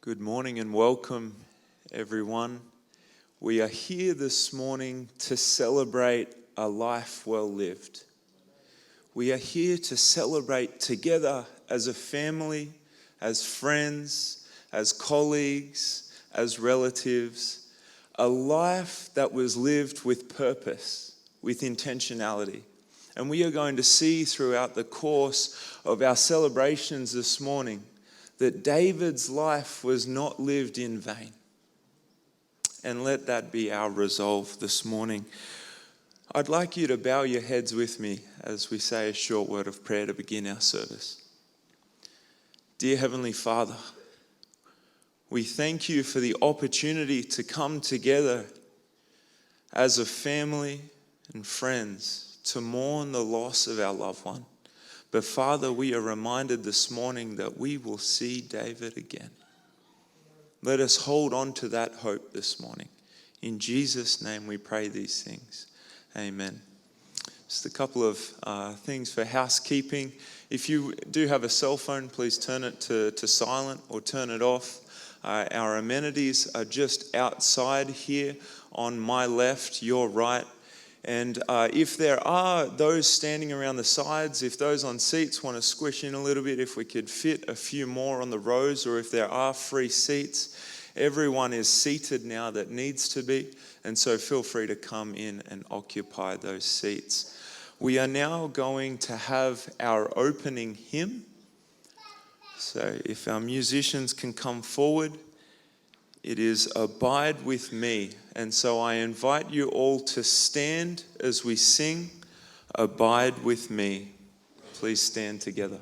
Good morning and welcome, everyone. We are here this morning to celebrate a life well lived. We are here to celebrate together as a family, as friends, as colleagues, as relatives, a life that was lived with purpose, with intentionality. And we are going to see throughout the course of our celebrations this morning that David's life was not lived in vain. And let that be our resolve this morning. I'd like you to bow your heads with me as we say a short word of prayer to begin our service. Dear Heavenly Father, we thank you for the opportunity to come together as a family and friends to mourn the loss of our loved one. But Father, we are reminded this morning that we will see David again. Let us hold on to that hope this morning. In Jesus' name we pray these things. Amen. Just a couple of things for housekeeping. If you do have a cell phone, please turn it to silent or turn it off. Our amenities are just outside here on my left, your right. And if there are those standing around the sides, if those on seats want to squish in a little bit, if we could fit a few more on the rows, or if there are free seats, everyone is seated now that needs to be. And so feel free to come in and occupy those seats. We are now going to have our opening hymn. So if our musicians can come forward. It is Abide With Me. And so I invite you all to stand as we sing Abide With Me. Please stand together.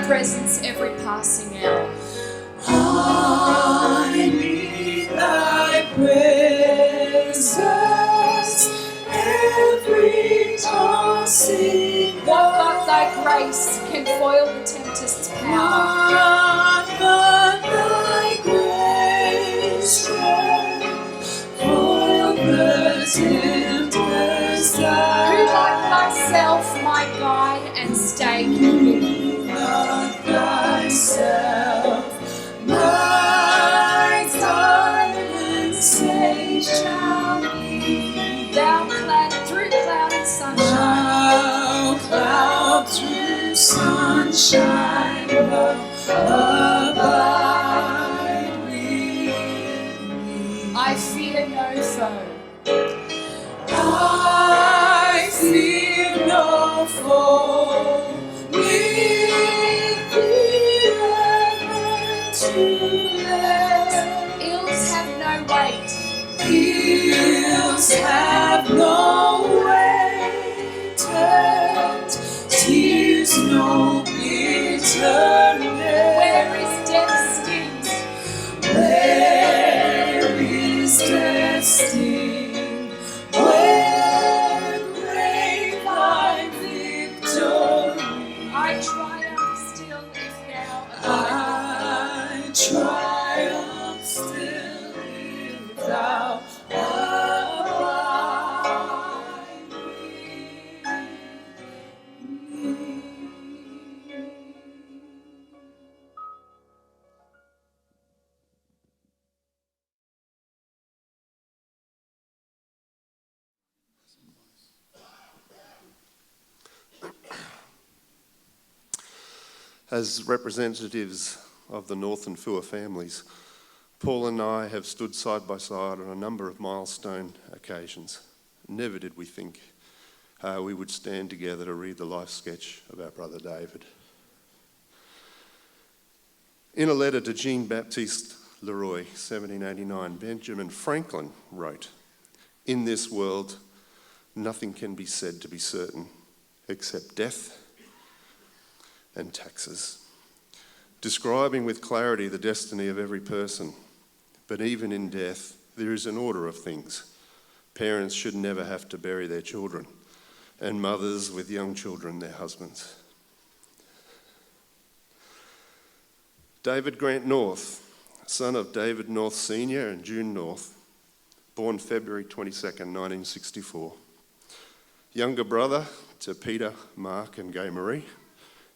Presence every passing hour. I need thy presence every passing hour. What but thy grace can foil the tempest's power? What but thy grace can foil the tempest's power? Who like thyself, my guide and stay can be? Thyself, my guide and sage shall be. Thou clad through cloud and sunshine. Thou cloud through sunshine, abide with me. I fear no foe. I fear no foe. With thee to tears no bitterness. Where is death's sting? Where is death's sting? Where grave thy victory? I triumph still if thou I triumph still if thou abide with me. As representatives of the North and Fua families, Paul and I have stood side by side on a number of milestone occasions. Never did we think we would stand together to read the life sketch of our brother David. In a letter to Jean-Baptiste Leroy, 1789, Benjamin Franklin wrote, "In this world, nothing can be said to be certain except death and taxes," describing with clarity the destiny of every person. But even in death, there is an order of things. Parents should never have to bury their children, and mothers with young children their husbands. David Grant North, son of David North Sr. and June North, born February 22nd, 1964. Younger brother to Peter, Mark and Gay Marie,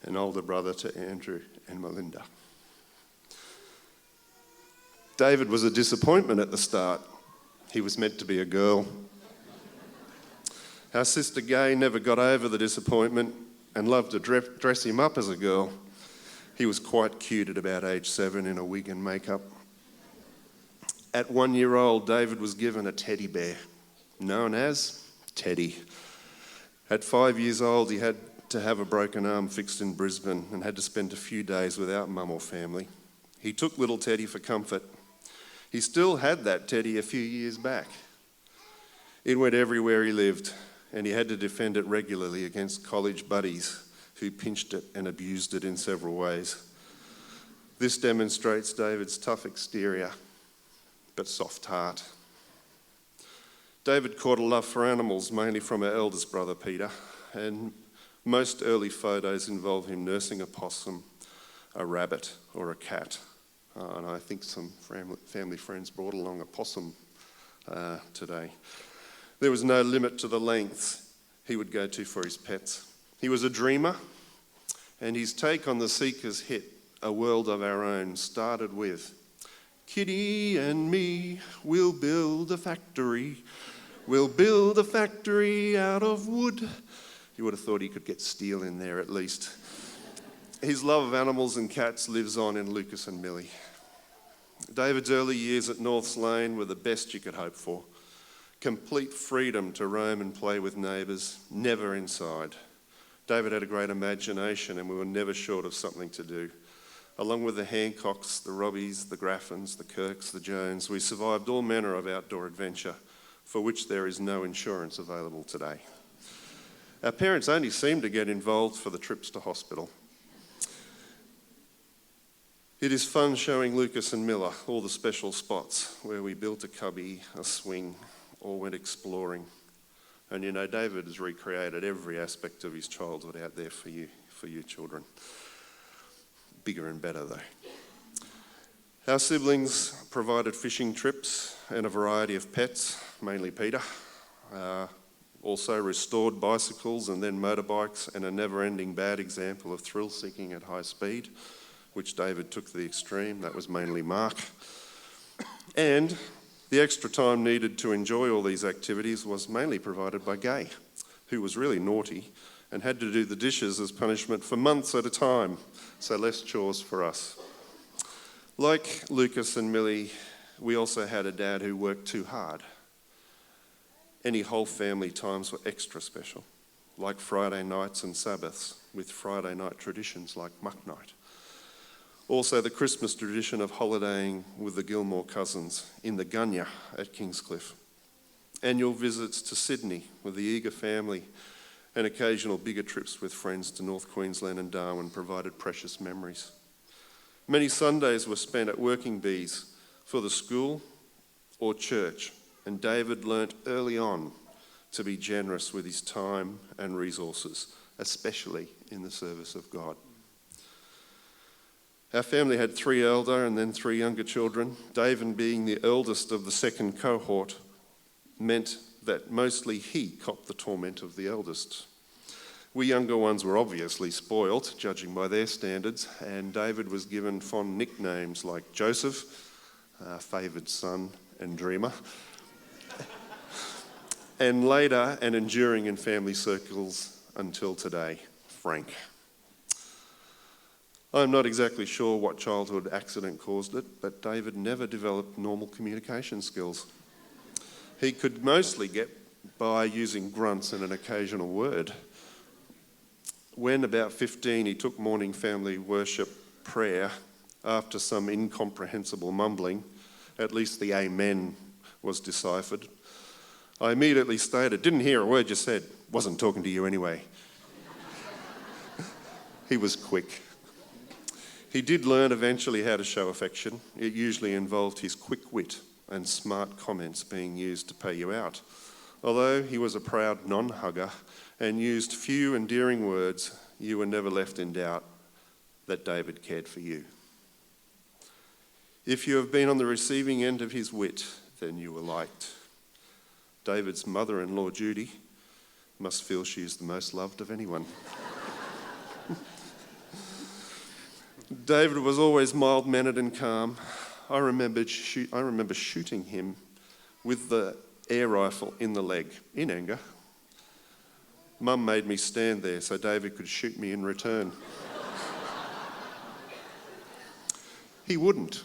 and older brother to Andrew and Melinda. David was a disappointment at the start. He was meant to be a girl. Our sister Gay never got over the disappointment and loved to dress him up as a girl. He was quite cute at about age 7 in a wig and makeup. At 1 year old, David was given a teddy bear, known as Teddy. At 5 years old, he had to have a broken arm fixed in Brisbane and had to spend a few days without mum or family. He took little Teddy for comfort. He still had that Teddy a few years back. It went everywhere he lived, and he had to defend it regularly against college buddies who pinched it and abused it in several ways. This demonstrates David's tough exterior, but soft heart. David caught a love for animals, mainly from our eldest brother Peter, and most early photos involve him nursing a possum, a rabbit or a cat. And I think some family friends brought along a possum today. There was no limit to the lengths he would go to for his pets. He was a dreamer, and his take on the Seekers' hit, A World of Our Own, started with, "Kitty and me, we'll build a factory. We'll build a factory out of wood." You would have thought he could get steel in there at least. His love of animals and cats lives on in Lucas and Millie. David's early years at Norths Lane were the best you could hope for. Complete freedom to roam and play with neighbours, never inside. David had a great imagination and we were never short of something to do. Along with the Hancocks, the Robbies, the Graffins, the Kirks, the Jones, we survived all manner of outdoor adventure for which there is no insurance available today. Our parents only seemed to get involved for the trips to hospital. It is fun showing Lucas and Miller all the special spots where we built a cubby, a swing, or went exploring. And you know, David has recreated every aspect of his childhood out there for you children. Bigger and better though. Our siblings provided fishing trips and a variety of pets, mainly Peter. Also restored bicycles and then motorbikes, and a never-ending bad example of thrill-seeking at high speed, which David took to the extreme. That was mainly Mark. And the extra time needed to enjoy all these activities was mainly provided by Gay, who was really naughty and had to do the dishes as punishment for months at a time, so less chores for us. Like Lucas and Millie, we also had a dad who worked too hard. Any whole family times were extra special, like Friday nights and Sabbaths, with Friday night traditions like Muck Night. Also the Christmas tradition of holidaying with the Gilmore cousins in the Gunya at Kingscliff. Annual visits to Sydney with the Eager family and occasional bigger trips with friends to North Queensland and Darwin provided precious memories. Many Sundays were spent at working bees for the school or church, and David learnt early on to be generous with his time and resources, especially in the service of God. Our family had 3 elder and then 3 younger children. David, being the eldest of the second cohort, meant that mostly he copped the torment of the eldest. We younger ones were obviously spoilt, judging by their standards, and David was given fond nicknames like Joseph, favoured son and dreamer, and later and enduring in family circles until today, Frank. I'm not exactly sure what childhood accident caused it, but David never developed normal communication skills. He could mostly get by using grunts and an occasional word. When about 15, he took morning family worship prayer after some incomprehensible mumbling. At least the amen was deciphered. I immediately stated, "Didn't hear a word you said. Wasn't talking to you anyway." He was quick. He did learn eventually how to show affection. It usually involved his quick wit and smart comments being used to pay you out. Although he was a proud non-hugger and used few endearing words, you were never left in doubt that David cared for you. If you have been on the receiving end of his wit, then you were liked. David's mother-in-law, Judy, must feel she is the most loved of anyone. David was always mild-mannered and calm. I remember shooting him with the air rifle in the leg, in anger. Mum made me stand there so David could shoot me in return. He wouldn't.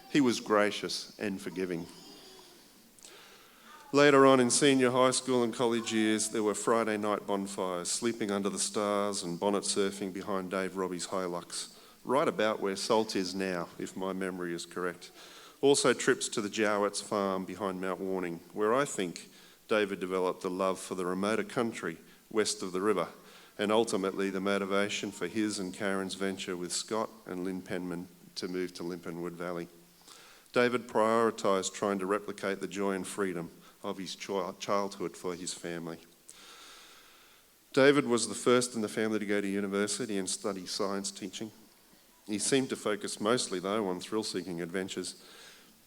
He was gracious and forgiving. Later on in senior high school and college years, there were Friday night bonfires, sleeping under the stars and bonnet surfing behind Dave Robbie's Hilux, right about where Salt is now, if my memory is correct. Also trips to the Jowett's farm behind Mount Warning, where I think David developed a love for the remoter country west of the river, and ultimately the motivation for his and Karen's venture with Scott and Lynn Penman to move to Limpenwood Valley. David prioritised trying to replicate the joy and freedom of his childhood for his family. David was the first in the family to go to university and study science teaching. He seemed to focus mostly, though, on thrill-seeking adventures.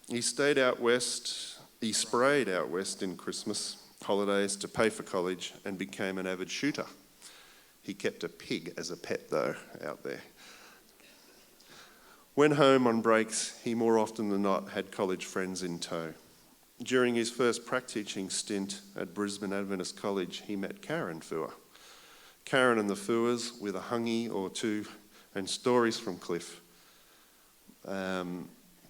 He sprayed out west in Christmas holidays to pay for college and became an avid shooter. He kept a pig as a pet, though, out there. When home on breaks, he more often than not had college friends in tow. During his first prac-teaching stint at Brisbane Adventist College, he met Karen Fua. Karen and the Fuas, with a hungy or two and stories from Cliff,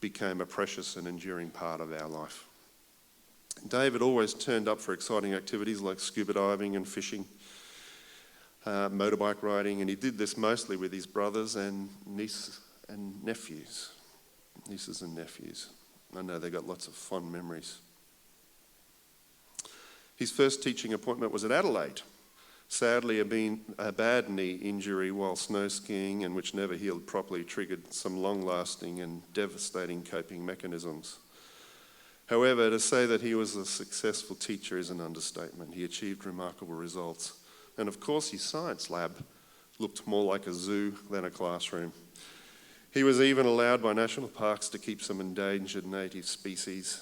became a precious and enduring part of our life. David always turned up for exciting activities like scuba diving and fishing, motorbike riding, and he did this mostly with his brothers and nieces and nephews. I know they got lots of fond memories. His first teaching appointment was at Adelaide. Sadly, a bad knee injury while snow skiing, and which never healed properly, triggered some long-lasting and devastating coping mechanisms. However, to say that he was a successful teacher is an understatement. He achieved remarkable results. And of course, his science lab looked more like a zoo than a classroom. He was even allowed by national parks to keep some endangered native species.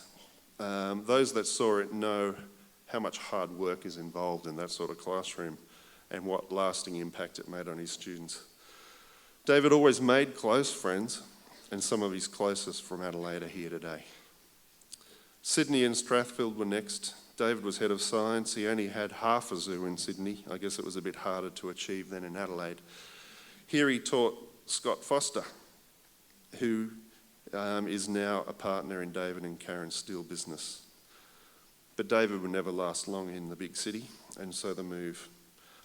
Those that saw it know how much hard work is involved in that sort of classroom and what lasting impact it made on his students. David always made close friends, and some of his closest from Adelaide are here today. Sydney and Strathfield were next. David was head of science. He only had half a zoo in Sydney. I guess it was a bit harder to achieve than in Adelaide. Here he taught Scott Foster, who is now a partner in David and Karen's steel business. But David would never last long in the big city, and so the move.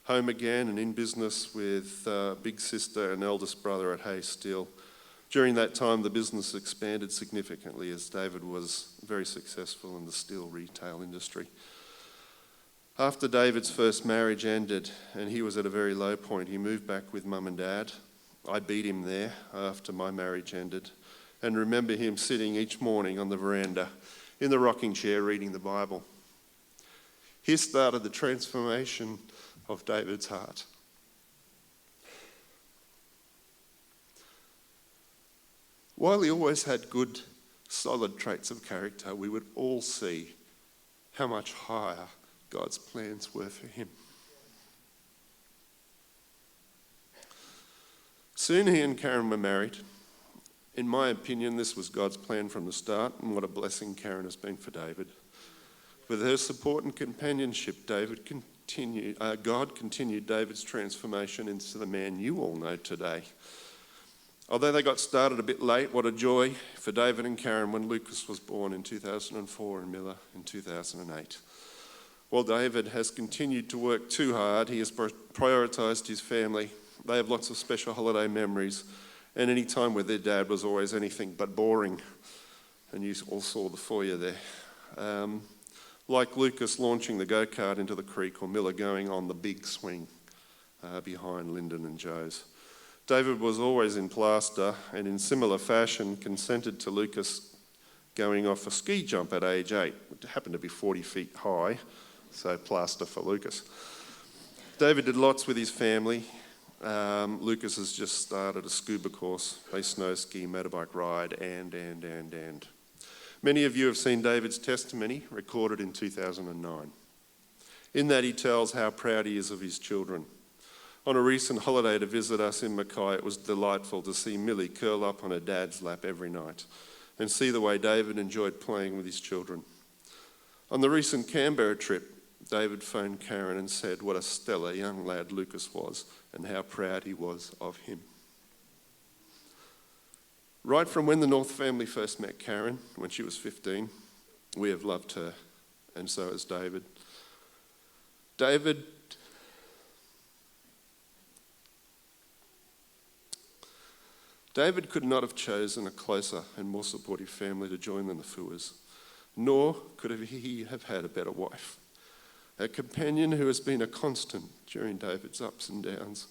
Home again and in business with big sister and eldest brother at Hayes Steel. During that time, the business expanded significantly as David was very successful in the steel retail industry. After David's first marriage ended and he was at a very low point, he moved back with Mum and Dad. I beat him there after my marriage ended, and remember him sitting each morning on the veranda in the rocking chair reading the Bible. Here started the transformation of David's heart. While he always had good, solid traits of character, we would all see how much higher God's plans were for him. Soon he and Karen were married. In my opinion, this was God's plan from the start, and what a blessing Karen has been for David. With her support and companionship, God continued David's transformation into the man you all know today. Although they got started a bit late, what a joy for David and Karen when Lucas was born in 2004 and Miller in 2008. While David has continued to work too hard, he has prioritised his family. They have lots of special holiday memories, and any time with their dad was always anything but boring. And you all saw the foyer there. Like Lucas launching the go-kart into the creek, or Miller going on the big swing behind Lyndon and Joe's. David was always in plaster, and in similar fashion consented to Lucas going off a ski jump at age 8. It happened to be 40 feet high, so plaster for Lucas. David did lots with his family. Lucas has just started a scuba course, a snow ski, motorbike ride, and. Many of you have seen David's testimony recorded in 2009. In that he tells how proud he is of his children. On a recent holiday to visit us in Mackay, it was delightful to see Millie curl up on her dad's lap every night and see the way David enjoyed playing with his children. On the recent Canberra trip, David phoned Karen and said what a stellar young lad Lucas was and how proud he was of him. Right from when the North family first met Karen, when she was 15, we have loved her, and so has David. David could not have chosen a closer and more supportive family to join than the Fuas, nor could he have had a better wife. A companion who has been a constant during David's ups and downs,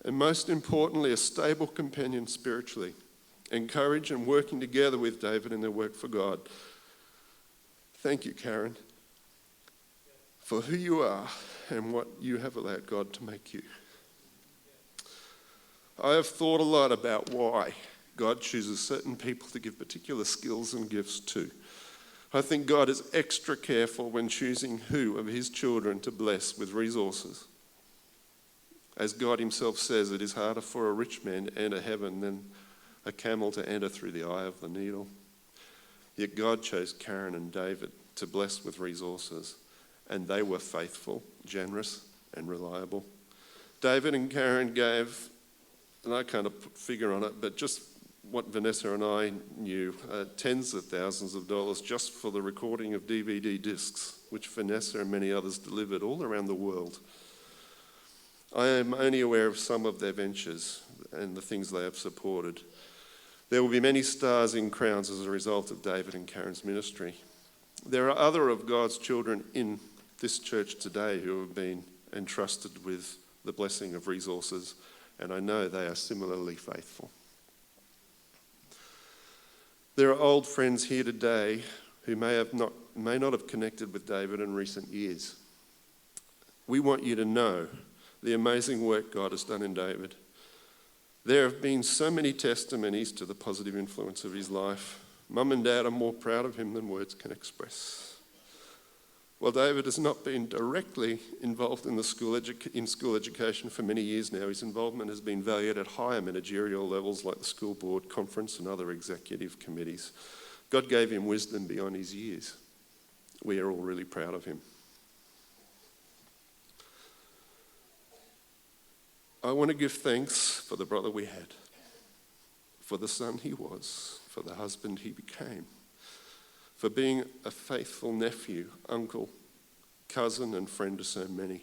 and most importantly, a stable companion spiritually, encouraged and working together with David in their work for God. Thank you, Karen, for who you are and what you have allowed God to make you. I have thought a lot about why God chooses certain people to give particular skills and gifts to. I think God is extra careful when choosing who of his children to bless with resources. As God himself says, it is harder for a rich man to enter heaven than a camel to enter through the eye of the needle. Yet God chose Karen and David to bless with resources, and they were faithful, generous, and reliable. David and Karen gave, and I can't put a figure on it, but just what Vanessa and I knew, tens of thousands of dollars just for the recording of DVD discs, which Vanessa and many others delivered all around the world. I am only aware of some of their ventures and the things they have supported. There will be many stars in crowns as a result of David and Karen's ministry. There are other of God's children in this church today who have been entrusted with the blessing of resources, and I know they are similarly faithful. There are old friends here today who may not have connected with David in recent years. We want you to know the amazing work God has done in David. There have been so many testimonies to the positive influence of his life. Mum and Dad are more proud of him than words can express. While David has not been directly involved in school education for many years now, his involvement has been valued at higher managerial levels like the school board, conference, and other executive committees. God gave him wisdom beyond his years. We are all really proud of him. I want to give thanks for the brother we had, for the son he was, for the husband he became, for being a faithful nephew, uncle, cousin, and friend to so many.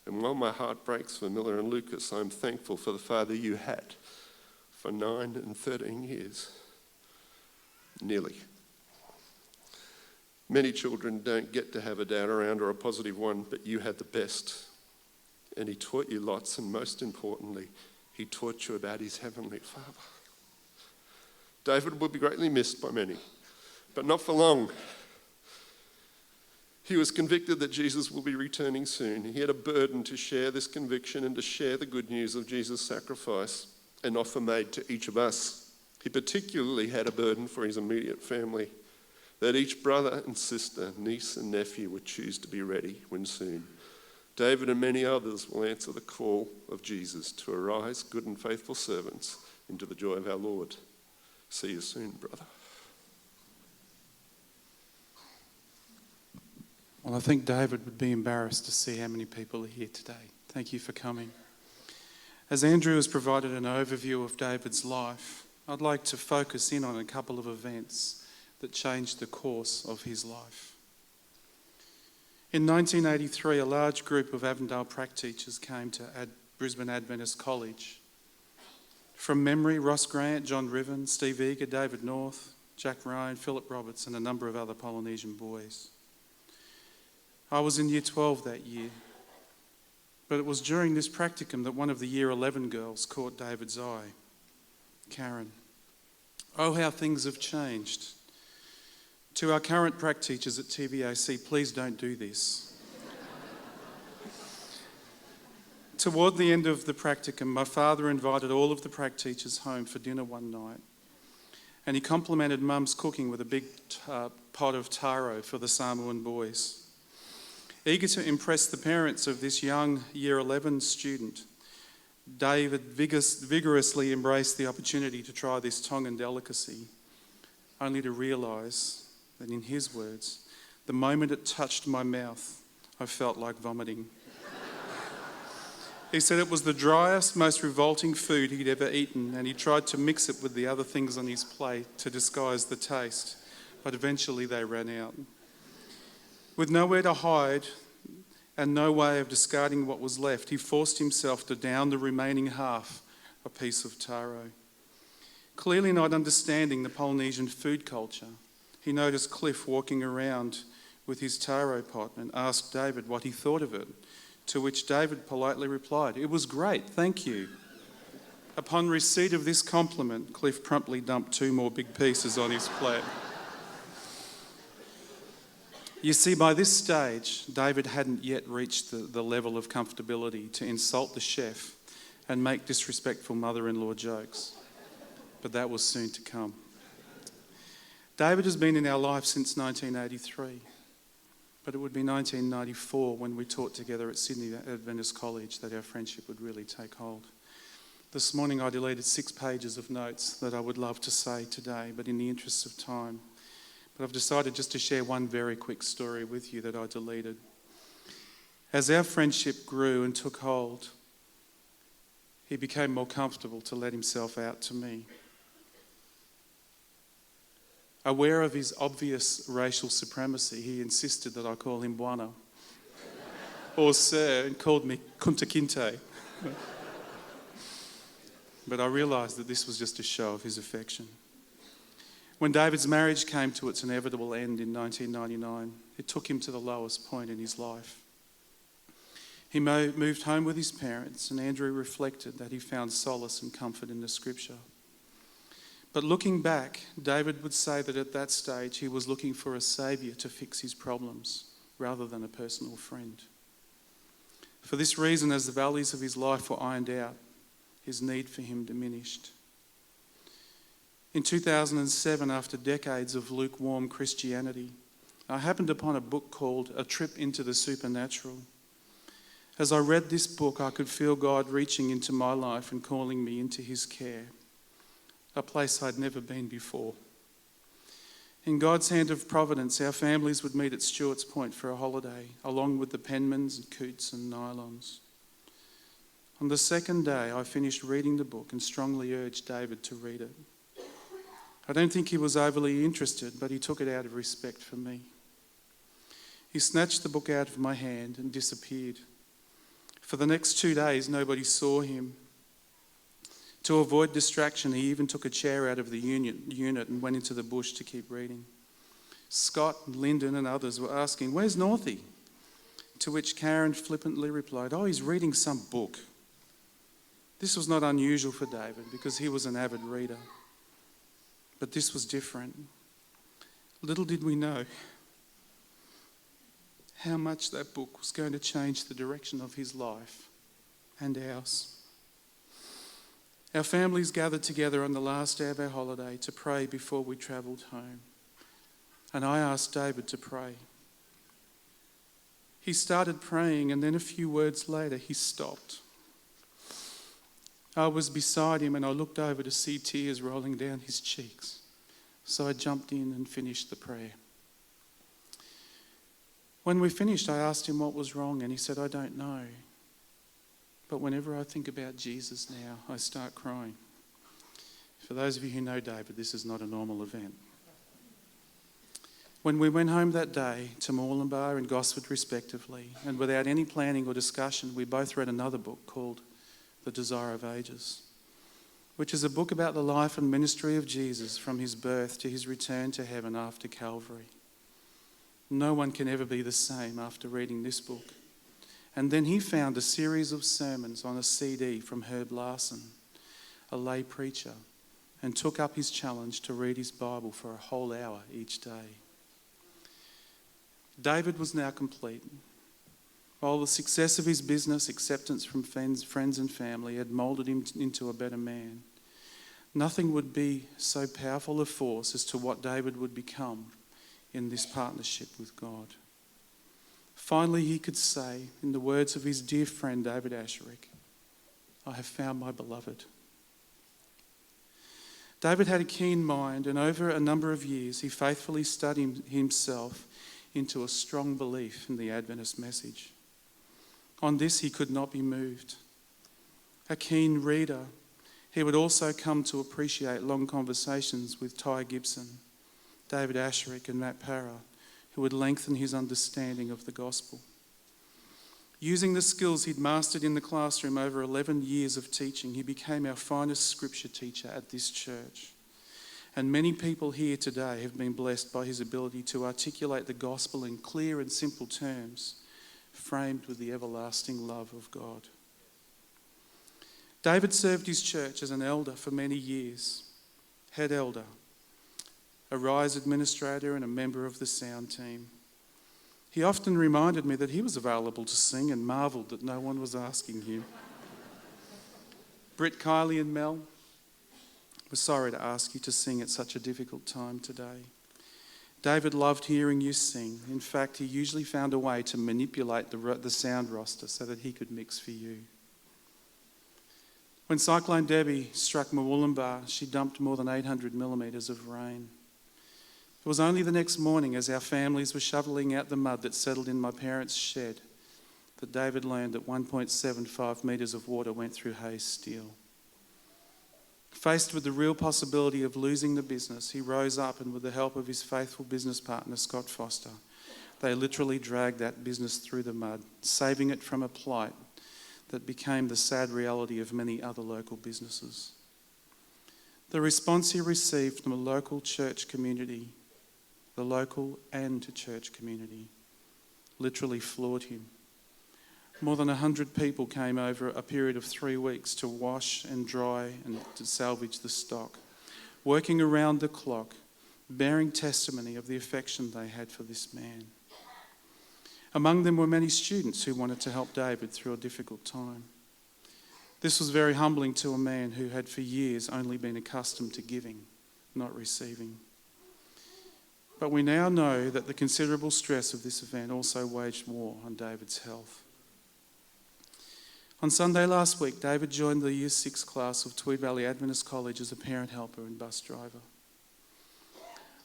And while my heart breaks for Miller and Lucas, I'm thankful for the father you had for 9 and 13 years. Nearly. Many children don't get to have a dad around or a positive one, but you had the best. And he taught you lots, and most importantly, he taught you about his heavenly Father. David will be greatly missed by many, but not for long. He was convicted that Jesus will be returning soon. He had a burden to share this conviction and to share the good news of Jesus' sacrifice, an offer made to each of us. He particularly had a burden for his immediate family, that each brother and sister, niece and nephew would choose to be ready when soon. David and many others will answer the call of Jesus to arise, good and faithful servants, into the joy of our Lord. See you soon, brother. Well, I think David would be embarrassed to see how many people are here today. Thank you for coming. As Andrew has provided an overview of David's life, I'd like to focus in on a couple of events that changed the course of his life. In 1983, a large group of Avondale prac teachers came to Brisbane Adventist College. From memory, Ross Grant, John Riven, Steve Eager, David North, Jack Ryan, Philip Roberts and a number of other Polynesian boys. I was in Year 12 that year, but it was during this practicum that one of the Year 11 girls caught David's eye, Karen. Oh, how things have changed. To our current prac teachers at TVAC, please don't do this. Toward the end of the practicum, my father invited all of the prac teachers home for dinner one night, and he complimented Mum's cooking with a big pot of taro for the Samoan boys. Eager to impress the parents of this young Year 11 student, David vigorously embraced the opportunity to try this Tongan delicacy, only to realise that, in his words, the moment it touched my mouth, I felt like vomiting. He said it was the driest, most revolting food he'd ever eaten, and he tried to mix it with the other things on his plate to disguise the taste, but eventually they ran out. With nowhere to hide and no way of discarding what was left, he forced himself to down the remaining half a piece of taro. Clearly not understanding the Polynesian food culture, he noticed Cliff walking around with his taro pot and asked David what he thought of it, to which David politely replied, "It was great, thank you." Upon receipt of this compliment, Cliff promptly dumped 2 more big pieces on his plate. You see, by this stage, David hadn't yet reached the level of comfortability to insult the chef and make disrespectful mother-in-law jokes. But that was soon to come. David has been in our life since 1983, but it would be 1994 when we taught together at Sydney Adventist College that our friendship would really take hold. This morning I deleted 6 pages of notes that I would love to say today, but in the interest of time, but I've decided just to share one very quick story with you that I deleted. As our friendship grew and took hold, he became more comfortable to let himself out to me. Aware of his obvious racial supremacy, he insisted that I call him Bwana or Sir, and called me Kunta Kinte. But I realised that this was just a show of his affection. When David's marriage came to its inevitable end in 1999, it took him to the lowest point in his life. He moved home with his parents, and Andrew reflected that he found solace and comfort in the scripture. But looking back, David would say that at that stage he was looking for a saviour to fix his problems rather than a personal friend. For this reason, as the valleys of his life were ironed out, his need for him diminished. In 2007, after decades of lukewarm Christianity, I happened upon a book called A Trip into the Supernatural. As I read this book, I could feel God reaching into my life and calling me into his care, a place I'd never been before. In God's hand of providence, our families would meet at Stewart's Point for a holiday, along with the Penmans and Coots and Nylons. On the second day, I finished reading the book and strongly urged David to read it. I don't think he was overly interested, but he took it out of respect for me. He snatched the book out of my hand and disappeared. For the next 2 days, nobody saw him. To avoid distraction, he even took a chair out of the unit and went into the bush to keep reading. Scott, Lyndon and others were asking, "Where's Northie?" To which Karen flippantly replied, "Oh, he's reading some book." This was not unusual for David because he was an avid reader. But this was different. Little did we know how much that book was going to change the direction of his life and ours. Our families gathered together on the last day of our holiday to pray before we travelled home. And I asked David to pray. He started praying, and then a few words later he stopped. I was beside him and I looked over to see tears rolling down his cheeks. So I jumped in and finished the prayer. When we finished, I asked him what was wrong, and he said, "I don't know. But whenever I think about Jesus now, I start crying." For those of you who know David, this is not a normal event. When we went home that day to Moorlambar and Gosford respectively, and without any planning or discussion, we both read another book called The Desire of Ages, which is a book about the life and ministry of Jesus from his birth to his return to heaven after Calvary. No one can ever be the same after reading this book. And then he found a series of sermons on a CD from Herb Larson, a lay preacher, and took up his challenge to read his Bible for a whole hour each day. David was now complete. While the success of his business, acceptance from friends and family had moulded him into a better man, nothing would be so powerful a force as to what David would become in this partnership with God. Finally, he could say, in the words of his dear friend David Asherick, "I have found my beloved." David had a keen mind, and over a number of years he faithfully studied himself into a strong belief in the Adventist message. On this he could not be moved. A keen reader, he would also come to appreciate long conversations with Ty Gibson, David Asherick and Matt Parra, who would lengthen his understanding of the gospel. Using the skills he'd mastered in the classroom over 11 years of teaching, he became our finest scripture teacher at this church. And many people here today have been blessed by his ability to articulate the gospel in clear and simple terms, framed with the everlasting love of God. David served his church as an elder for many years, head elder, a rise administrator and a member of the sound team. He often reminded me that he was available to sing and marvelled that no one was asking him. Britt, Kylie and Mel, we're sorry to ask you to sing at such a difficult time today. David loved hearing you sing. In fact, he usually found a way to manipulate the sound roster so that he could mix for you. When Cyclone Debbie struck Moorlambar, she dumped more than 800 millimetres of rain. It was only the next morning, as our families were shoveling out the mud that settled in my parents' shed, that David learned that 1.75 metres of water went through Hayes Steel. Faced with the real possibility of losing the business, he rose up, and with the help of his faithful business partner, Scott Foster, they literally dragged that business through the mud, saving it from a plight that became the sad reality of many other local businesses. The response he received from a local church community, the local and church community, literally floored him. More than 100 people came over a period of 3 weeks to wash and dry and to salvage the stock, working around the clock, bearing testimony of the affection they had for this man. Among them were many students who wanted to help David through a difficult time. This was very humbling to a man who had for years only been accustomed to giving, not receiving. But we now know that the considerable stress of this event also waged war on David's health. On Sunday last week, David joined the Year 6 class of Tweed Valley Adventist College as a parent helper and bus driver.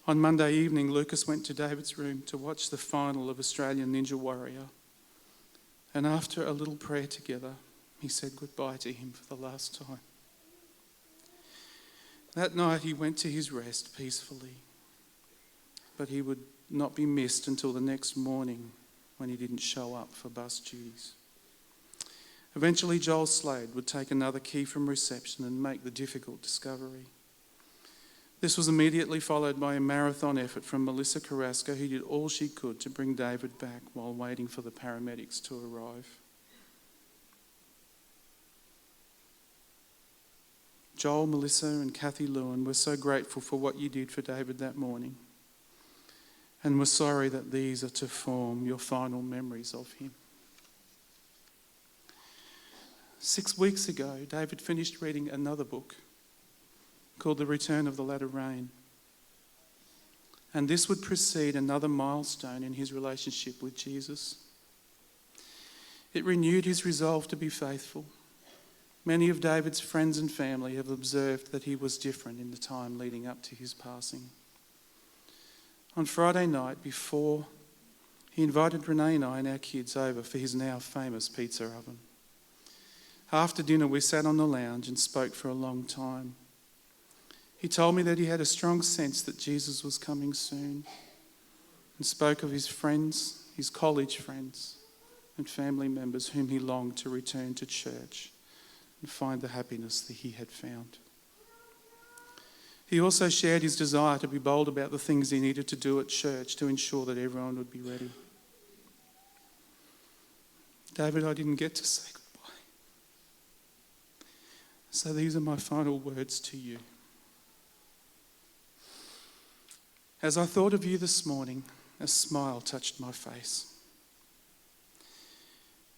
On Monday evening, Lucas went to David's room to watch the final of Australian Ninja Warrior. And after a little prayer together, he said goodbye to him for the last time. That night he went to his rest peacefully, but he would not be missed until the next morning when he didn't show up for bus duties. Eventually, Joel Slade would take another key from reception and make the difficult discovery. This was immediately followed by a marathon effort from Melissa Carrasco, who did all she could to bring David back while waiting for the paramedics to arrive. Joel, Melissa and Kathy Lewin were so grateful for what you did for David that morning, and were sorry that these are to form your final memories of him. 6 weeks ago, David finished reading another book called The Return of the Latter Rain. And this would precede another milestone in his relationship with Jesus. It renewed his resolve to be faithful. Many of David's friends and family have observed that he was different in the time leading up to his passing. On Friday night before, he invited Renee and I and our kids over for his now famous pizza oven. After dinner, we sat on the lounge and spoke for a long time. He told me that he had a strong sense that Jesus was coming soon, and spoke of his friends, his college friends, and family members whom he longed to return to church and find the happiness that he had found. He also shared his desire to be bold about the things he needed to do at church to ensure that everyone would be ready. David, I didn't get to say goodbye. So these are my final words to you. As I thought of you this morning, a smile touched my face.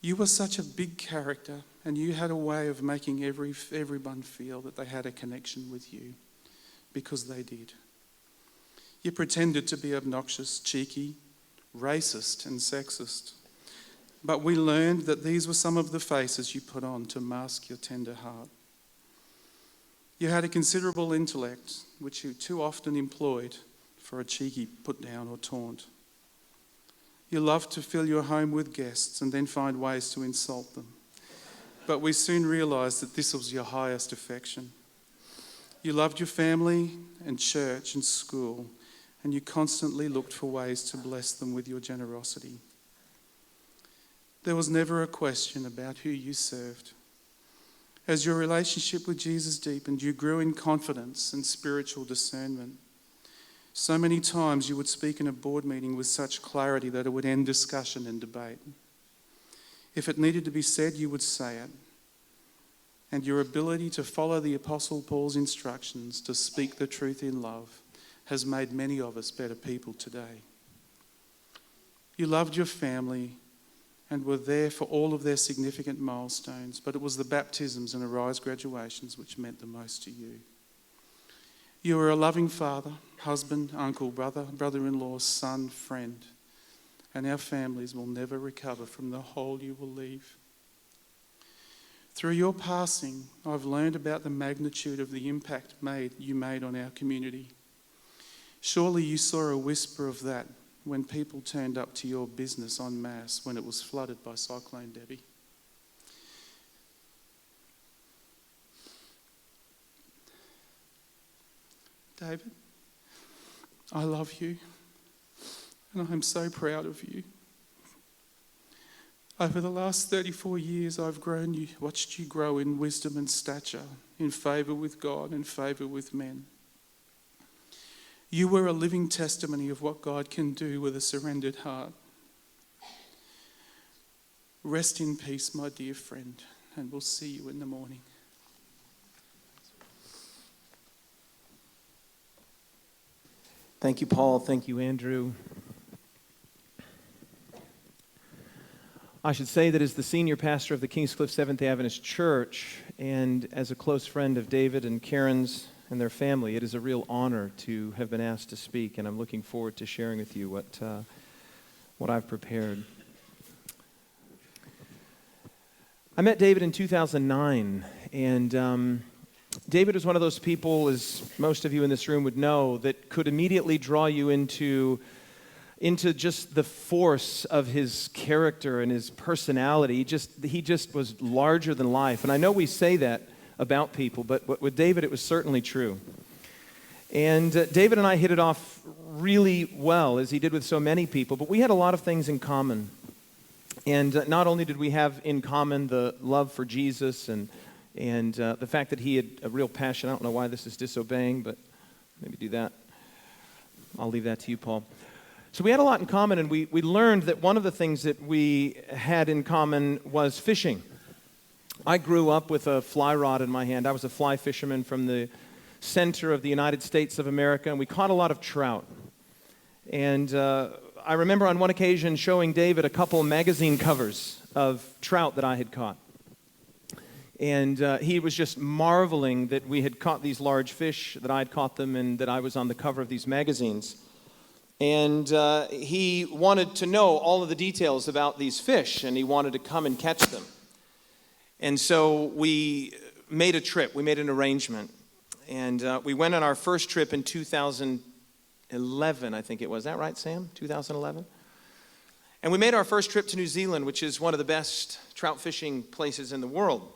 You were such a big character, and you had a way of making everyone feel that they had a connection with you, because they did. You pretended to be obnoxious, cheeky, racist and sexist, but we learned that these were some of the faces you put on to mask your tender heart. You had a considerable intellect, which you too often employed for a cheeky put down or taunt. You loved to fill your home with guests and then find ways to insult them. But we soon realised that this was your highest affection. You loved your family and church and school, and you constantly looked for ways to bless them with your generosity. There was never a question about who you served. As your relationship with Jesus deepened, you grew in confidence and spiritual discernment. So many times you would speak in a board meeting with such clarity that it would end discussion and debate. If it needed to be said, you would say it. And your ability to follow the Apostle Paul's instructions to speak the truth in love has made many of us better people today. You loved your family and were there for all of their significant milestones, but it was the baptisms and Arise graduations which meant the most to you. You were a loving father, husband, uncle, brother, brother-in-law, son, friend, and our families will never recover from the hole you will leave. Through your passing, I've learned about the magnitude of the impact you made on our community. Surely you saw a whisper of that when people turned up to your business en masse when it was flooded by Cyclone Debbie. David, I love you, and I'm so proud of you. Over the last 34 years, I've watched you grow in wisdom and stature, in favour with God and favour with men. You were a living testimony of what God can do with a surrendered heart. Rest in peace, my dear friend, and we'll see you in the morning. Thank you, Paul. Thank you, Andrew. I should say that as the senior pastor of the Kingscliff SDA Adventist Church, and as a close friend of David and Karen's and their family, it is a real honor to have been asked to speak, and I'm looking forward to sharing with you what I've prepared. I met David in 2009, and David was one of those people, as most of you in this room would know, that could immediately draw you into just the force of his character and his personality. He just was larger than life. And I know we say that about people, but with David it was certainly true. And David and I hit it off really well, as he did with so many people, but we had a lot of things in common. And not only did we have in common the love for Jesus and the fact that he had a real passion. I don't know why this is disobeying, but maybe do that. I'll leave that to you, Paul. So we had a lot in common, and we learned that one of the things that we had in common was fishing. I grew up with a fly rod in my hand. I was a fly fisherman from the center of the United States of America, and we caught a lot of trout. And I remember on one occasion showing David a couple magazine covers of trout that I had caught. And he was just marveling that we had caught these large fish, that I had caught them, and that I was on the cover of these magazines. And he wanted to know all of the details about these fish, and he wanted to come and catch them. And so we made a trip. We made an arrangement. And we went on our first trip in 2011, I think it was. Is that right, Sam? 2011? And we made our first trip to New Zealand, which is one of the best trout fishing places in the world.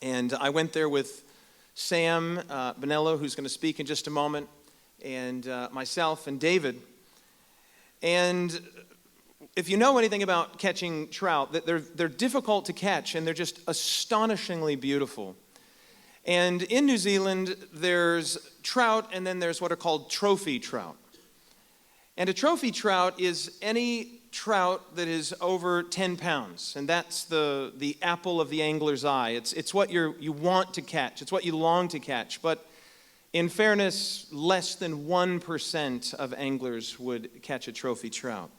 And I went there with Sam Bonello, who's going to speak in just a moment, and myself and David. And if you know anything about catching trout, that they're difficult to catch, and they're just astonishingly beautiful. And in New Zealand, there's trout, and then there's what are called trophy trout. And a trophy trout is any trout that is over 10 pounds, and that's the apple of the angler's eye. It's what you want to catch. It's what you long to catch. But in fairness, less than 1% of anglers would catch a trophy trout.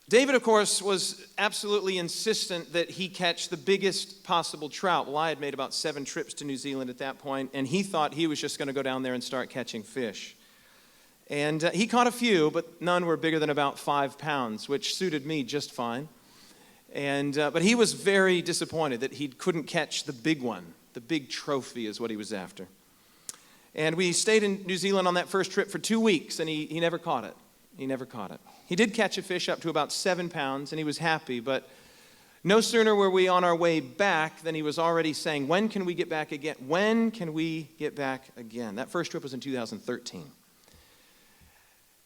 David, of course, was absolutely insistent that he catch the biggest possible trout. Well, I had made about 7 trips to New Zealand at that point, and he thought he was just going to go down there and start catching fish. And he caught a few, but none were bigger than about 5 pounds, which suited me just fine. And but he was very disappointed that he couldn't catch the big one. The big trophy is what he was after. And we stayed in New Zealand on that first trip for 2 weeks, and he never caught it. He never caught it. He did catch a fish up to about 7 pounds, and he was happy, but no sooner were we on our way back than he was already saying, when can we get back again? When can we get back again? That first trip was in 2013.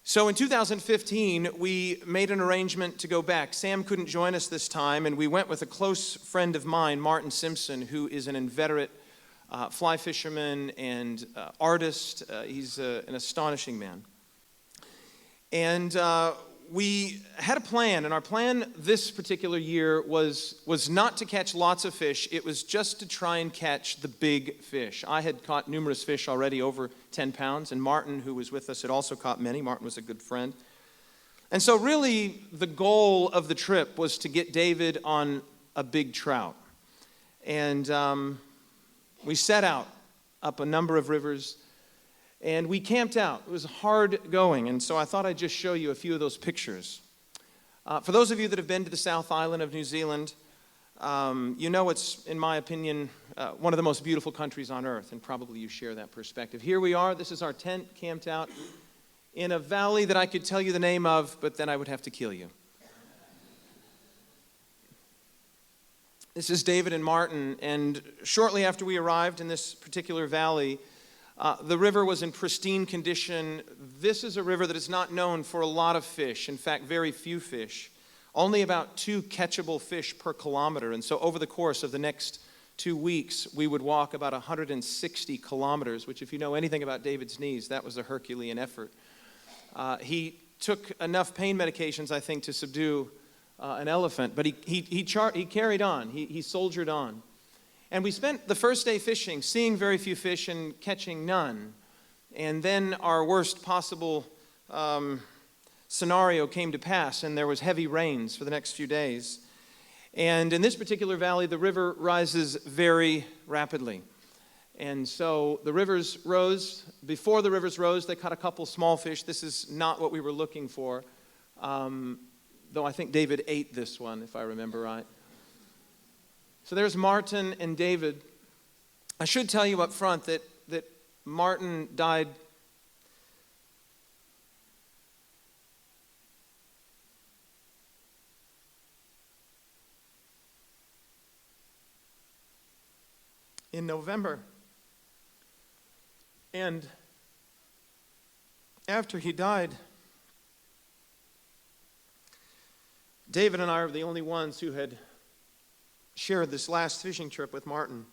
So in 2015, we made an arrangement to go back. Sam couldn't join us this time, and we went with a close friend of mine, Martin Simpson, who is an inveterate fly fisherman and artist. He's an astonishing man. And we had a plan, and our plan this particular year was not to catch lots of fish. It was just to try and catch the big fish. I had caught numerous fish already over 10 pounds, and Martin, who was with us, had also caught many. Martin was a good friend. And so really the goal of the trip was to get David on a big trout. And we set out up a number of rivers, and we camped out. It was hard going, and so I thought I'd just show you a few of those pictures. For those of you that have been to the South Island of New Zealand, you know it's, in my opinion, one of the most beautiful countries on earth, and probably you share that perspective. Here we are. This is our tent camped out in a valley that I could tell you the name of, but then I would have to kill you. This is David and Martin, and shortly after we arrived in this particular valley, the river was in pristine condition. This is a river that is not known for a lot of fish. In fact, very few fish. Only about 2 catchable fish per kilometer. And so over the course of the next 2 weeks, we would walk about 160 kilometers, which if you know anything about David's knees, that was a Herculean effort. He took enough pain medications, I think, to subdue an elephant, but he carried on. He soldiered on. And we spent the first day fishing, seeing very few fish and catching none. And then our worst possible scenario came to pass, and there was heavy rains for the next few days. And in this particular valley, the river rises very rapidly. And so the rivers rose. Before the rivers rose, they caught a couple small fish. This is not what we were looking for, though I think David ate this one, if I remember right. So there's Martin and David. I should tell you up front that Martin died in November. And after he died, David and I are the only ones who had shared this last fishing trip with Martin.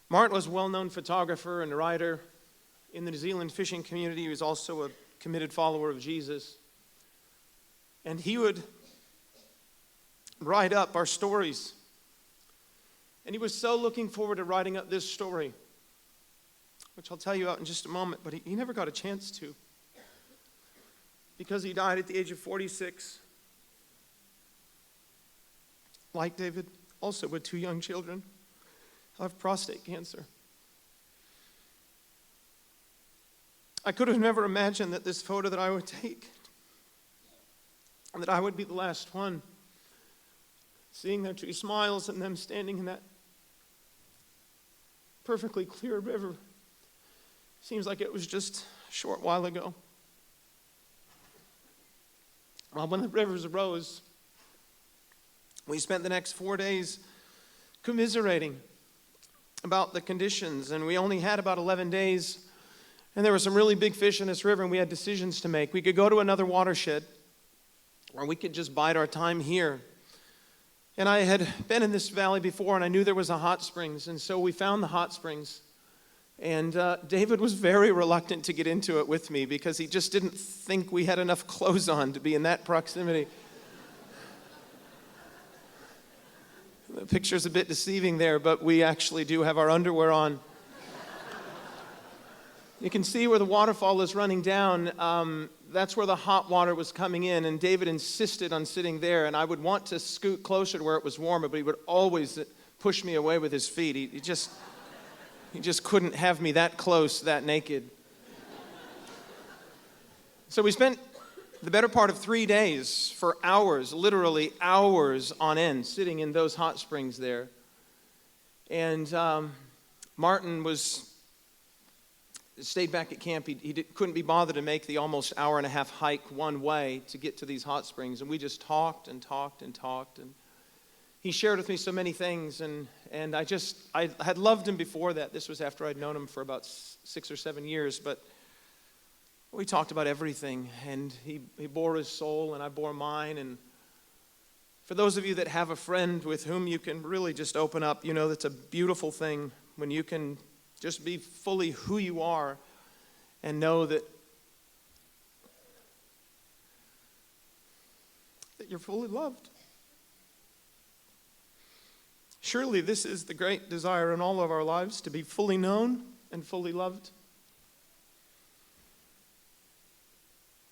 Martin was a well-known photographer and writer in the New Zealand fishing community. He was also a committed follower of Jesus. And he would write up our stories. And he was so looking forward to writing up this story, which I'll tell you about in just a moment, but he never got a chance to, because he died at the age of 46. Like David, also with 2 young children, of prostate cancer. I could have never imagined that this photo that I would take, and that I would be the last one, seeing their 2 smiles and them standing in that perfectly clear river. Seems like it was just a short while ago. Well, when the rivers arose, we spent the next 4 days commiserating about the conditions, and we only had about 11 days, and there were some really big fish in this river, and we had decisions to make. We could go to another watershed, or we could just bide our time here. And I had been in this valley before, and I knew there was a hot springs, and so we found the hot springs. And David was very reluctant to get into it with me because he just didn't think we had enough clothes on to be in that proximity. The picture's a bit deceiving there, but we actually do have our underwear on. You can see where the waterfall is running down. That's where the hot water was coming in, and David insisted on sitting there, and I would want to scoot closer to where it was warmer, but he would always push me away with his feet. He just couldn't have me that close, that naked. So we spent the better part of 3 days for hours, literally hours on end, sitting in those hot springs there. And Martin stayed back at camp. He couldn't be bothered to make the almost hour-and-a-half hike one way to get to these hot springs. And we just talked and talked and talked. And he shared with me so many things. And I had loved him before that. This was after I'd known him for about 6 or 7 years. But we talked about everything, and he bore his soul, and I bore mine. And for those of you that have a friend with whom you can really just open up, you know that's a beautiful thing when you can just be fully who you are and know that you're fully loved. Surely this is the great desire in all of our lives, to be fully known and fully loved.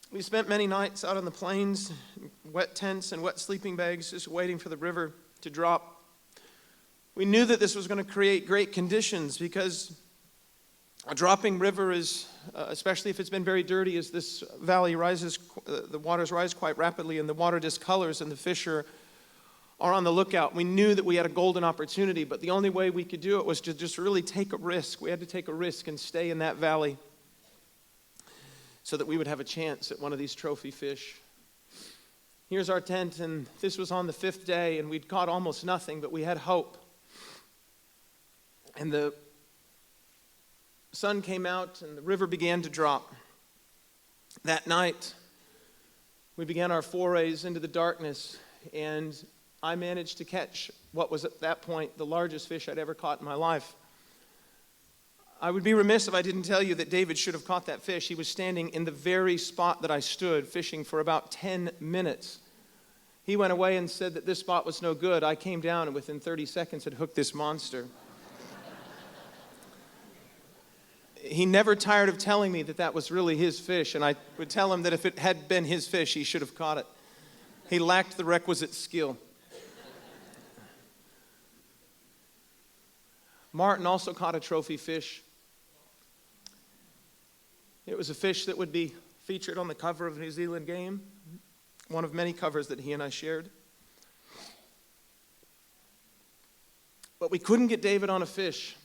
We spent many nights out on the plains, wet tents and wet sleeping bags, just waiting for the river to drop. We knew that this was going to create great conditions because a dropping river is, especially if it's been very dirty, as this valley rises, the waters rise quite rapidly and the water discolors and the fish are on the lookout. We knew that we had a golden opportunity, but the only way we could do it was to just really take a risk. We had to take a risk and stay in that valley so that we would have a chance at one of these trophy fish. Here's our tent, and this was on the 5th day, and we'd caught almost nothing, but we had hope. And the sun came out, and the river began to drop. That night, we began our forays into the darkness, and I managed to catch what was at that point the largest fish I'd ever caught in my life. I would be remiss if I didn't tell you that David should have caught that fish. He was standing in the very spot that I stood, fishing for about 10 minutes. He went away and said that this spot was no good. I came down and within 30 seconds had hooked this monster. He never tired of telling me that that was really his fish, and I would tell him that if it had been his fish, he should have caught it. He lacked the requisite skill. Martin also caught a trophy fish. It was a fish that would be featured on the cover of New Zealand Game, one of many covers that he and I shared. But we couldn't get David on a fish.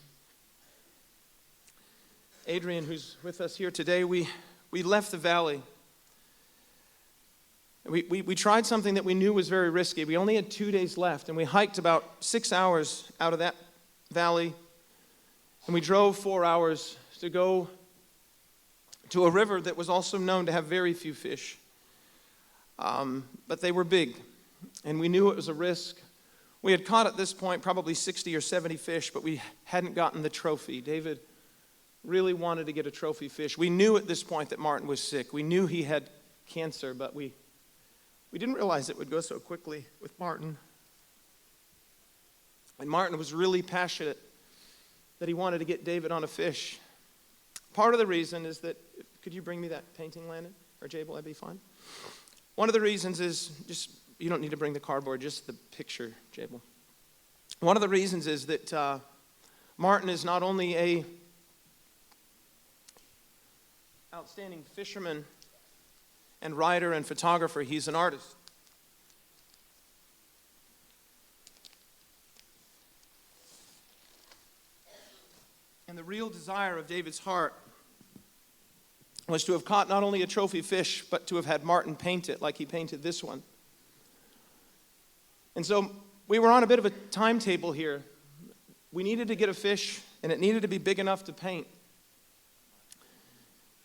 Adrian, who's with us here today, we left the valley. We tried something that we knew was very risky. We only had 2 days left, and we hiked about 6 hours out of that valley, and we drove 4 hours to go to a river that was also known to have very few fish. But they were big, and we knew it was a risk. We had caught at this point probably 60 or 70 fish, but we hadn't gotten the trophy. David really wanted to get a trophy fish. We knew at this point that Martin was sick. We knew he had cancer, but we didn't realize it would go so quickly with Martin. And Martin was really passionate that he wanted to get David on a fish. Part of the reason is that, could you bring me that painting, Landon? Or Jabel, that'd be fine. One of the reasons is, you don't need to bring the cardboard, just the picture, Jabel. One of the reasons is that Martin is not only a outstanding fisherman and writer and photographer, he's an artist. And the real desire of David's heart was to have caught not only a trophy fish, but to have had Martin paint it like he painted this one. And so we were on a bit of a timetable here. We needed to get a fish, and it needed to be big enough to paint.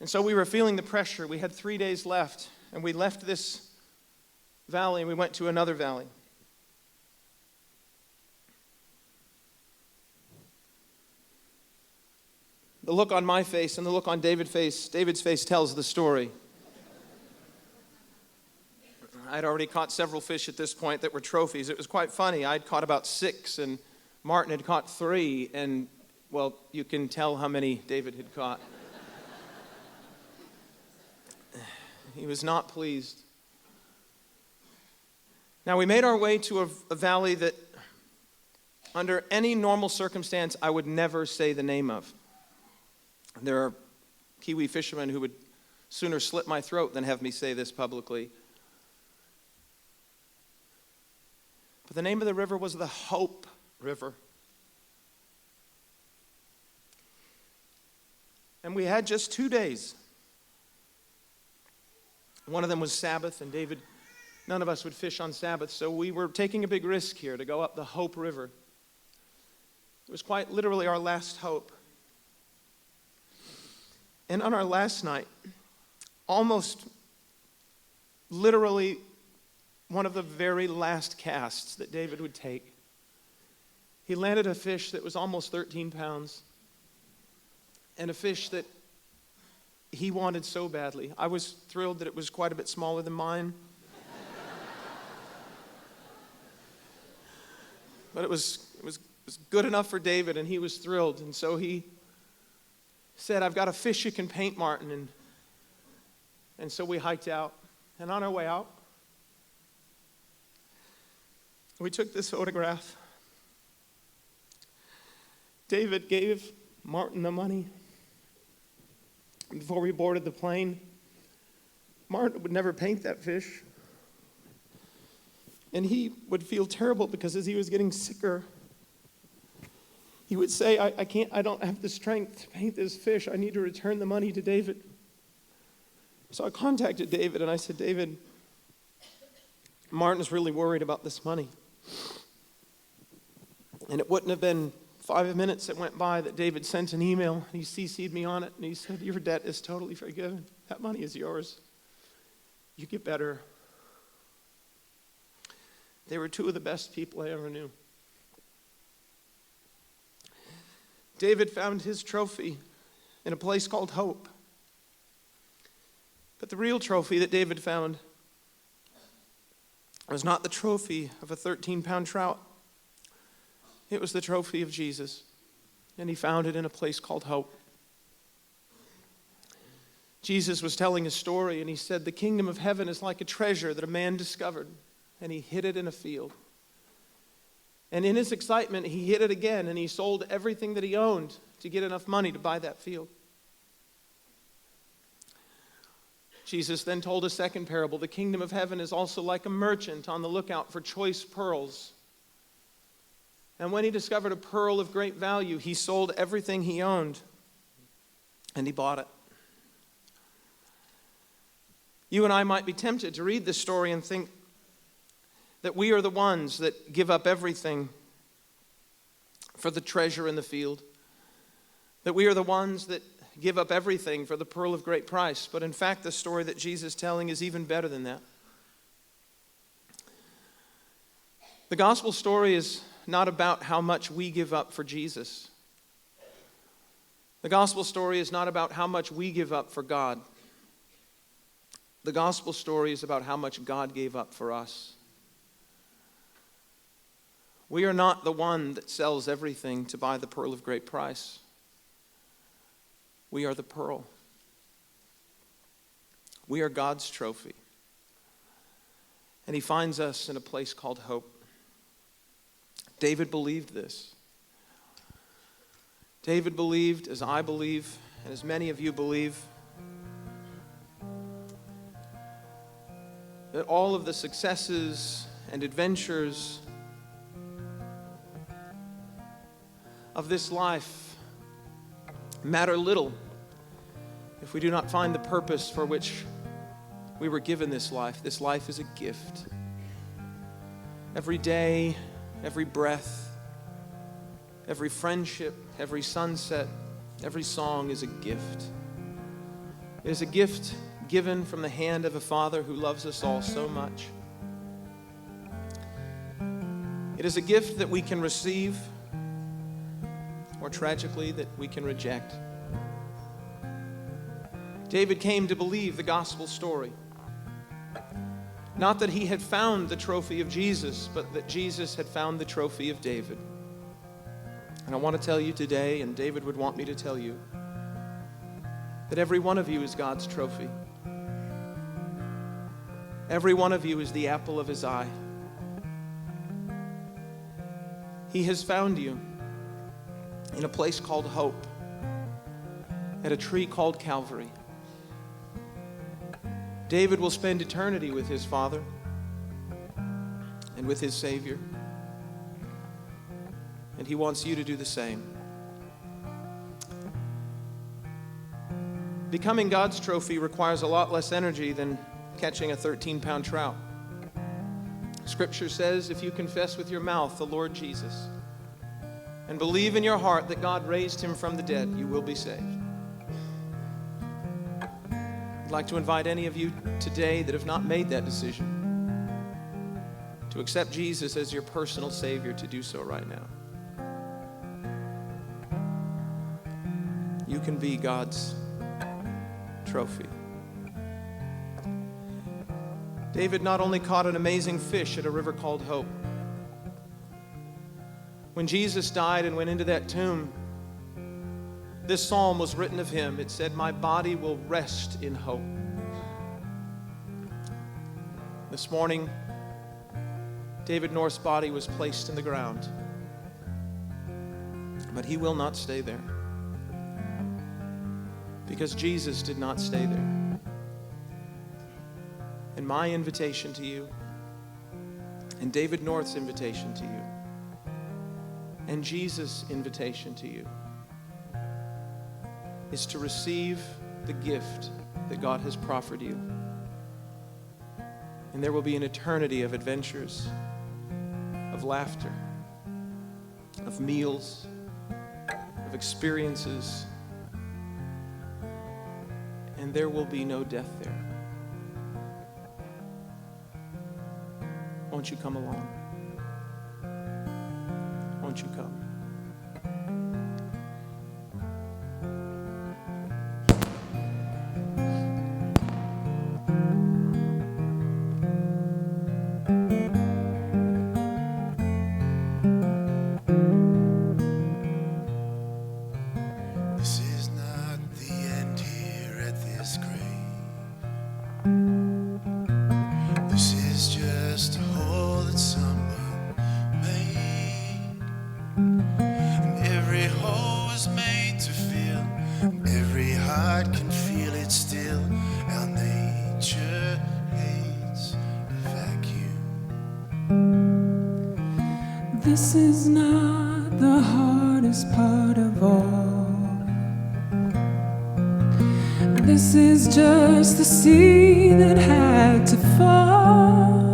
And so we were feeling the pressure. We had 3 days left, and we left this valley, and we went to another valley. The look on my face and the look on David's face tells the story. I'd already caught several fish at this point that were trophies. It was quite funny. I'd caught about 6, and Martin had caught 3, and, well, you can tell how many David had caught. He was not pleased. Now, we made our way to a valley that, under any normal circumstance, I would never say the name of. There are Kiwi fishermen who would sooner slit my throat than have me say this publicly. But the name of the river was the Hope River. And we had just 2 days. One of them was Sabbath, and none of us would fish on Sabbath, so we were taking a big risk here to go up the Hope River. It was quite literally our last hope. And on our last night, almost literally one of the very last casts that David would take, he landed a fish that was almost 13 pounds, and a fish that he wanted so badly. I was thrilled that it was quite a bit smaller than mine. But it was good enough for David, and he was thrilled. And so he said, "I've got a fish you can paint, Martin." And so we hiked out. And on our way out, we took this photograph. David gave Martin the money before we boarded the plane. Martin would never paint that fish. And he would feel terrible because as he was getting sicker, he would say, I don't have the strength to paint this fish. I need to return the money to David. So I contacted David and I said, "David, Martin's really worried about this money." And it wouldn't have been 5 minutes that went by that David sent an email. He CC'd me on it and he said, "Your debt is totally forgiven. That money is yours. You get better." They were 2 of the best people I ever knew. David found his trophy in a place called Hope. But the real trophy that David found was not the trophy of a 13-pound trout. It was the trophy of Jesus. And he found it in a place called Hope. Jesus was telling a story, and he said, "The kingdom of heaven is like a treasure that a man discovered, and he hid it in a field. And in his excitement, he hid it again, and he sold everything that he owned to get enough money to buy that field." Jesus then told a second parable. The kingdom of heaven is also like a merchant on the lookout for choice pearls. And when he discovered a pearl of great value, he sold everything he owned, and he bought it. You and I might be tempted to read this story and think that we are the ones that give up everything for the treasure in the field. That we are the ones that give up everything for the pearl of great price. But in fact, the story that Jesus is telling is even better than that. The gospel story is not about how much we give up for Jesus. The gospel story is not about how much we give up for God. The gospel story is about how much God gave up for us. We are not the one that sells everything to buy the pearl of great price. We are the pearl. We are God's trophy. And he finds us in a place called hope. David believed this. David believed, as I believe, and as many of you believe, that all of the successes and adventures of this life matter little if we do not find the purpose for which we were given this life. This life is a gift. Every day, every breath, every friendship, every sunset, every song is a gift. It is a gift given from the hand of a Father who loves us all so much. It is a gift that we can receive, or tragically, that we can reject. David came to believe the gospel story. Not that he had found the trophy of Jesus, but that Jesus had found the trophy of David. And I want to tell you today, and David would want me to tell you, that every one of you is God's trophy. Every one of you is the apple of his eye. He has found you in a place called hope, at a tree called Calvary. David will spend eternity with his Father and with his Savior. And he wants you to do the same. Becoming God's trophy requires a lot less energy than catching a 13-pound trout. Scripture says, if you confess with your mouth the Lord Jesus and believe in your heart that God raised him from the dead, you will be saved. I'd like to invite any of you today that have not made that decision to accept Jesus as your personal Savior to do so right now. You can be God's trophy. David not only caught an amazing fish at a river called Hope. When Jesus died and went into that tomb, this psalm was written of him. It said, "My body will rest in hope." This morning, David North's body was placed in the ground. But he will not stay there. Because Jesus did not stay there. And my invitation to you, and David North's invitation to you, and Jesus' invitation to you, is to receive the gift that God has proffered you. And there will be an eternity of adventures, of laughter, of meals, of experiences, and there will be no death there. Won't you come along? Won't you come? This is not the end here at this grave. This is just a hole that someone made. And every hole is made to fill, and every heart can feel it still. Our nature hates a vacuum. This is not the hardest part of all. This is just the seed that had to fall.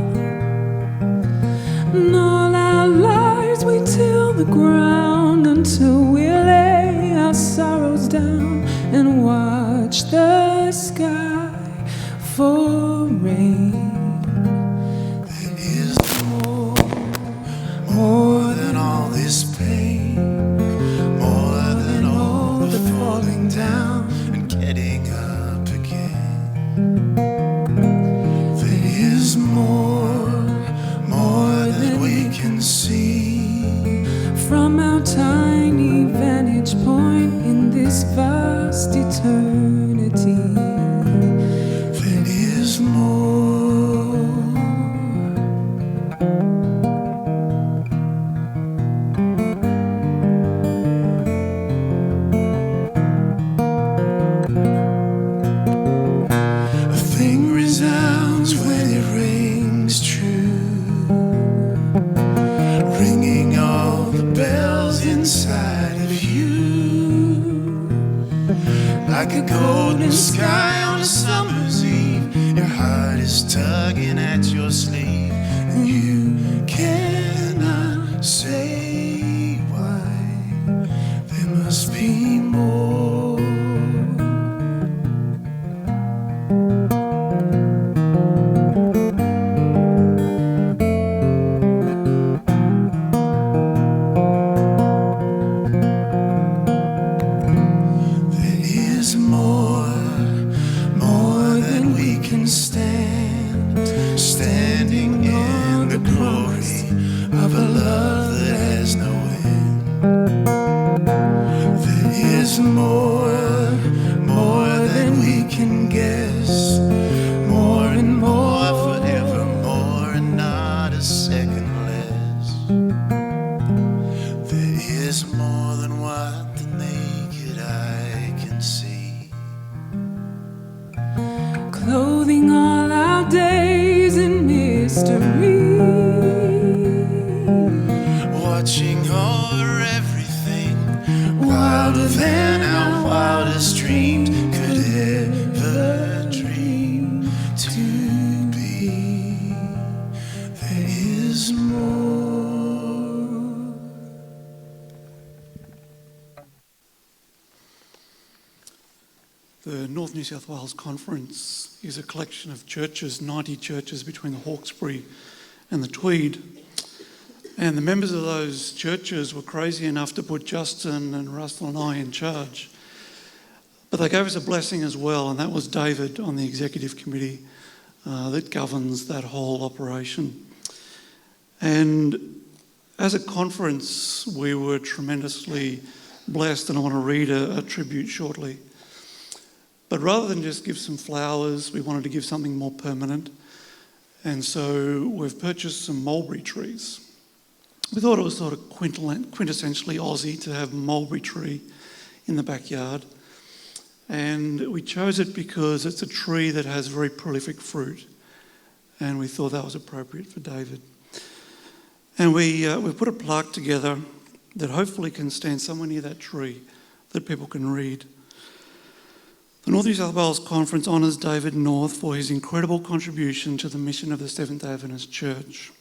And all our lives we till the ground until we lay our sorrows down and watch the sky for rain. There is no There is more than we can see. From our tiny vantage point in this vast eternity, There is more. A thing resounds when it rings true, ringing all the bells inside of you. Like a golden sky on a summer's eve, your heart is tugging at your sleeve, and you cannot say why. There must be more. There is more than we can stand, standing in the glory of a love that has no end. There is more than we can guess, more and more, forevermore, and not a second less. There is more than what the naked eye can see. clothing all our days in mystery. Watching over everything, wilder than our wildest dreams could ever dream to be. There is more. The North New South Wales Conference is a collection of churches, 90 churches between the Hawkesbury and the Tweed. And the members of those churches were crazy enough to put Justin and Russell and I in charge. But they gave us a blessing as well, and that was David on the executive committee that governs that whole operation. And as a conference, we were tremendously blessed, and I want to read a tribute shortly. But rather than just give some flowers, we wanted to give something more permanent. And so we've purchased some mulberry trees. We thought it was sort of quintessentially Aussie to have a mulberry tree in the backyard. And we chose it because it's a tree that has very prolific fruit. And we thought that was appropriate for David. And we put a plaque together that hopefully can stand somewhere near that tree that people can read. The North New South Wales Conference honours David North for his incredible contribution to the mission of the Seventh-day Adventist Church.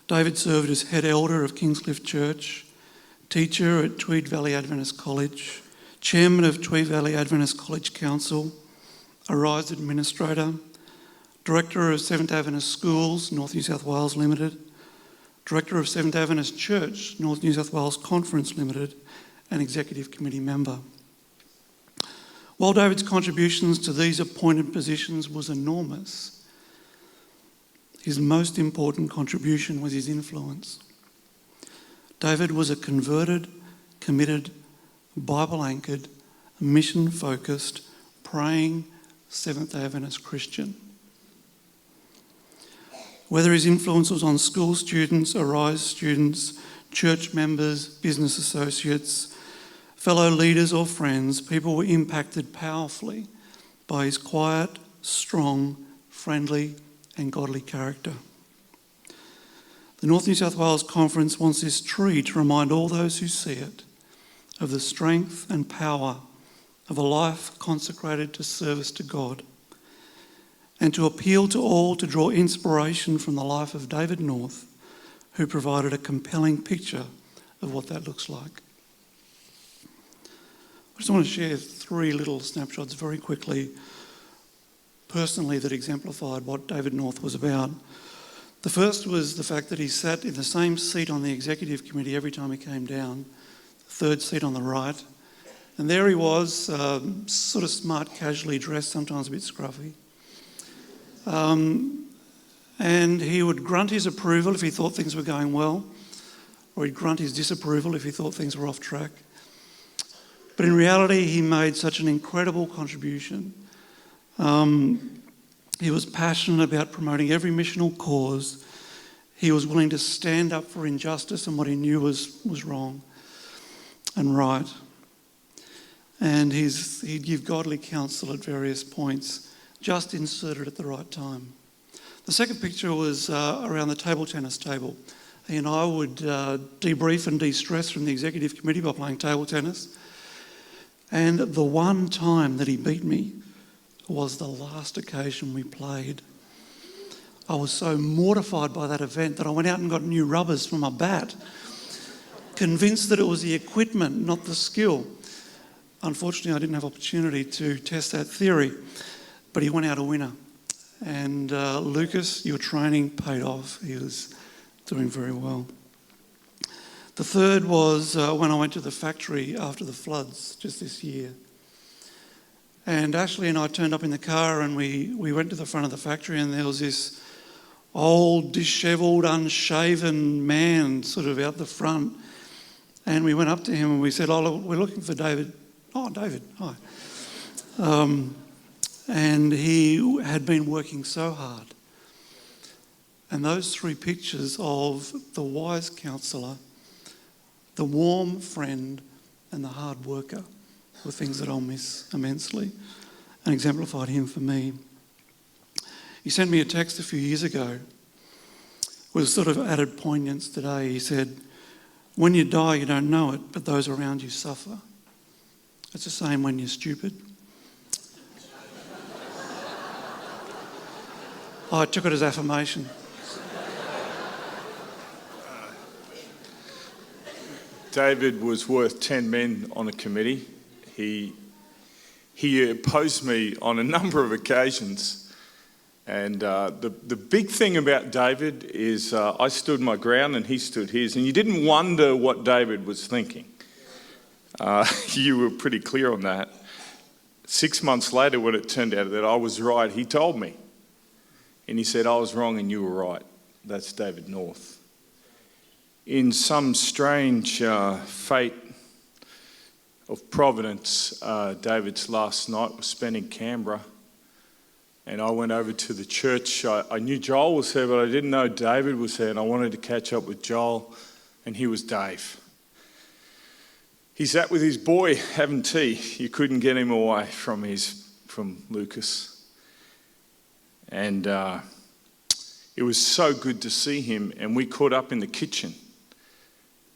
David served as head elder of Kingscliff Church, teacher at Tweed Valley Adventist College, chairman of Tweed Valley Adventist College Council, a RISE administrator, director of Seventh-day Adventist Schools, North New South Wales Limited, director of Seventh-day Adventist Church, North New South Wales Conference Limited, and executive committee member. While David's contributions to these appointed positions was enormous, his most important contribution was his influence. David was a converted, committed, Bible-anchored, mission-focused, praying Seventh-day Adventist Christian. Whether his influence was on school students, Arise students, church members, business associates, fellow leaders or friends, people were impacted powerfully by his quiet, strong, friendly and godly character. The North New South Wales Conference wants this tree to remind all those who see it of the strength and power of a life consecrated to service to God, and to appeal to all to draw inspiration from the life of David North, who provided a compelling picture of what that looks like. I just want to share 3 little snapshots very quickly, personally, that exemplified what David North was about. The first was the fact that he sat in the same seat on the executive committee every time he came down, the third seat on the right, And there he was, sort of smart, casually dressed, sometimes a bit scruffy. And he would grunt his approval if he thought things were going well, or he'd grunt his disapproval if he thought things were off track. But in reality, he made such an incredible contribution. He was passionate about promoting every missional cause. He was willing to stand up for injustice and what he knew was wrong and right. And he'd give godly counsel at various points, just inserted at the right time. The second picture was around the table tennis table. He and I would debrief and de-stress from the executive committee by playing table tennis. And the one time that he beat me was the last occasion we played. I was so mortified by that event that I went out and got new rubbers for my bat, convinced that it was the equipment, not the skill. Unfortunately, I didn't have opportunity to test that theory, but he went out a winner. And Lucas, your training paid off. He was doing very well. The third was when I went to the factory after the floods just this year. And Ashley and I turned up in the car and we went to the front of the factory, and there was this old, dishevelled, unshaven man sort of out the front. And we went up to him and we said, "Oh, look, we're looking for David." "Oh, David, hi." And he had been working so hard. And those three pictures of the wise counsellor, the warm friend, and the hard worker were things that I'll miss immensely, and exemplified him for me. He sent me a text a few years ago with sort of added poignance today. He said, "When you die, you don't know it, but those around you suffer. It's the same when you're stupid." I took it as affirmation. David was worth 10 men on a committee. He opposed me on a number of occasions. And the big thing about David is I stood my ground and he stood his. And you didn't wonder what David was thinking. You were pretty clear on that. 6 months later, when it turned out that I was right, he told me. And he said, "I was wrong and you were right." That's David North. In some strange fate of providence, David's last night was spent in Canberra. And I went over to the church. I knew Joel was there, but I didn't know David was there. And I wanted to catch up with Joel, and he was Dave. He sat with his boy having tea. You couldn't get him away from Lucas. And it was so good to see him. And we caught up in the kitchen.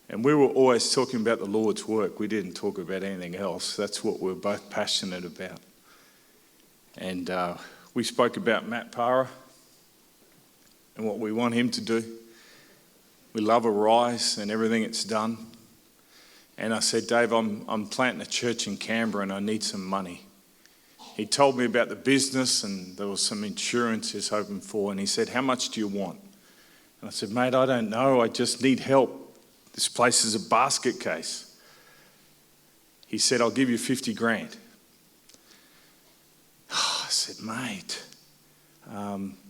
And we were always talking about the Lord's work. We didn't talk about anything else. That's what we're both passionate about. And we spoke about Matt Parra and what we want him to do. We love Arise and everything it's done. And I said, "Dave, I'm planting a church in Canberra and I need some money." He told me about the business and there was some insurance he's hoping for. And he said, "How much do you want?" And I said, "Mate, I don't know. I just need help. This place is a basket case." He said, "I'll give you 50 grand. I said, "Mate."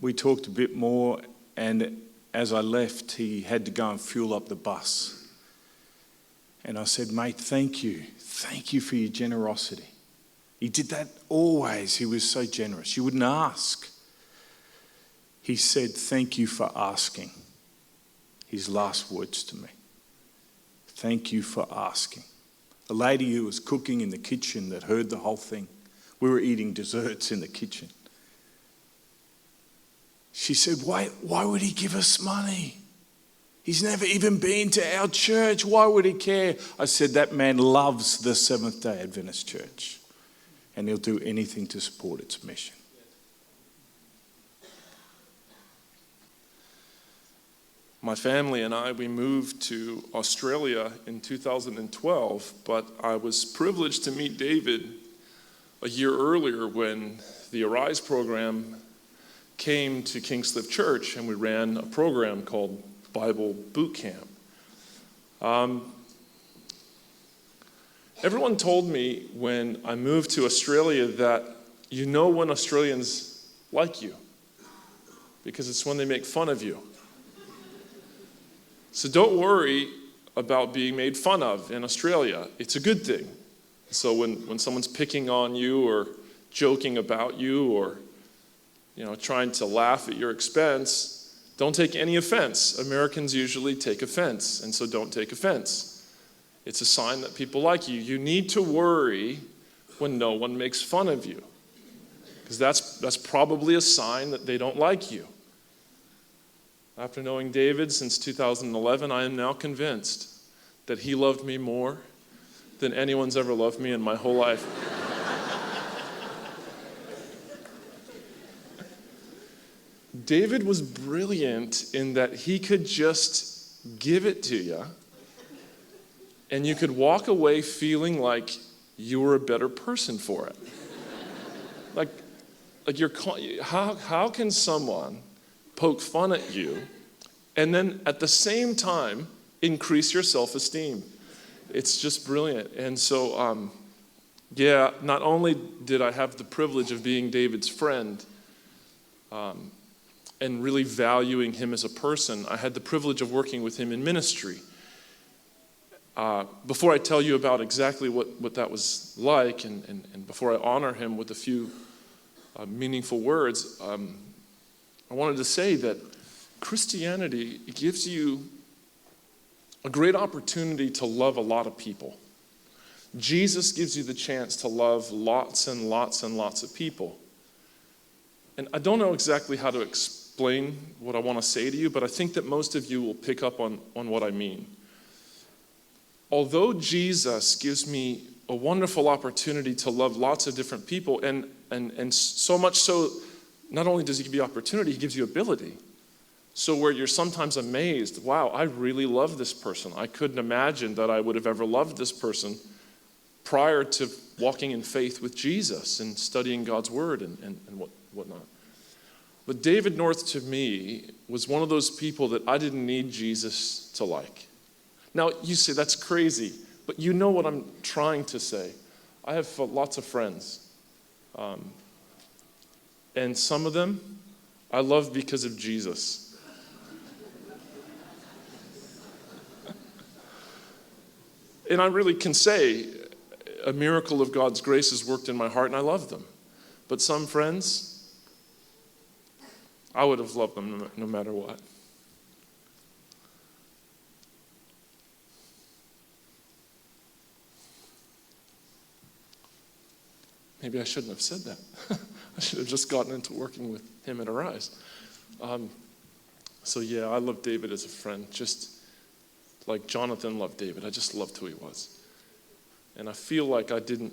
We talked a bit more, and as I left, he had to go and fuel up the bus. And I said, "Mate, thank you. Thank you for your generosity." He did that always. He was so generous. You wouldn't ask. He said, "Thank you for asking." His last words to me. "Thank you for asking." A lady who was cooking in the kitchen that heard the whole thing. We were eating desserts in the kitchen. She said, why would he give us money? He's never even been to our church. Why would he care? I said, that man loves the Seventh-day Adventist Church, and he'll do anything to support its mission. My family and I, we moved to Australia in 2012, but I was privileged to meet David a year earlier when the Arise program came to Kingscliff Church, and we ran a program called Bible Boot Camp. Everyone told me when I moved to Australia that you know when Australians like you, because it's when they make fun of you. So don't worry about being made fun of in Australia. It's a good thing. So when someone's picking on you or joking about you or trying to laugh at your expense, don't take any offense. Americans usually take offense, and so don't take offense. It's a sign that people like you. You need to worry when no one makes fun of you, because that's probably a sign that they don't like you. After knowing David since 2011, I am now convinced that he loved me more than anyone's ever loved me in my whole life. David was brilliant in that he could just give it to you, and you could walk away feeling like you were a better person for it. How can someone poke fun at you and then at the same time increase your self-esteem? It's just brilliant. And so, not only did I have the privilege of being David's friend and really valuing him as a person, I had the privilege of working with him in ministry. Before I tell you about exactly what that was like, and before I honor him with a few meaningful words, I wanted to say that Christianity gives you a great opportunity to love a lot of people. Jesus gives you the chance to love lots and lots and lots of people. And I don't know exactly how to explain what I want to say to you, but I think that most of you will pick up on what I mean. Although Jesus gives me a wonderful opportunity to love lots of different people, and so much so, not only does he give you opportunity, he gives you ability. So where you're sometimes amazed, wow, I really love this person. I couldn't imagine that I would have ever loved this person prior to walking in faith with Jesus and studying God's word and whatnot. But David North, to me, was one of those people that I didn't need Jesus to like. Now, you say that's crazy, but you know what I'm trying to say. I have lots of friends, and some of them I love because of Jesus. And I really can say a miracle of God's grace has worked in my heart, and I love them. But some friends, I would have loved them no matter what. Maybe I shouldn't have said that. I should have just gotten into working with him at Arise. I love David as a friend, just like Jonathan loved David. I just loved who he was. And I feel like I didn't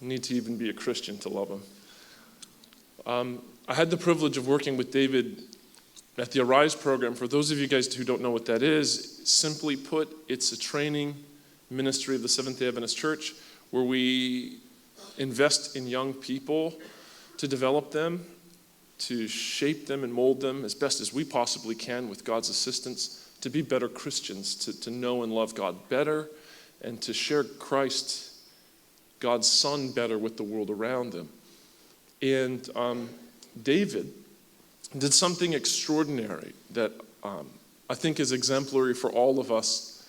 need to even be a Christian to love him. I had the privilege of working with David at the Arise program. For those of you guys who don't know what that is, simply put, it's a training ministry of the Seventh-day Adventist Church where we invest in young people to develop them, to shape them and mold them as best as we possibly can with God's assistance, to be better Christians, to know and love God better, and to share Christ, God's Son, better with the world around them. And David did something extraordinary that I think is exemplary for all of us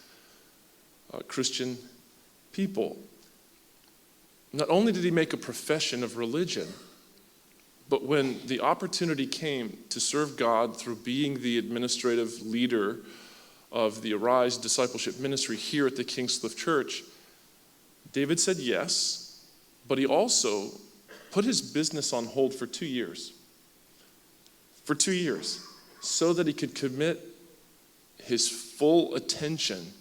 Christian people. Not only did he make a profession of religion, but when the opportunity came to serve God through being the administrative leader of the Arise discipleship ministry here at the Kingscliff Church, David said yes, but he also put his business on hold for 2 years. For 2 years, so that he could commit his full attention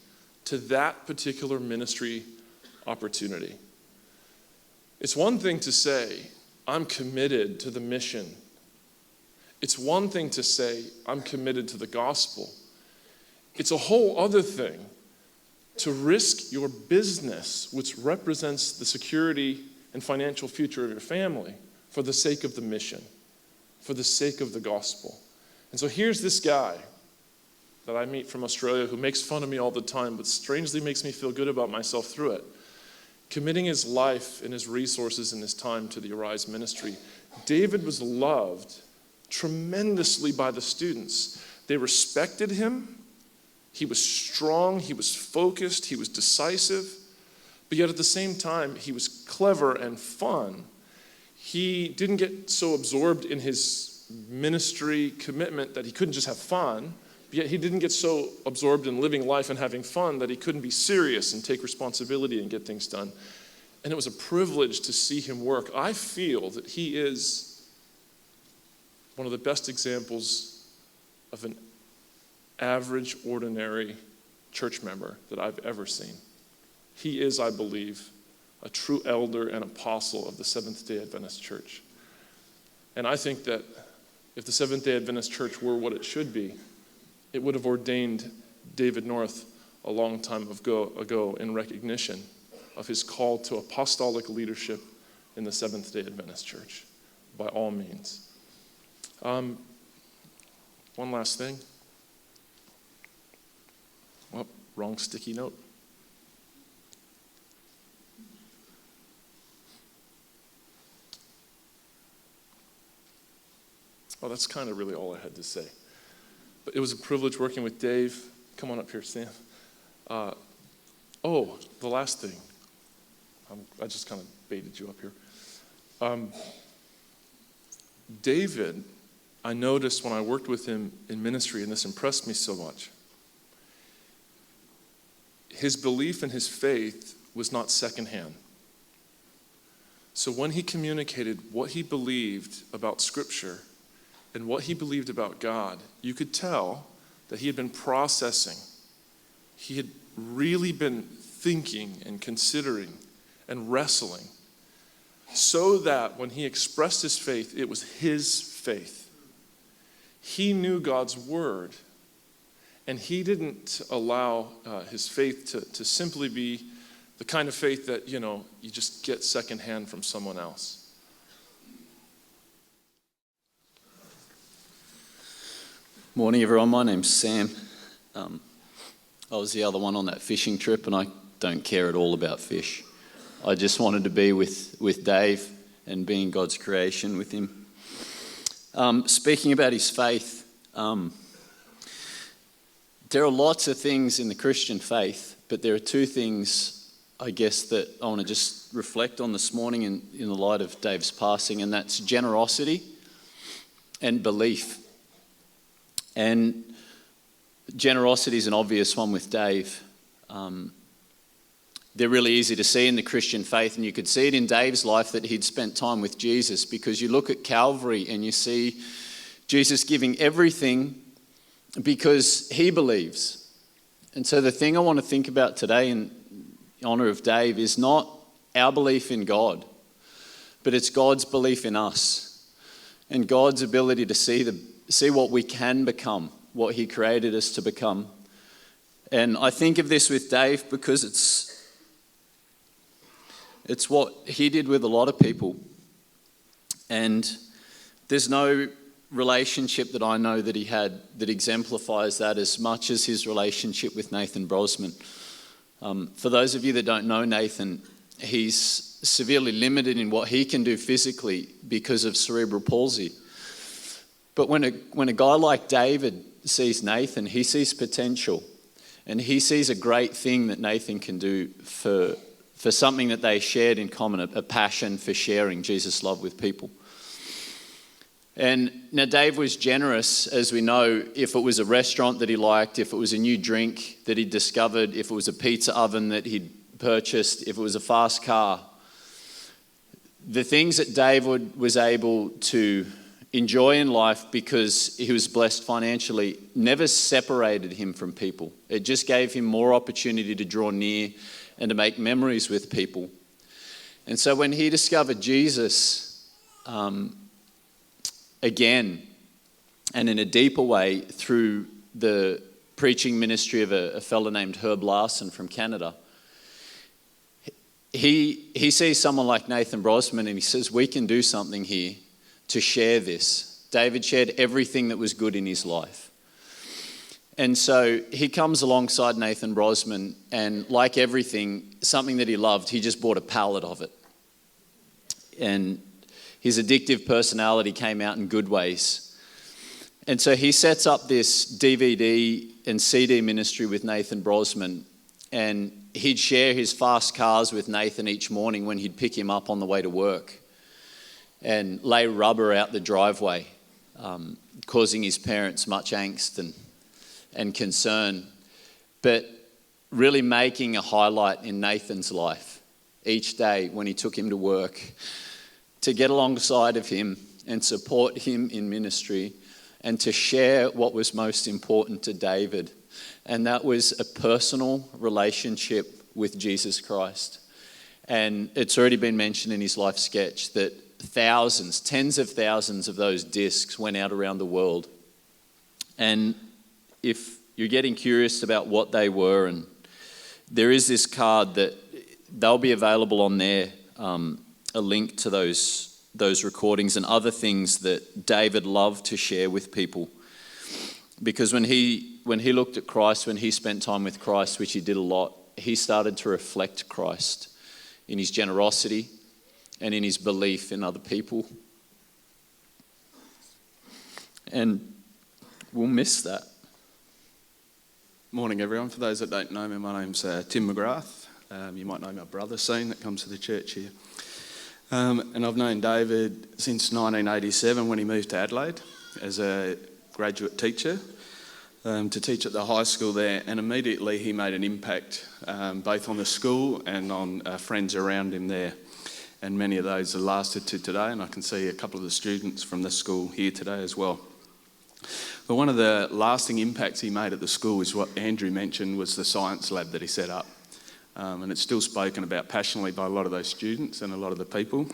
to that particular ministry opportunity. It's one thing to say, I'm committed to the mission. It's one thing to say, I'm committed to the gospel. It's a whole other thing to risk your business, which represents the security and financial future of your family, for the sake of the mission, for the sake of the gospel. And so here's this guy that I meet from Australia who makes fun of me all the time, but strangely makes me feel good about myself through it. committing his life and his resources and his time to the Arise ministry, David was loved tremendously by the students. They respected him. He was strong. He was focused. He was decisive. But yet at the same time, he was clever and fun. He didn't get so absorbed in his ministry commitment that he couldn't just have fun. But yet he didn't get so absorbed in living life and having fun that he couldn't be serious and take responsibility and get things done. And it was a privilege to see him work. I feel that he is one of the best examples of an average, ordinary church member that I've ever seen. He is, I believe, a true elder and apostle of the Seventh-day Adventist Church. And I think that if the Seventh-day Adventist Church were what it should be, it would have ordained David North a long time ago in recognition of his call to apostolic leadership in the Seventh-day Adventist Church, by all means. One last thing. Oh, wrong sticky note. Oh, that's kind of really all I had to say. But it was a privilege working with Dave. Come on up here, Sam. The last thing. I just kind of baited you up here. David, I noticed when I worked with him in ministry, and this impressed me so much, his belief and his faith was not secondhand. So when he communicated what he believed about Scripture and what he believed about God, you could tell that he had been processing. He had really been thinking and considering and wrestling, so that when he expressed his faith, it was his faith. He knew God's word, and he didn't allow his faith to simply be the kind of faith that, you just get secondhand from someone else. Morning, everyone. My name's Sam. I was the other one on that fishing trip, and I don't care at all about fish. I just wanted to be with Dave and be in God's creation with him. Speaking about his faith, there are lots of things in the Christian faith, but there are two things, I guess, that I want to just reflect on this morning in the light of Dave's passing, and that's generosity and belief. And generosity is an obvious one with Dave. They're really easy to see in the Christian faith, and you could see it in Dave's life that he'd spent time with Jesus, because you look at Calvary and you see Jesus giving everything because he believes. And so the thing I want to think about today in honor of Dave is not our belief in God, but it's God's belief in us and God's ability to see what we can become, what he created us to become. And I think of this with Dave because it's what he did with a lot of people. And there's no relationship that I know that he had that exemplifies that as much as his relationship with Nathan Brosman. For those of you that don't know Nathan, he's severely limited in what he can do physically because of cerebral palsy. But when a guy like David sees Nathan, he sees potential. And he sees a great thing that Nathan can do for something that they shared in common, a passion for sharing Jesus' love with people. And now Dave was generous, as we know, if it was a restaurant that he liked, if it was a new drink that he'd discovered, if it was a pizza oven that he'd purchased, if it was a fast car. The things that David was able to enjoy in life because he was blessed financially never separated him from people. It just gave him more opportunity to draw near and to make memories with people. And so when he discovered Jesus again, and in a deeper way through the preaching ministry of a fellow named Herb Larson from Canada, he sees someone like Nathan Brosman and he says, we can do something here to share this. David shared everything that was good in his life. And so he comes alongside Nathan Brosman, and like everything, something that he loved, he just bought a pallet of it. And his addictive personality came out in good ways. And so he sets up this DVD and CD ministry with Nathan Brosman, and he'd share his fast cars with Nathan each morning when he'd pick him up on the way to work and lay rubber out the driveway, causing his parents much angst and concern, but really making a highlight in Nathan's life each day when he took him to work, to get alongside of him and support him in ministry and to share what was most important to David. And that was a personal relationship with Jesus Christ. And it's already been mentioned in his life sketch that thousands, tens of thousands of those discs went out around the world. And if you're getting curious about what they were, and there is this card that they'll be available on there, a link to those recordings and other things that David loved to share with people. Because when he looked at Christ, when he spent time with Christ, which he did a lot, he started to reflect Christ in his generosity and in his belief in other people. And we'll miss that. Morning, everyone. For those that don't know me, my name's Tim McGrath. You might know my brother, Sean, that comes to the church here. And I've known David since 1987 when he moved to Adelaide as a graduate teacher to teach at the high school there. And immediately he made an impact both on the school and on friends around him there. And many of those have lasted to today. And I can see a couple of the students from the school here today as well. But one of the lasting impacts he made at the school is what Andrew mentioned, was the science lab that he set up. And it's still spoken about passionately by a lot of those students and a lot of the people.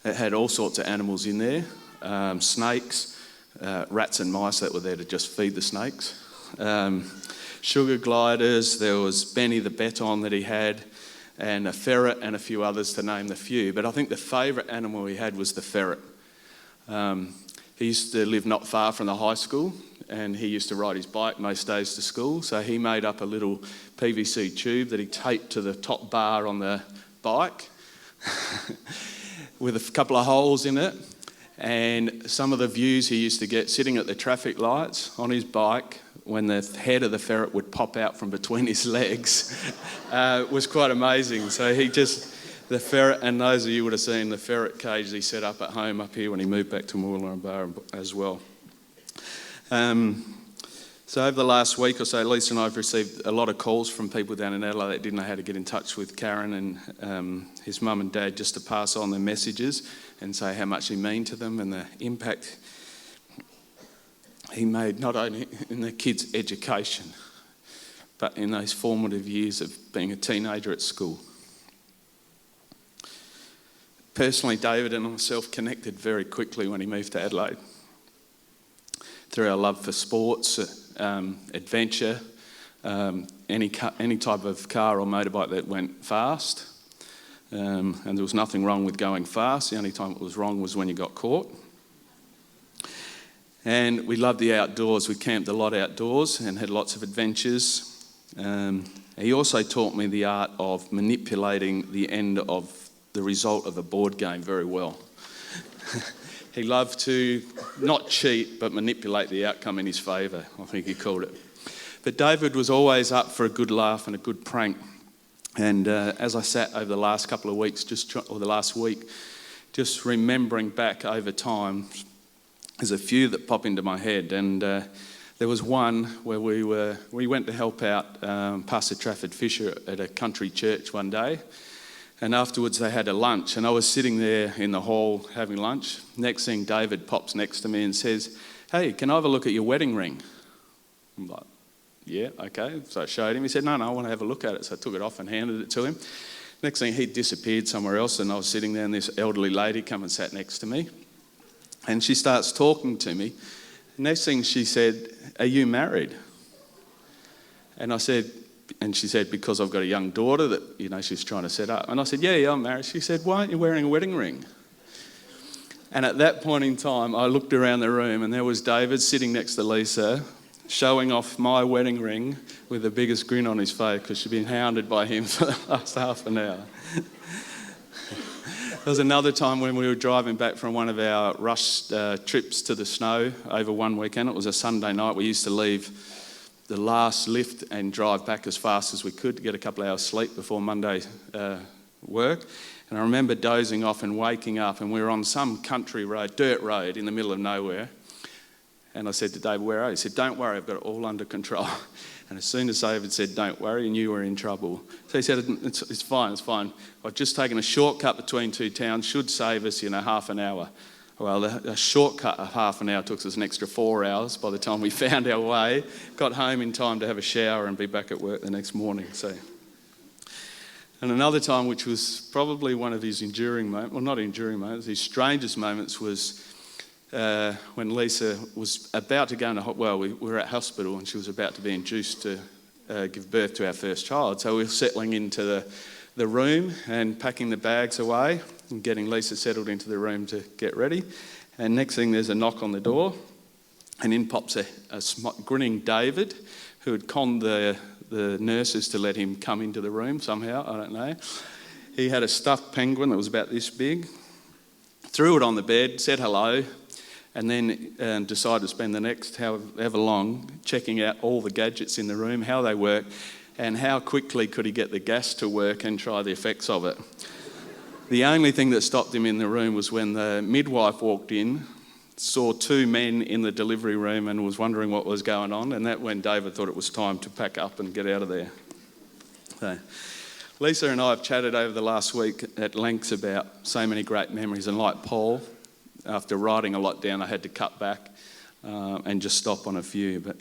It had all sorts of animals in there, snakes, rats and mice that were there to just feed the snakes, sugar gliders, there was Benny the Beton that he had, and a ferret and a few others to name the few. But I think the favourite animal he had was the ferret. He used to live not far from the high school, and he used to ride his bike most days to school. So he made up a little PVC tube that he taped to the top bar on the bike with a couple of holes in it. And some of the views he used to get sitting at the traffic lights on his bike when the head of the ferret would pop out from between his legs was quite amazing. So the ferret, and those of you would have seen the ferret cage he set up at home up here when he moved back to Moorland as well. So over the last week or so, Lisa and I have received a lot of calls from people down in Adelaide that didn't know how to get in touch with Karen and his mum and dad, just to pass on their messages and say how much he meant to them and the impact he made not only in the kids' education, but in those formative years of being a teenager at school. Personally, David and myself connected very quickly when he moved to Adelaide through our love for sports, adventure, any type of car or motorbike that went fast. And there was nothing wrong with going fast. The only time it was wrong was when you got caught. And we loved the outdoors. We camped a lot outdoors and had lots of adventures. He also taught me the art of manipulating the end of the result of a board game very well. He loved to not cheat, but manipulate the outcome in his favour, I think he called it. But David was always up for a good laugh and a good prank. And as I sat over the last couple of weeks, or the last week, just remembering back over time, there's a few that pop into my head. And there was one where we went to help out Pastor Trafford Fisher at a country church one day. And afterwards they had a lunch, and I was sitting there in the hall having lunch. Next thing, David pops next to me and says, "Hey, can I have a look at your wedding ring?" I'm like, "Yeah, okay." So I showed him. He said, "No, I want to have a look at it." So I took it off and handed it to him. Next thing, he disappeared somewhere else, and I was sitting there, and this elderly lady come and sat next to me. And she starts talking to me. Next thing she said, "Are you married?" And she said, "Because I've got a young daughter that, she's trying to set up." And I said, yeah, I'm married. She said, "Why aren't you wearing a wedding ring?" And at that point in time, I looked around the room, and there was David sitting next to Lisa, showing off my wedding ring with the biggest grin on his face because she'd been hounded by him for the last half an hour. There was another time when we were driving back from one of our rush trips to the snow over one weekend. It was a Sunday night. We used to leave the last lift and drive back as fast as we could to get a couple of hours sleep before Monday work. And I remember dozing off and waking up, and we were on some country road, dirt road in the middle of nowhere. And I said to David, "Where are you?" He said, "Don't worry, I've got it all under control." And as soon as David said, "Don't worry," he knew we were in trouble. So he said, it's fine. I've just taken a shortcut between two towns, should save us, half an hour. Well, a shortcut of half an hour took us an extra 4 hours by the time we found our way. Got home in time to have a shower and be back at work the next morning. And another time, which was probably one of his enduring moments, well, not enduring moments, his strangest moments was when Lisa was about to go into we were at hospital and she was about to be induced to give birth to our first child. So we were settling into the room and packing the bags away and getting Lisa settled into the room to get ready. And next thing, there's a knock on the door, and in pops a grinning David, who had conned the nurses to let him come into the room somehow, I don't know. He had a stuffed penguin that was about this big, threw it on the bed, said hello, and then decided to spend the next however long checking out all the gadgets in the room, how they work, and how quickly could he get the gas to work and try the effects of it. The only thing that stopped him in the room was when the midwife walked in, saw two men in the delivery room and was wondering what was going on, and that's when David thought it was time to pack up and get out of there. So, Lisa and I have chatted over the last week at length about so many great memories, and like Paul, after writing a lot down, I had to cut back and just stop on a few. But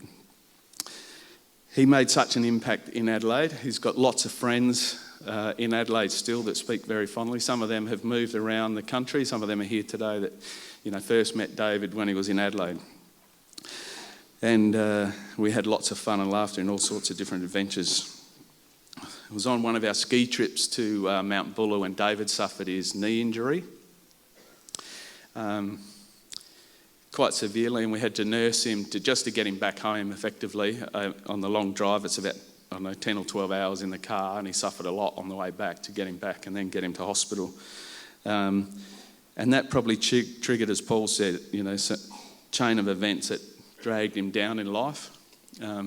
he made such an impact in Adelaide. He's got lots of friends in Adelaide still that speak very fondly. Some of them have moved around the country. Some of them are here today that first met David when he was in Adelaide. And we had lots of fun and laughter and all sorts of different adventures. It was on one of our ski trips to Mount Buller when David suffered his knee injury. Quite severely, and we had to nurse him just to get him back home effectively. On the long drive, it's about 10 or 12 hours in the car, and he suffered a lot on the way back to get him back and then get him to hospital. And that probably triggered, as Paul said, a chain of events that dragged him down in life.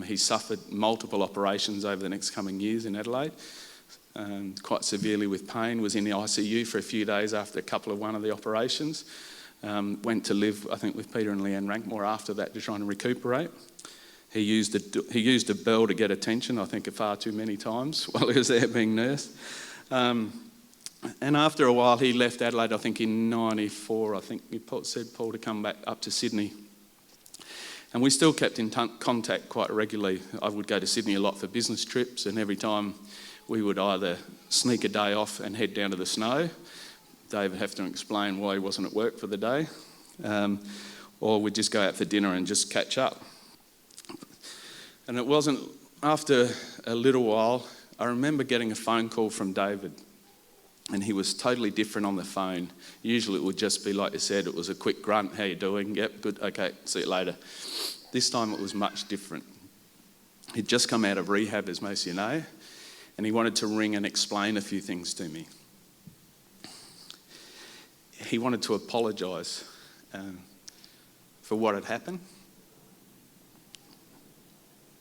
He suffered multiple operations over the next coming years in Adelaide, quite severely with pain, was in the ICU for a few days after one of the operations. Went to live, I think, with Peter and Leanne Rankmore after that to try and recuperate. He used a bell to get attention, I think, far too many times while he was there being nursed. And after a while, he left Adelaide, I think in 94, I think he said Paul to come back up to Sydney. And we still kept in contact quite regularly. I would go to Sydney a lot for business trips, and every time we would either sneak a day off and head down to the snow. David would have to explain why he wasn't at work for the day. Or we'd just go out for dinner and just catch up. And it wasn't, after a little while, I remember getting a phone call from David, and he was totally different on the phone. Usually it would just be, like you said, it was a quick grunt, "How you doing? Yep, good, okay, see you later." This time it was much different. He'd just come out of rehab, as most of you know, and he wanted to ring and explain a few things to me. He wanted to apologise for what had happened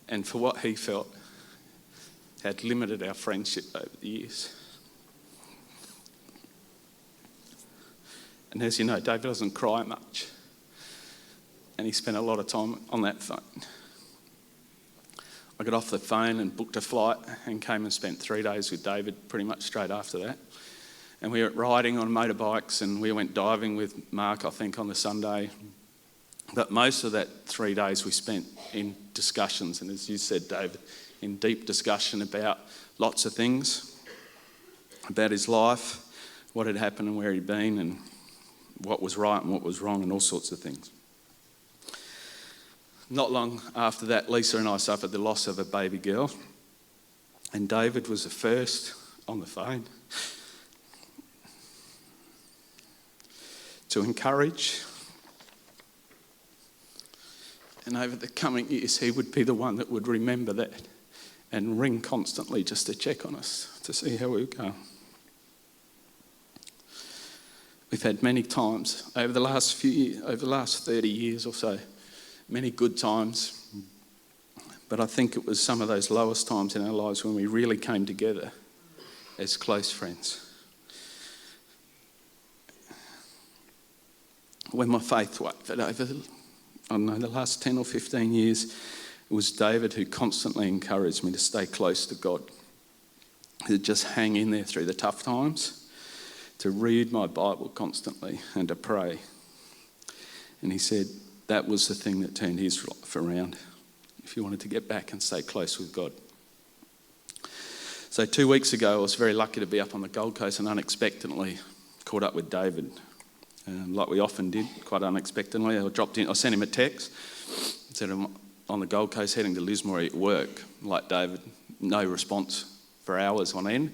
and for what he felt had limited our friendship over the years. And as you know, David doesn't cry much, and he spent a lot of time on that phone. I got off the phone and booked a flight and came and spent 3 days with David pretty much straight after that. And we were riding on motorbikes, and we went diving with Mark, I think, on the Sunday. But most of that 3 days we spent in discussions, and as you said, David, in deep discussion about lots of things, about his life, what had happened and where he'd been, and what was right and what was wrong, and all sorts of things. Not long after that, Lisa and I suffered the loss of a baby girl, and David was the first on the phone to encourage And over the coming years, he would be the one that would remember that and ring constantly just to check on us, to see how we were going. We've had many times over the last few years, over the last 30 years or so, many good times. But I think it was some of those lowest times in our lives when we really came together as close friends. When my faith wavered over, I don't know, the last 10 or 15 years, it was David who constantly encouraged me to stay close to God, to just hang in there through the tough times, to read my Bible constantly and to pray. And he said that was the thing that turned his life around, if he wanted to get back and stay close with God. So 2 weeks ago, I was very lucky to be up on the Gold Coast and unexpectedly caught up with David. Like we often did, quite unexpectedly. I sent him a text, said I'm on the Gold Coast heading to Lismore at work. Like David, no response for hours on end.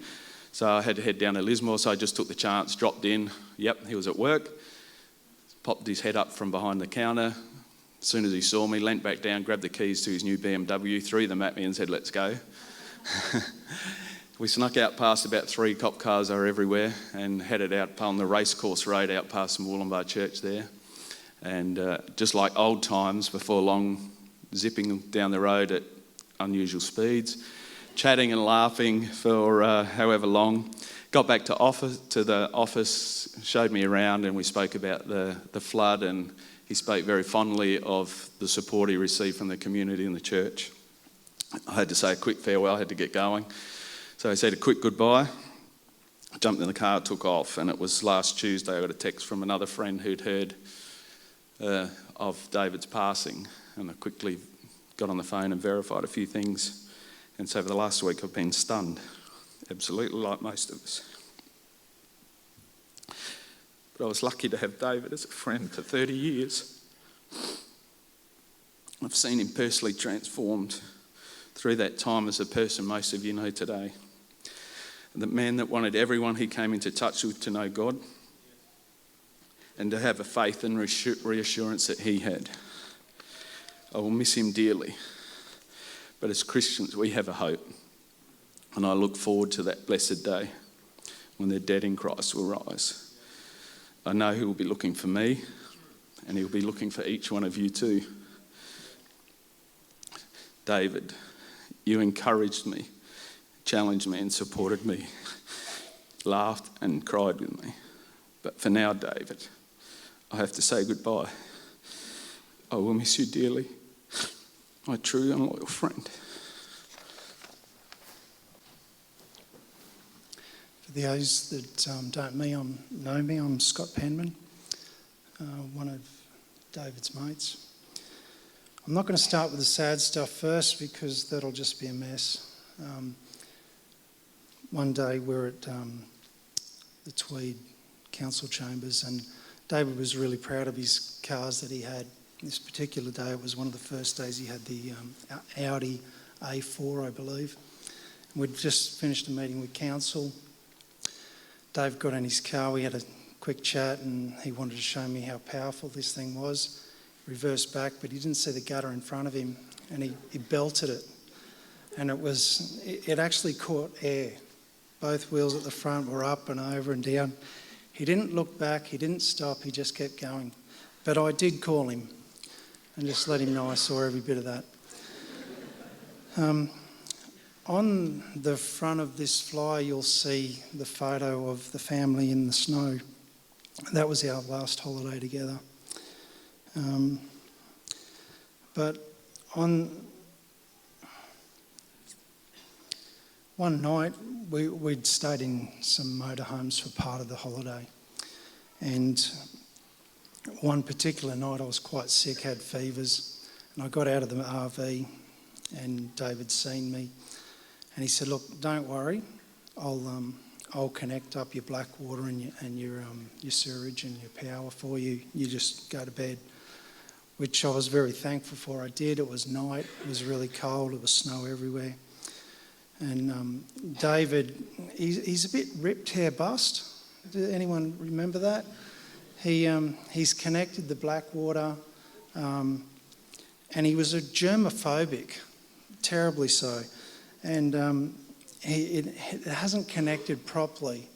So I had to head down to Lismore, so I just took the chance, dropped in. Yep, he was at work. Popped his head up from behind the counter. As soon as he saw me, leant back down, grabbed the keys to his new BMW, threw them at me and said, "Let's go." We snuck out past about 3 cop cars are everywhere and headed out on the racecourse road out past the Wollongbar Church there. And just like old times, before long, zipping down the road at unusual speeds, chatting and laughing for however long. Got back to the office, showed me around, and we spoke about the flood, and he spoke very fondly of the support he received from the community and the church. I had to say a quick farewell, I had to get going. So I said a quick goodbye, jumped in the car, took off, and it was last Tuesday I got a text from another friend who'd heard of David's passing, and I quickly got on the phone and verified a few things. And so over the last week I've been stunned, absolutely like most of us. But I was lucky to have David as a friend for 30 years. I've seen him personally transformed through that time as a person most of you know today. The man that wanted everyone he came into touch with to know God and to have a faith and reassurance that he had. I will miss him dearly. But as Christians, we have a hope. And I look forward to that blessed day when the dead in Christ will rise. I know he will be looking for me, and he'll be looking for each one of you too. David, you encouraged me, challenged me and supported me, laughed and cried with me. But for now, David, I have to say goodbye. I will miss you dearly, my true and loyal friend. For those that don't know me, I'm Scott Penman, one of David's mates. I'm not going to start with the sad stuff first because that'll just be a mess. One day we're at the Tweed Council Chambers, and David was really proud of his cars that he had. This particular day, it was one of the first days he had the Audi A4, I believe. And we'd just finished a meeting with council. Dave got in his car, we had a quick chat, and he wanted to show me how powerful this thing was. Reversed back, but he didn't see the gutter in front of him, and he belted it. And it actually caught air. Both wheels at the front were up and over and down. He didn't look back, he didn't stop, he just kept going. But I did call him and just let him know I saw every bit of that. On the front of this flyer, you'll see the photo of the family in the snow. That was our last holiday together. But on one night, we'd stayed in some motorhomes for part of the holiday. And one particular night I was quite sick, had fevers, and I got out of the RV and David'd seen me. And he said, "Look, don't worry, I'll connect up your black water and your sewerage and your power for you. You just go to bed." Which I was very thankful for. I did. It was night. It was really cold. It was snow everywhere. And David, he's a bit ripped hair bust. Does anyone remember that? He's connected the black water, and he was a germophobic, terribly so. And it hasn't connected properly.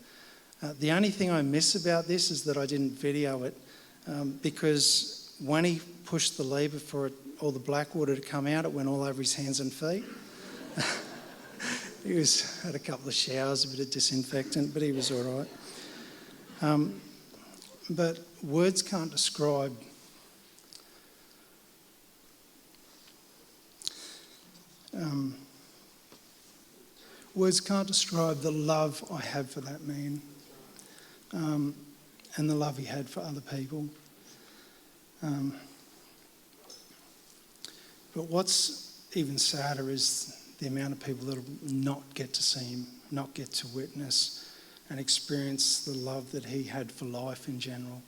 The only thing I miss about this is that I didn't video it, because when he pushed the lever for all the black water to come out, it went all over his hands and feet. He had a couple of showers, a bit of disinfectant, but he was all right. But words can't describe the love I have for that man, and the love he had for other people. But what's even sadder is the amount of people that will not get to see him, not get to witness and experience the love that he had for life in general.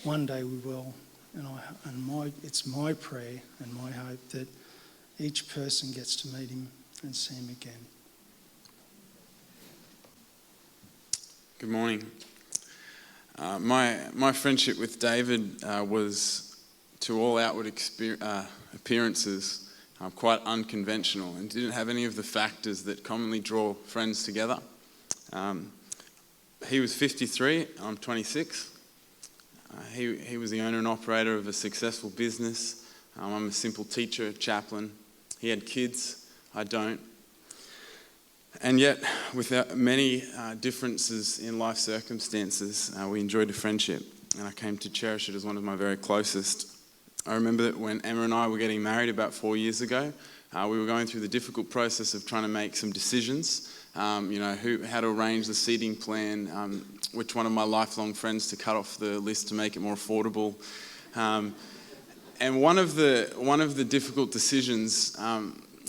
One day we will, and it's my prayer and my hope that each person gets to meet him and see him again. Good morning. My friendship with David was, to all outward appearances, quite unconventional and didn't have any of the factors that commonly draw friends together. He was 53, I'm 26. He was the owner and operator of a successful business. I'm a simple teacher, chaplain. He had kids, I don't. And yet, with many differences in life circumstances, we enjoyed a friendship, and I came to cherish it as one of my very closest. I remember that when Emma and I were getting married about 4 years ago, we were going through the difficult process of trying to make some decisions, how to arrange the seating plan, which one of my lifelong friends to cut off the list to make it more affordable. And one of the difficult decisions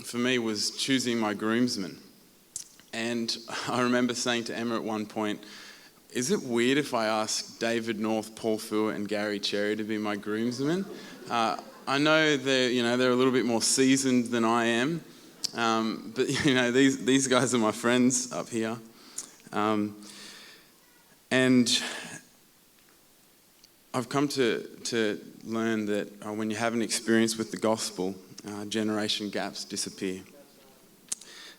for me was choosing my groomsmen. And I remember saying to Emma at one point, is it weird if I ask David North, Paul Fua and Gary Cherry to be my groomsmen? I know they're a little bit more seasoned than I am, but these guys are my friends up here. And I've come to learn that when you have an experience with the gospel, generation gaps disappear.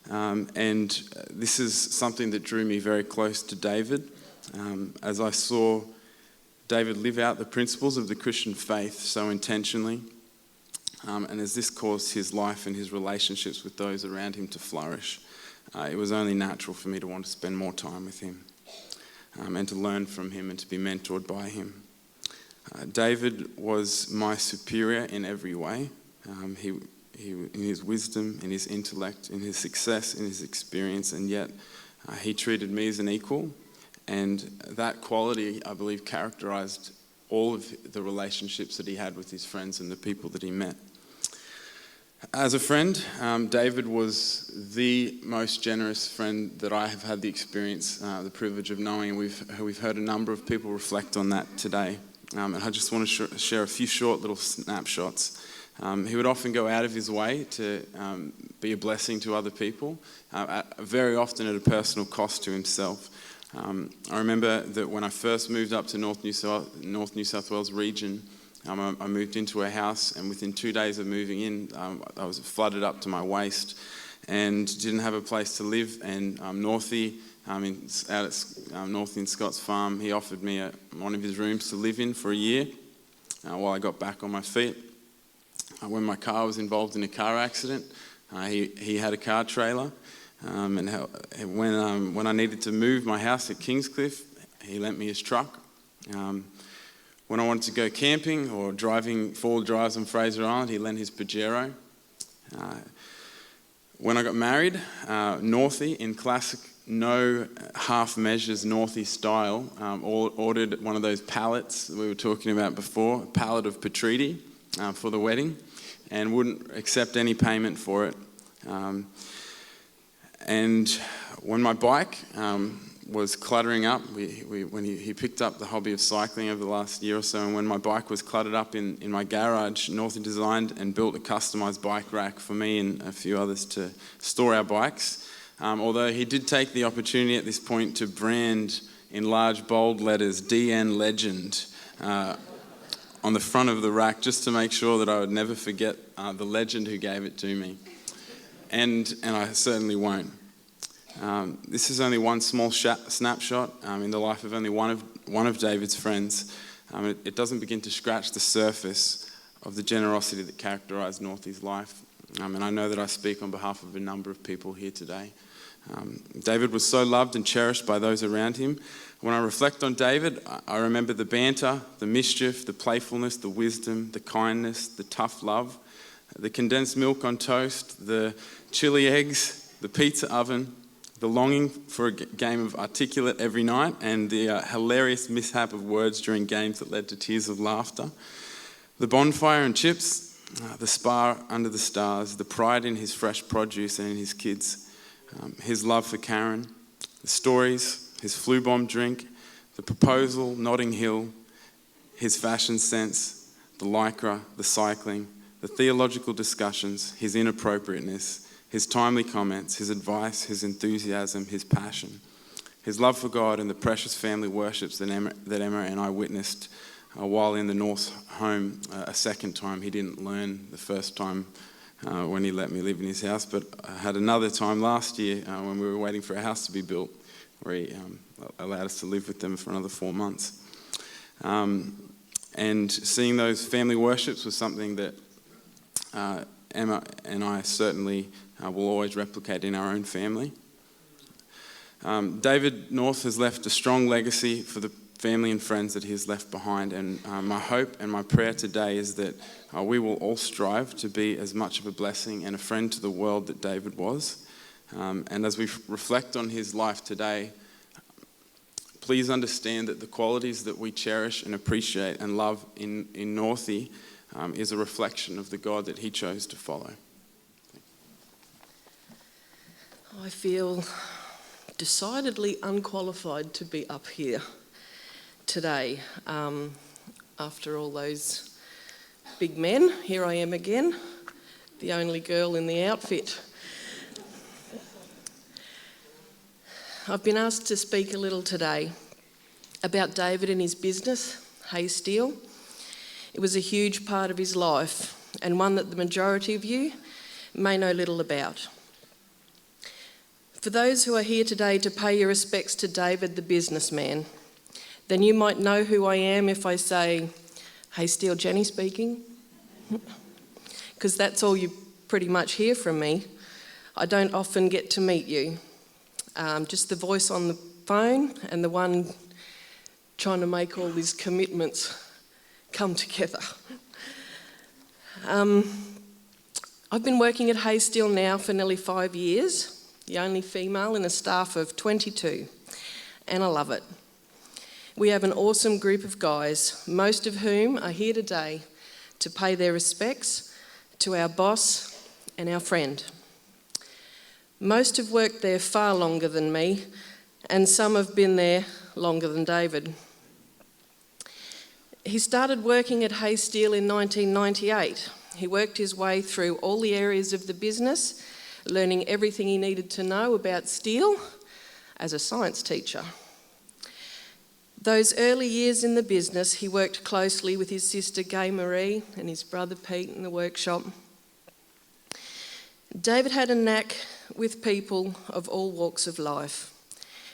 And this is something that drew me very close to David, as I saw David live out the principles of the Christian faith so intentionally, and as this caused his life and his relationships with those around him to flourish, it was only natural for me to want to spend more time with him, and to learn from him and to be mentored by him. David was my superior in every way. He in his wisdom, in his intellect, in his success, in his experience, and yet he treated me as an equal. And that quality, I believe, characterized all of the relationships that he had with his friends and the people that he met. As a friend, David was the most generous friend that I have had the experience, the privilege of knowing. We've heard a number of people reflect on that today. And I just want to share a few short little snapshots. He would often go out of his way to be a blessing to other people, very often at a personal cost to himself. I remember that when I first moved up to North New South Wales region, I moved into a house, and within 2 days of moving in, I was flooded up to my waist and didn't have a place to live. And Northie, out at Northie and Scott's farm, he offered me one of his rooms to live in for a year while I got back on my feet. When my car was involved in a car accident, he had a car trailer, and when I needed to move my house at Kingscliff, he lent me his truck. When I wanted to go camping or driving 4 drives on Fraser Island, he lent his Pajero. When I got married, Northie, in classic no half measures Northie style, ordered one of those pallets that we were talking about before, a pallet of Patriti for the wedding, and wouldn't accept any payment for it. And when my bike was cluttering up, when he picked up the hobby of cycling over the last year or so, and when my bike was cluttered up in my garage, Northie designed and built a customised bike rack for me and a few others to store our bikes. Although he did take the opportunity at this point to brand in large bold letters DN Legend on the front of the rack just to make sure that I would never forget the legend who gave it to me. And I certainly won't. This is only one small snapshot in the life of only one of David's friends. It doesn't begin to scratch the surface of the generosity that characterized Northie's life. And I know that I speak on behalf of a number of people here today. David was so loved and cherished by those around him. When I reflect on David, I remember the banter, the mischief, the playfulness, the wisdom, the kindness, the tough love, the condensed milk on toast, the chili eggs, the pizza oven, the longing for a game of articulate every night, and the hilarious mishap of words during games that led to tears of laughter. The bonfire and chips, the spa under the stars, the pride in his fresh produce and in his kids, his love for Karen, the stories, his flu bomb drink, the proposal, Notting Hill, his fashion sense, the lycra, the cycling, the theological discussions, his inappropriateness, his timely comments, his advice, his enthusiasm, his passion, his love for God and the precious family worships that Emma and I witnessed while in the North home a second time. He didn't learn the first time when he let me live in his house, but I had another time last year when we were waiting for a house to be built, where he allowed us to live with them for another 4 months. And seeing those family worships was something that Emma and I certainly will always replicate in our own family. David North has left a strong legacy for the family and friends that he has left behind, and my hope and my prayer today is that we will all strive to be as much of a blessing and a friend to the world that David was. And as we reflect on his life today, please understand that the qualities that we cherish and appreciate and love in Northie is a reflection of the God that he chose to follow. I feel decidedly unqualified to be up here today. After all those big men, here I am again, the only girl in the outfit. I've been asked to speak a little today about David and his business, Hay Steel. It was a huge part of his life, and one that the majority of you may know little about. For those who are here today to pay your respects to David the businessman, then you might know who I am if I say, "Hey Steel, Jenny speaking," because that's all you pretty much hear from me. I don't often get to meet you. Just the voice on the phone and the one trying to make all these commitments come together. I've been working at Hay Steel now for nearly 5 years, the only female in a staff of 22, and I love it. We have an awesome group of guys, most of whom are here today to pay their respects to our boss and our friend. Most have worked there far longer than me, and some have been there longer than David. He started working at Hay Steel in 1998. He worked his way through all the areas of the business, learning everything he needed to know about steel as a science teacher. Those early years in the business, he worked closely with his sister Gay Marie and his brother Pete in the workshop. David had a knack with people of all walks of life.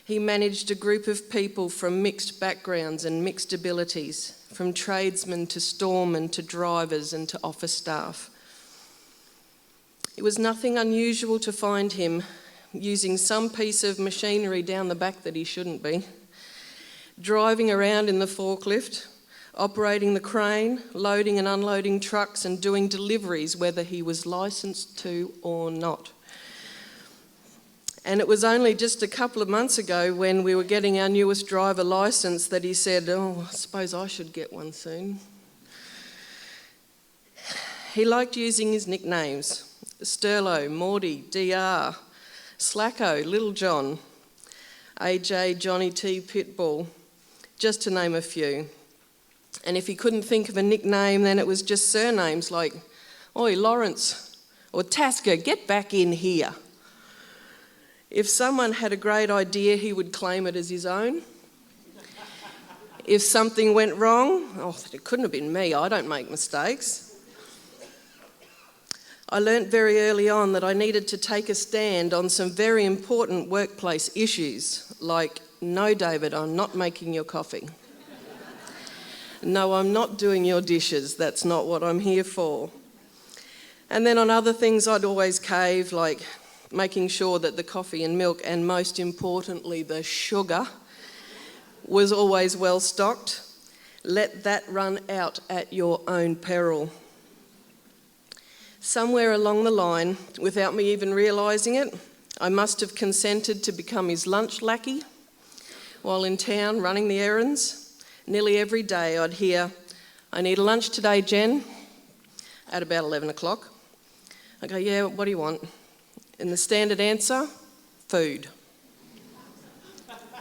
He managed a group of people from mixed backgrounds and mixed abilities, from tradesmen to storemen to drivers and to office staff. It was nothing unusual to find him using some piece of machinery down the back that he shouldn't be, driving around in the forklift, operating the crane, loading and unloading trucks and doing deliveries whether he was licensed to or not. And it was only just a couple of months ago when we were getting our newest driver licence that he said, "Oh, I suppose I should get one soon." He liked using his nicknames: Sterlo, Morty, DR, Slacko, Little John, AJ, Johnny T, Pitbull, just to name a few. And if he couldn't think of a nickname, then it was just surnames like, "Oi, Lawrence," or "Tasker, get back in here." If someone had a great idea, he would claim it as his own. If something went wrong, it couldn't have been me. I don't make mistakes. I learnt very early on that I needed to take a stand on some very important workplace issues, like, no, David, I'm not making your coffee. No, I'm not doing your dishes. That's not what I'm here for. And then on other things, I'd always cave, like making sure that the coffee and milk, and most importantly, the sugar, was always well stocked. Let that run out at your own peril. Somewhere along the line, without me even realising it, I must have consented to become his lunch lackey while in town running the errands. Nearly every day I'd hear, "I need a lunch today, Jen," at about 11 o'clock. I go, "Yeah, what do you want?" And the standard answer, "Food."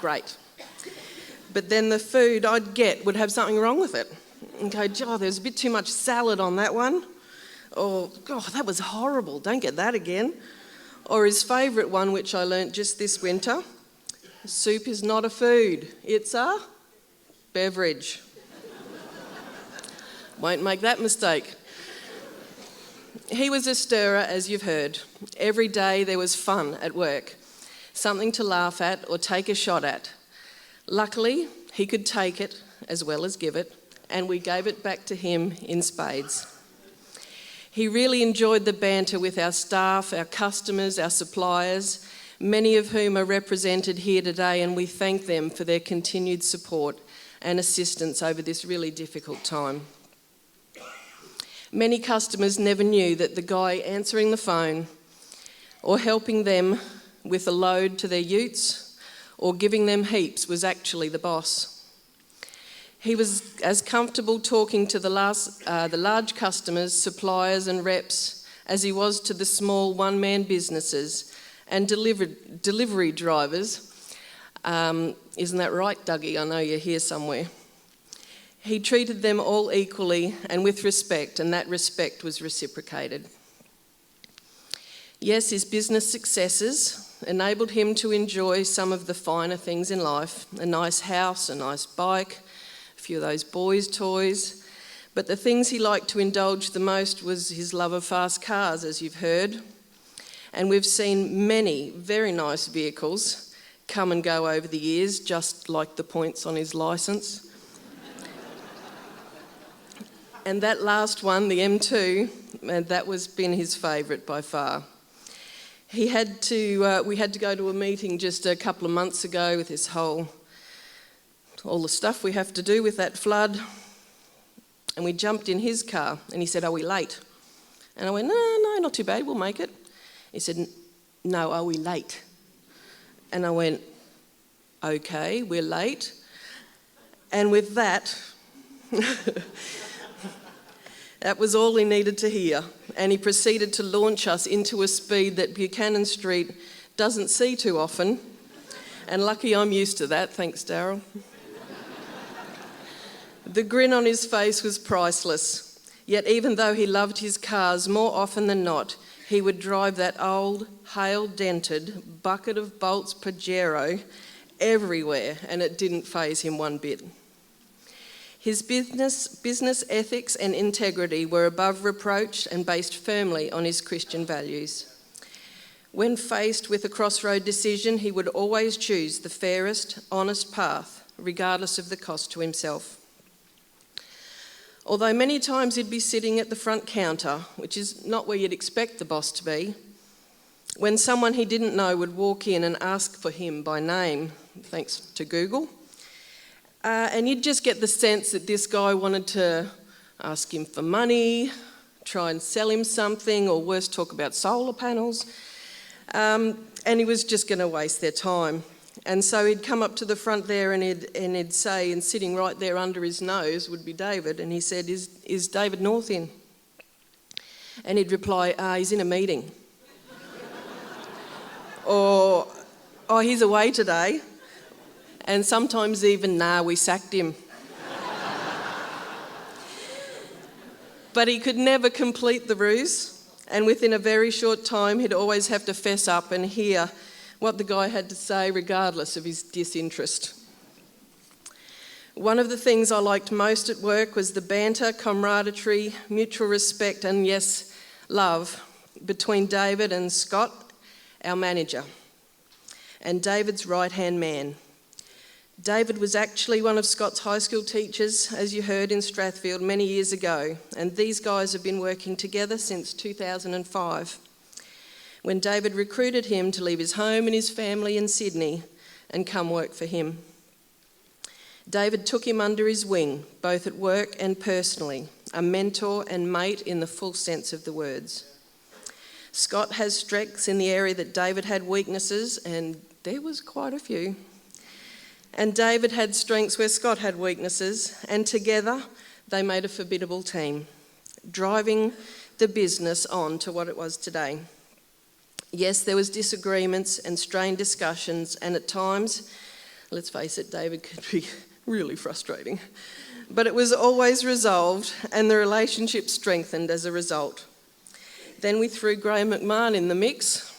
Great. But then the food I'd get would have something wrong with it. And go, "Oh, there's a bit too much salad on that one." Or, "Oh, that was horrible, don't get that again." Or his favourite one, which I learnt just this winter, "Soup is not a food, it's a beverage." Won't make that mistake. He was a stirrer, as you've heard. Every day there was fun at work, something to laugh at or take a shot at. Luckily, he could take it as well as give it, and we gave it back to him in spades. He really enjoyed the banter with our staff, our customers, our suppliers, many of whom are represented here today, and we thank them for their continued support and assistance over this really difficult time. Many customers never knew that the guy answering the phone or helping them with a load to their utes or giving them heaps was actually the boss. He was as comfortable talking to the large customers, suppliers and reps as he was to the small one-man businesses and delivery drivers. Isn't that right, Dougie? I know you're here somewhere. He treated them all equally and with respect, and that respect was reciprocated. Yes, his business successes enabled him to enjoy some of the finer things in life, a nice house, a nice bike, a few of those boys' toys. But the things he liked to indulge the most was his love of fast cars, as you've heard. And we've seen many very nice vehicles come and go over the years, just like the points on his licence. And that last one, the M2, that was been his favourite by far. We had to go to a meeting just a couple of months ago with this all the stuff we have to do with that flood. And we jumped in his car and he said, "Are we late?" And I went, No, not too bad, we'll make it. He said, "No, are we late?" And I went, "Okay, we're late." And with that, that was all he needed to hear. And he proceeded to launch us into a speed that Buchanan Street doesn't see too often. And lucky I'm used to that, thanks, Daryl. The grin on his face was priceless. Yet even though he loved his cars, more often than not, he would drive that old, hail-dented, bucket of bolts Pajero everywhere, and it didn't faze him one bit. His business ethics and integrity were above reproach and based firmly on his Christian values. When faced with a crossroad decision, he would always choose the fairest, honest path, regardless of the cost to himself. Although many times he'd be sitting at the front counter, which is not where you'd expect the boss to be, when someone he didn't know would walk in and ask for him by name, thanks to Google, and you'd just get the sense that this guy wanted to ask him for money, try and sell him something, or worse, talk about solar panels, and he was just going to waste their time. And so he'd come up to the front there and he'd say, and sitting right there under his nose would be David, and he said, is David North in? And he'd reply, he's in a meeting. Or, oh, he's away today. And sometimes even, we sacked him. But he could never complete the ruse, and within a very short time he'd always have to fess up and hear what the guy had to say regardless of his disinterest. One of the things I liked most at work was the banter, camaraderie, mutual respect, and yes, love between David and Scott, our manager, and David's right-hand man. David was actually one of Scott's high school teachers, as you heard, in Strathfield many years ago, and these guys have been working together since 2005, when David recruited him to leave his home and his family in Sydney and come work for him. David took him under his wing, both at work and personally, a mentor and mate in the full sense of the words. Scott has strengths in the area that David had weaknesses, and there was quite a few. And David had strengths where Scott had weaknesses, and together they made a formidable team, driving the business on to what it was today. Yes, there was disagreements and strained discussions, and at times, let's face it, David could be really frustrating. But it was always resolved, and the relationship strengthened as a result. Then we threw Graham McMahon in the mix,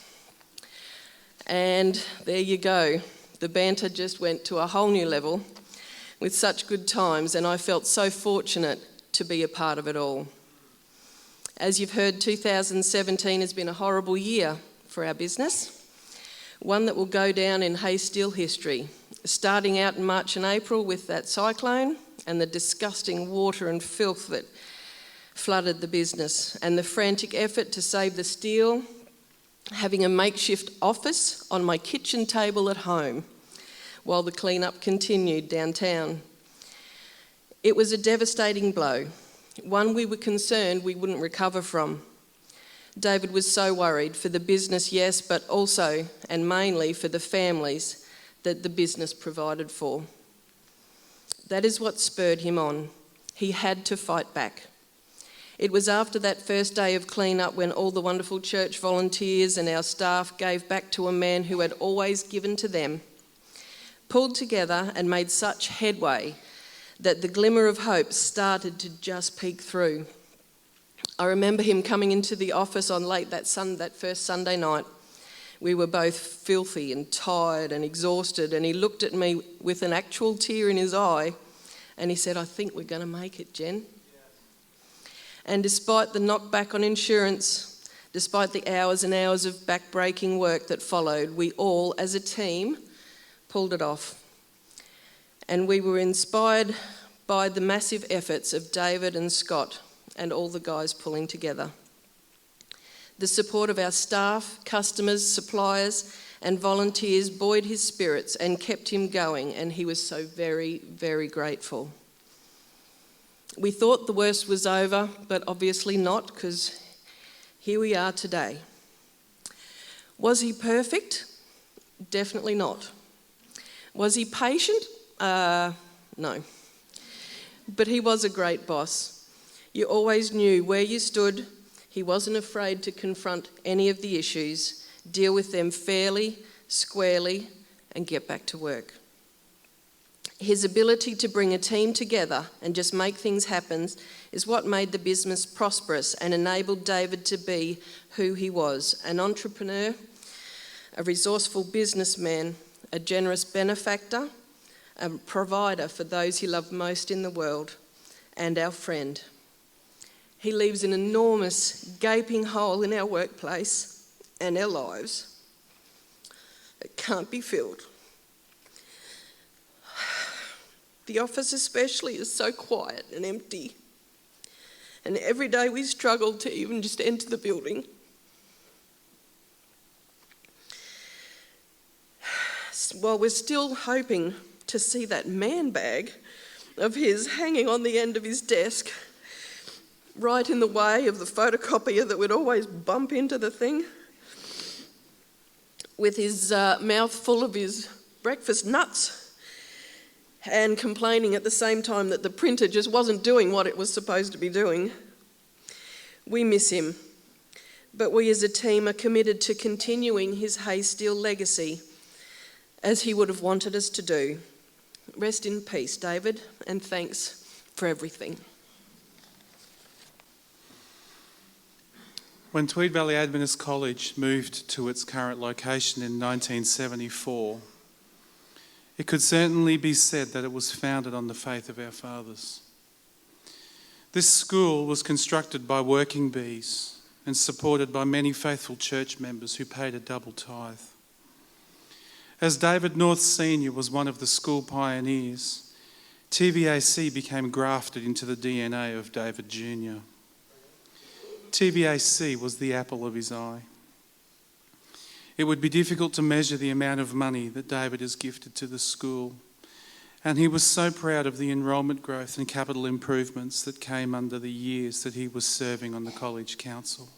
and there you go. The banter just went to a whole new level with such good times, and I felt so fortunate to be a part of it all. As you've heard, 2017 has been a horrible year for our business, one that will go down in hay steel history, starting out in March and April with that cyclone and the disgusting water and filth that flooded the business, and the frantic effort to save the steel, having a makeshift office on my kitchen table at home while the clean-up continued downtown. It was a devastating blow, one we were concerned we wouldn't recover from. David was so worried for the business, yes, but also and mainly for the families that the business provided for. That is what spurred him on. He had to fight back. It was after that first day of clean-up when all the wonderful church volunteers and our staff gave back to a man who had always given to them, pulled together and made such headway that the glimmer of hope started to just peek through. I remember him coming into the office on late that first Sunday night. We were both filthy and tired and exhausted, and he looked at me with an actual tear in his eye and he said, "I think we're going to make it, Jen." And despite the knockback on insurance, despite the hours and hours of back-breaking work that followed, we all, as a team, pulled it off. And we were inspired by the massive efforts of David and Scott and all the guys pulling together. The support of our staff, customers, suppliers, and volunteers buoyed his spirits and kept him going, and he was so very, very grateful. We thought the worst was over, but obviously not, because here we are today. Was he perfect? Definitely not. Was he patient? No. But he was a great boss. You always knew where you stood. He wasn't afraid to confront any of the issues, deal with them fairly, squarely, and get back to work. His ability to bring a team together and just make things happen is what made the business prosperous and enabled David to be who he was, an entrepreneur, a resourceful businessman, a generous benefactor, a provider for those he loved most in the world, and our friend. He leaves an enormous gaping hole in our workplace and our lives that can't be filled. The office especially is so quiet and empty, and every day we struggle to even just enter the building. While we're still hoping to see that man bag of his hanging on the end of his desk, right in the way of the photocopier that would always bump into the thing, with his mouth full of his breakfast nuts, and complaining at the same time that the printer just wasn't doing what it was supposed to be doing. We miss him, but we as a team are committed to continuing his hay steel legacy as he would have wanted us to do. Rest in peace, David, and thanks for everything. When Tweed Valley Adventist College moved to its current location in 1974, It could certainly be said that it was founded on the faith of our fathers. This school was constructed by working bees and supported by many faithful church members who paid a double tithe. As David North Sr. was one of the school pioneers, TVAC became grafted into the DNA of David Jr. TVAC was the apple of his eye. It would be difficult to measure the amount of money that David has gifted to the school, and he was so proud of the enrolment growth and capital improvements that came under the years that he was serving on the college council.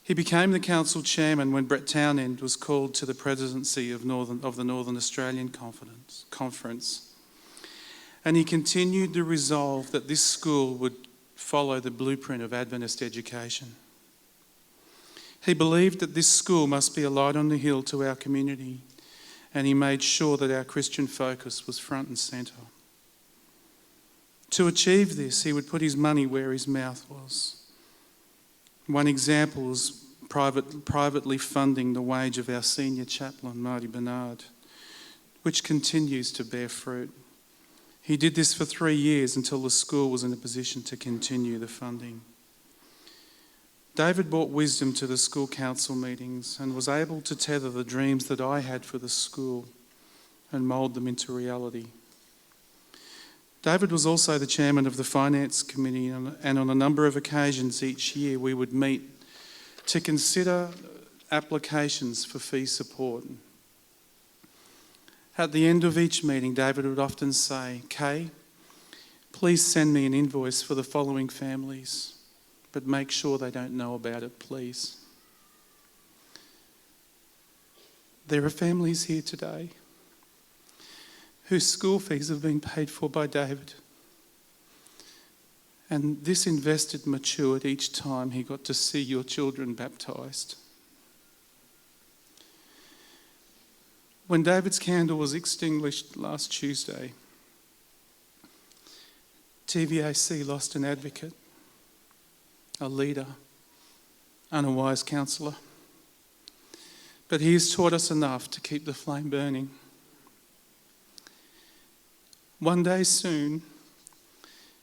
He became the council chairman when Brett Townend was called to the presidency of the Northern Australian Conference, and he continued the resolve that this school would follow the blueprint of Adventist education. He believed that this school must be a light on the hill to our community, and he made sure that our Christian focus was front and centre. To achieve this, he would put his money where his mouth was. One example was privately funding the wage of our senior chaplain, Marty Bernard, which continues to bear fruit. He did this for 3 years until the school was in a position to continue the funding. David brought wisdom to the school council meetings and was able to tether the dreams that I had for the school and mould them into reality. David was also the chairman of the finance committee, and on a number of occasions each year we would meet to consider applications for fee support. At the end of each meeting, David would often say, "Kay, please send me an invoice for the following families, but make sure they don't know about it, please." There are families here today whose school fees have been paid for by David. And this invested matured each time he got to see your children baptised. When David's candle was extinguished last Tuesday, TVAC lost an advocate, a leader, and a wise counsellor. But he has taught us enough to keep the flame burning. One day soon,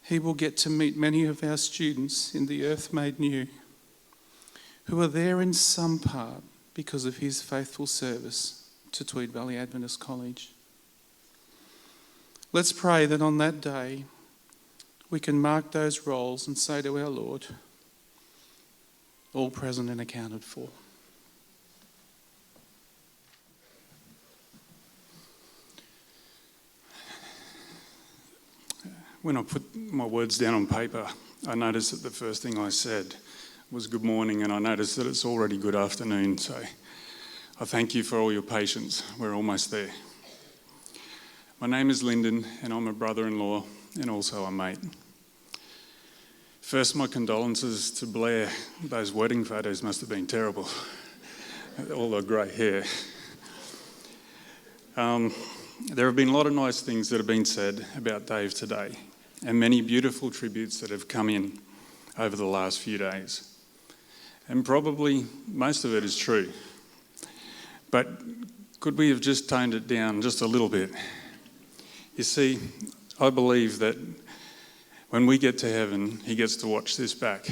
he will get to meet many of our students in the Earth Made New, who are there in some part because of his faithful service to Tweed Valley Adventist College. Let's pray that on that day, we can mark those roles and say to our Lord, all present and accounted for. When I put my words down on paper, I noticed that the first thing I said was good morning, and I noticed that it's already good afternoon, so I thank you for all your patience. We're almost there. My name is Lyndon, and I'm a brother-in-law and also a mate. First, my condolences to Blair. Those wedding photos must have been terrible. All the grey hair. There have been a lot of nice things that have been said about Dave today, and many beautiful tributes that have come in over the last few days. And probably most of it is true. But could we have just toned it down just a little bit? You see, I believe that when we get to heaven, he gets to watch this back.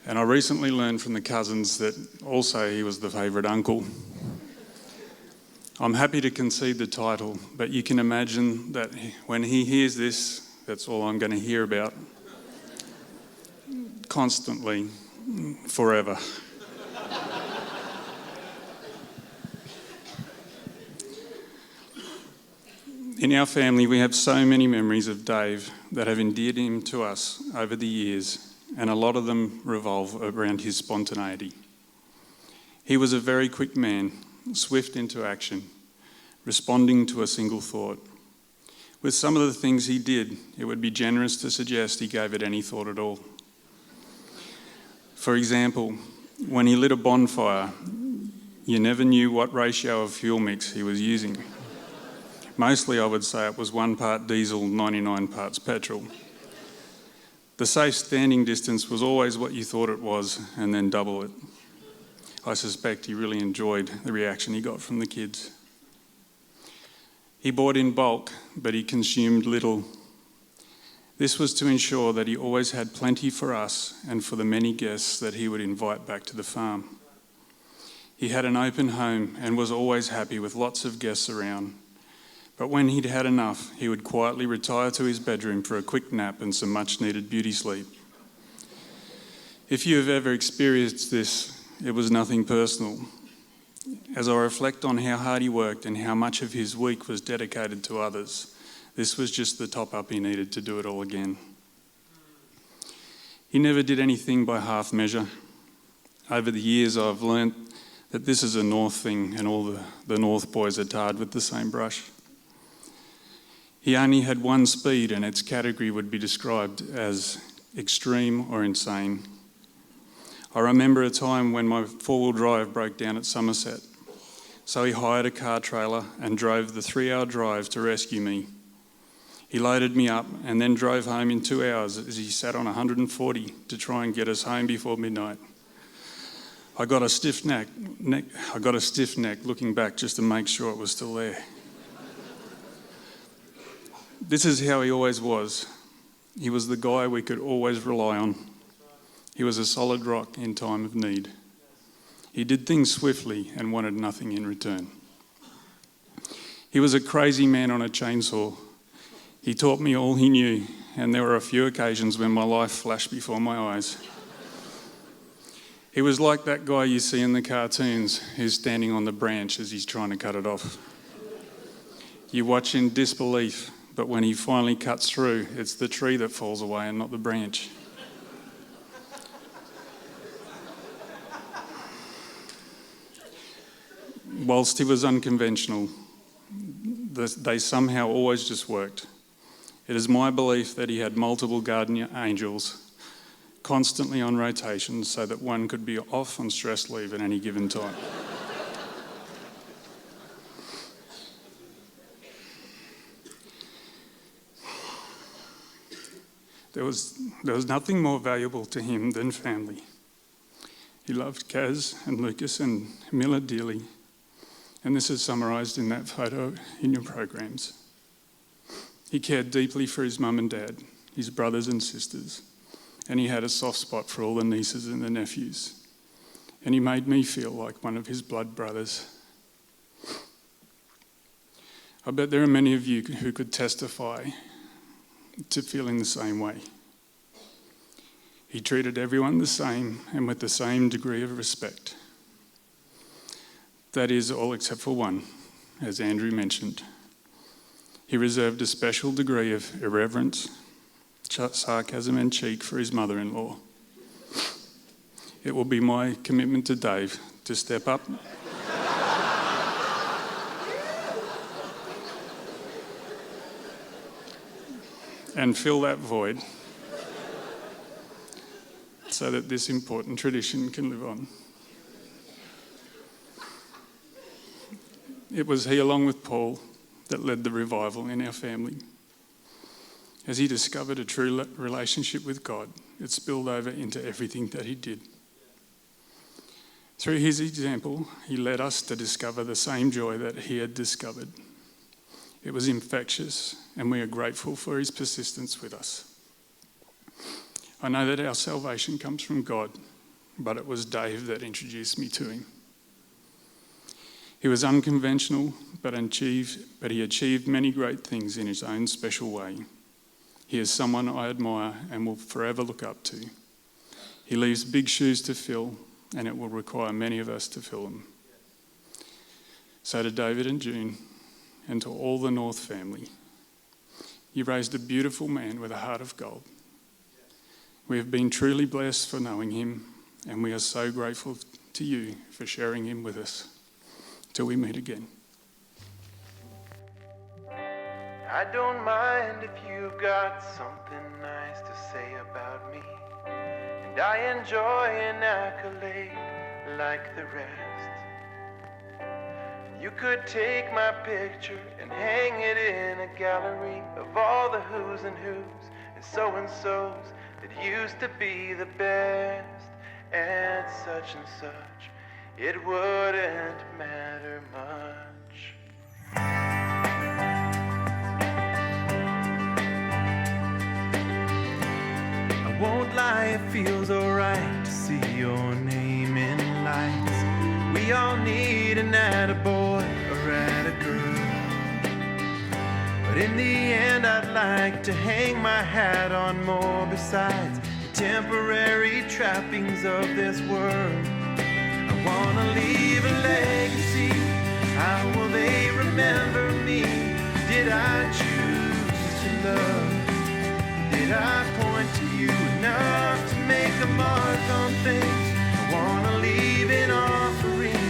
And I recently learned from the cousins that also he was the favourite uncle. I'm happy to concede the title, but you can imagine that when he hears this, that's all I'm going to hear about. Constantly, forever. In our family, we have so many memories of Dave that have endeared him to us over the years, and a lot of them revolve around his spontaneity. He was a very quick man, swift into action, responding to a single thought. With some of the things he did, it would be generous to suggest he gave it any thought at all. For example, when he lit a bonfire, you never knew what ratio of fuel mix he was using. Mostly, I would say it was 1 part diesel, 99 parts petrol. The safe standing distance was always what you thought it was, and then double it. I suspect he really enjoyed the reaction he got from the kids. He bought in bulk, but he consumed little. This was to ensure that he always had plenty for us and for the many guests that he would invite back to the farm. He had an open home and was always happy with lots of guests around. But when he'd had enough, he would quietly retire to his bedroom for a quick nap and some much-needed beauty sleep. If you have ever experienced this, it was nothing personal. As I reflect on how hard he worked and how much of his week was dedicated to others, this was just the top-up he needed to do it all again. He never did anything by half measure. Over the years, I've learnt that this is a North thing and all the North boys are tarred with the same brush. He only had one speed and its category would be described as extreme or insane. I remember a time when my four-wheel drive broke down at Somerset, so he hired a car trailer and drove the 3-hour drive to rescue me. He loaded me up and then drove home in 2 hours as he sat on 140 to try and get us home before midnight. I got a stiff neck looking back just to make sure it was still there. This is how he always was. He was the guy we could always rely on. He was a solid rock in time of need. He did things swiftly and wanted nothing in return. He was a crazy man on a chainsaw. He taught me all he knew, and there were a few occasions when my life flashed before my eyes. He was like that guy you see in the cartoons who's standing on the branch as he's trying to cut it off. You watch in disbelief, but when he finally cuts through, it's the tree that falls away and not the branch. Whilst he was unconventional, they somehow always just worked. It is my belief that he had multiple guardian angels constantly on rotation so that one could be off on stress leave at any given time. There was nothing more valuable to him than family. He loved Kaz and Lucas and Miller dearly, and this is summarised in that photo in your programs. He cared deeply for his mum and dad, his brothers and sisters, and he had a soft spot for all the nieces and the nephews. And he made me feel like one of his blood brothers. I bet there are many of you who could testify to feeling the same way. He treated everyone the same and with the same degree of respect. That is, all except for one, as Andrew mentioned. He reserved a special degree of irreverence, sarcasm and cheek for his mother-in-law. It will be my commitment to Dave to step up and fill that void so that this important tradition can live on. It was he, along with Paul, that led the revival in our family. As he discovered a true relationship with God, it spilled over into everything that he did. Through his example, he led us to discover the same joy that he had discovered. It was infectious, and we are grateful for his persistence with us. I know that our salvation comes from God, but it was Dave that introduced me to him. He was unconventional, but he achieved many great things in his own special way. He is someone I admire and will forever look up to. He leaves big shoes to fill, and it will require many of us to fill them. So to David and June, and to all the North family, you raised a beautiful man with a heart of gold. We have been truly blessed for knowing him, and we are so grateful to you for sharing him with us. Till we meet again. I don't mind if you've got something nice to say about me, and I enjoy an accolade like the rest. You could take my picture and hang it in a gallery of all the who's and so-and-sos that used to be the best at such and such. It wouldn't matter much. lie, it feels alright to see your name in lights. We all need an attaboy or attagirl. But in the end, I'd like to hang my hat on more besides the temporary trappings of this world. I wanna leave a legacy. How will they remember me? Did I choose to love? Did I point to you enough to make a mark on things? I wanna leave an offering,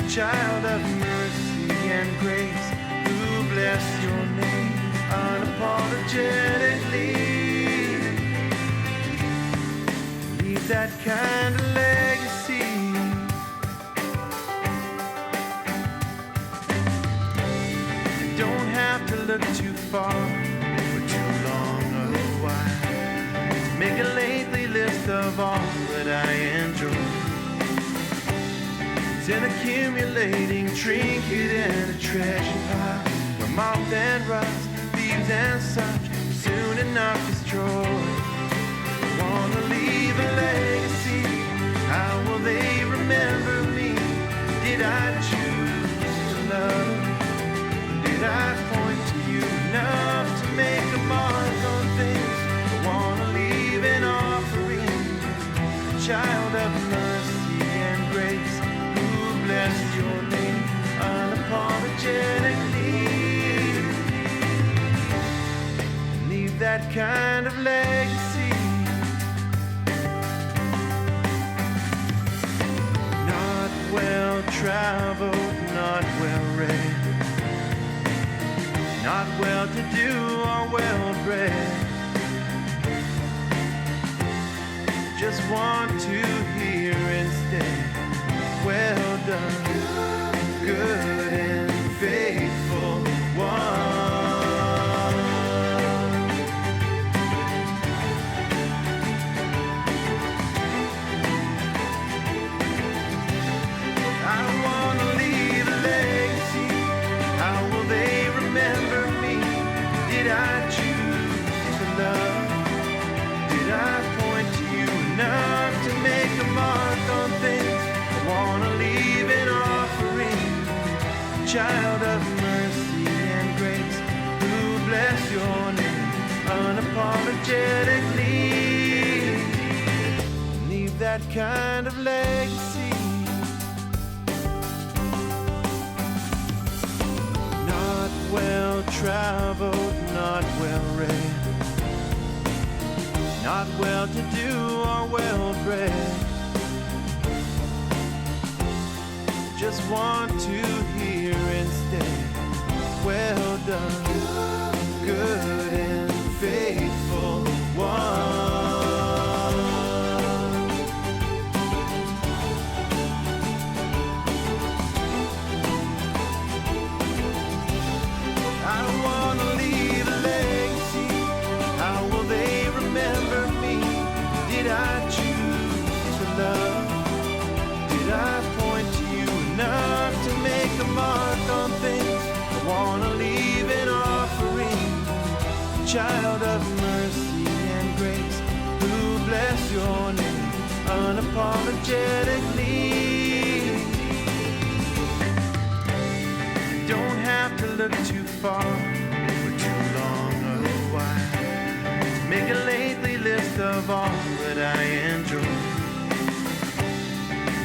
a child of mercy and grace, who bless your name unapologetically. Leave that kind of legacy. You don't have to look too far or too long otherwise to make a lengthy list of all that I enjoy. It's an accumulating trinket and a treasure pile where moth and rust, thieves and such will soon enough destroy. I wanna leave a legacy. How will they remember me? Did I choose to love? Did I point to you enough to make a mark on things? I wanna leave an offering, a child of mercy and grace, who bless your name unapologetically. Leave that kind of legacy. Not well traveled, not well read, not well-to-do or well-bred. Just want to hear instead, well done, good and faithful one. I wanna leave a legacy. How will they remember me? Did I choose to love? Did I point to you enough to make a mark on things? I wanna leave an offering, a child of mercy and grace, who bless your name unapologetically. Leave that kind of legacy. Not well traveled, not well read, not well to do or well bred. Just want to hear instead, well done, good and faithful one. I wanna leave a legacy. How will they remember me? Did I choose to love? Did I point to you enough to make a mark on things? I wanna leave an offering, a child of mercy and grace, who bless your name unapologetically. You don't have to look too far or too long otherwise to make a lengthy list of all that I enjoy.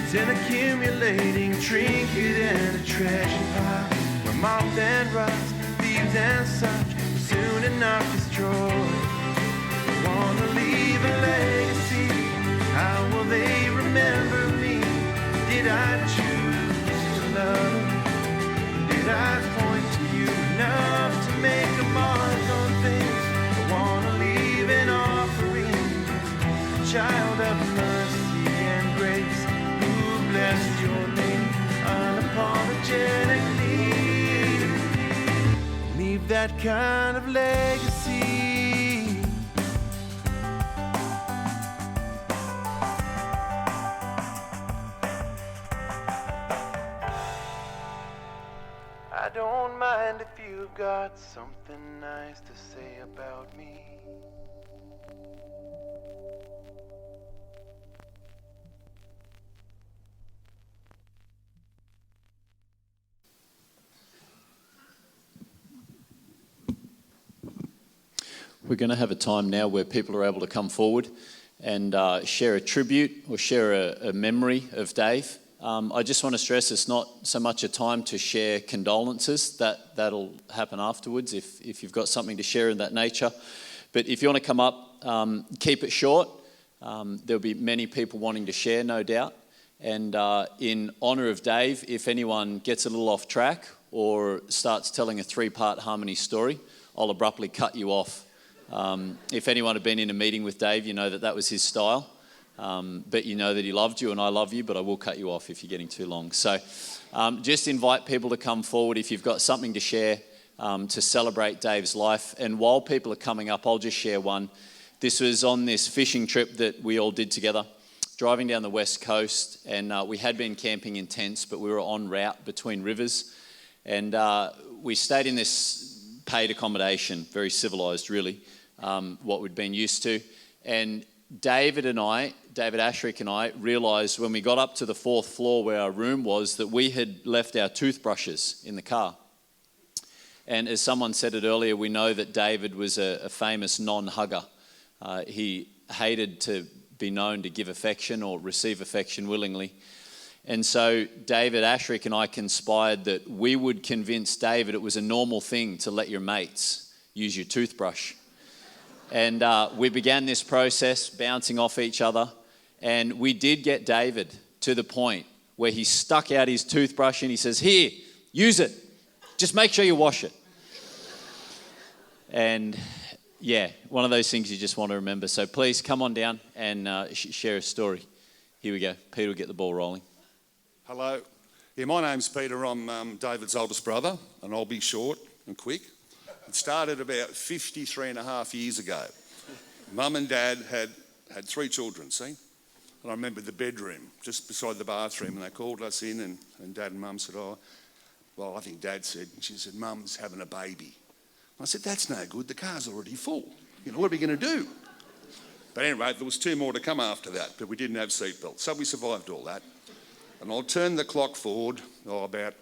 It's an accumulating trinket and a treasure pile where moth and rust, thieves and such will soon enough destroy. I wanna leave a legacy. How will they remember me? Did I choose to love? Did I point to you enough to make a mark on things? I wanna leave an offering, a child of mercy and grace, who bless your name unapologetically. Leave that kind of legacy. I don't mind if you've got something nice to say about me. We're going to have a time now where people are able to come forward and share a tribute or share a memory of Dave. I just want to stress it's not so much a time to share condolences. That'll happen afterwards if you've got something to share in that nature. But if you want to come up, keep it short. There'll be many people wanting to share, no doubt. And in honour of Dave, if anyone gets a little off track or starts telling a 3-part harmony story, I'll abruptly cut you off. If anyone had been in a meeting with Dave, you know that was his style. But you know that he loved you and I love you, but I will cut you off if you're getting too long. So just invite people to come forward if you've got something to share to celebrate Dave's life. And while people are coming up, I'll just share one. This was on this fishing trip that we all did together, driving down the west coast, and we had been camping in tents, but we were en route between rivers. And we stayed in this paid accommodation, very civilised really, what we'd been used to. And David Ashrick and I realised when we got up to the 4th floor where our room was that we had left our toothbrushes in the car. And as someone said it earlier, we know that David was a famous non-hugger. He hated to be known to give affection or receive affection willingly. And so David Ashrick and I conspired that we would convince David it was a normal thing to let your mates use your toothbrush. And we began this process, bouncing off each other. And we did get David to the point where he stuck out his toothbrush and he says, "Here, use it. Just make sure you wash it." And yeah, one of those things you just want to remember. So please come on down and share a story. Here we go. Peter will get the ball rolling. Hello. Yeah, my name's Peter. I'm David's oldest brother, and I'll be short and quick. It started about 53 and a half years ago. Mum and Dad had 3 children, see? And I remember the bedroom just beside the bathroom, and they called us in, and Dad and Mum said, "Oh, well, I think Dad said," and she said, "Mum's having a baby." I said, "That's no good. The car's already full. You know, what are we going to do?" But anyway, there was 2 more to come after that, but we didn't have seatbelts. So we survived all that. And I'll turn the clock forward, about